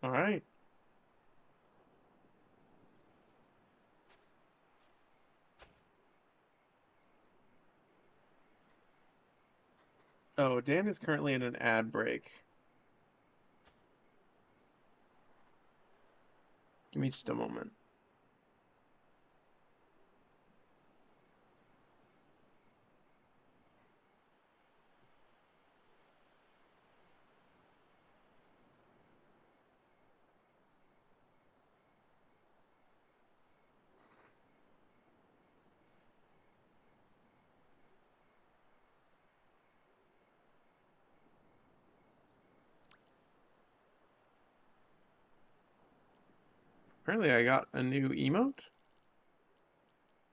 All right. Oh, Dan is currently in an ad break. Give me just a moment. Apparently, I got a new emote.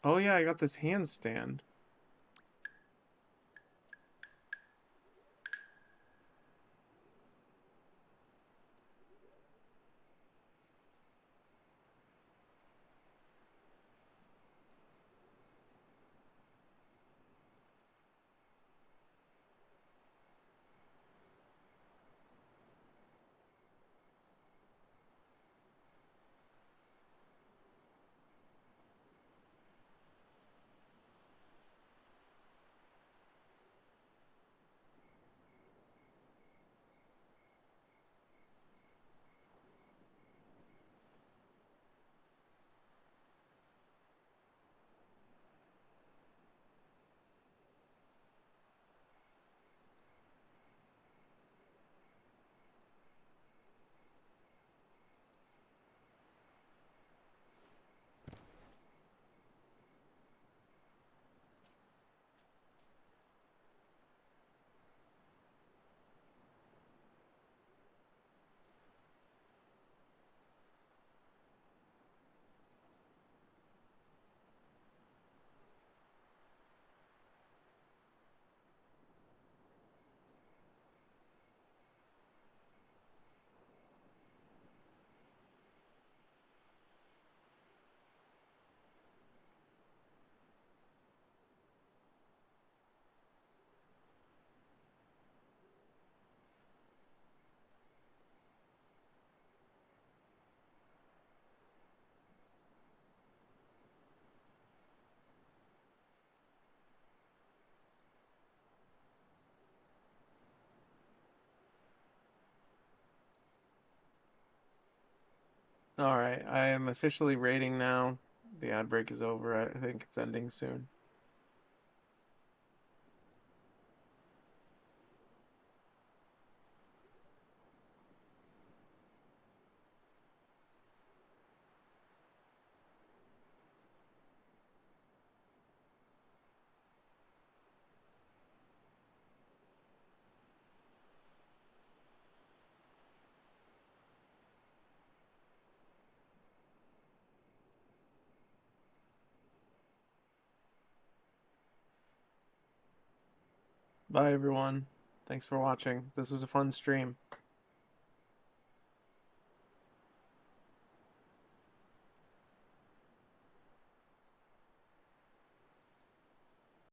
Oh yeah, I got this handstand. All right, I am officially rating now. The ad break is over. I think it's ending soon. Bye, everyone. Thanks for watching. This was a fun stream.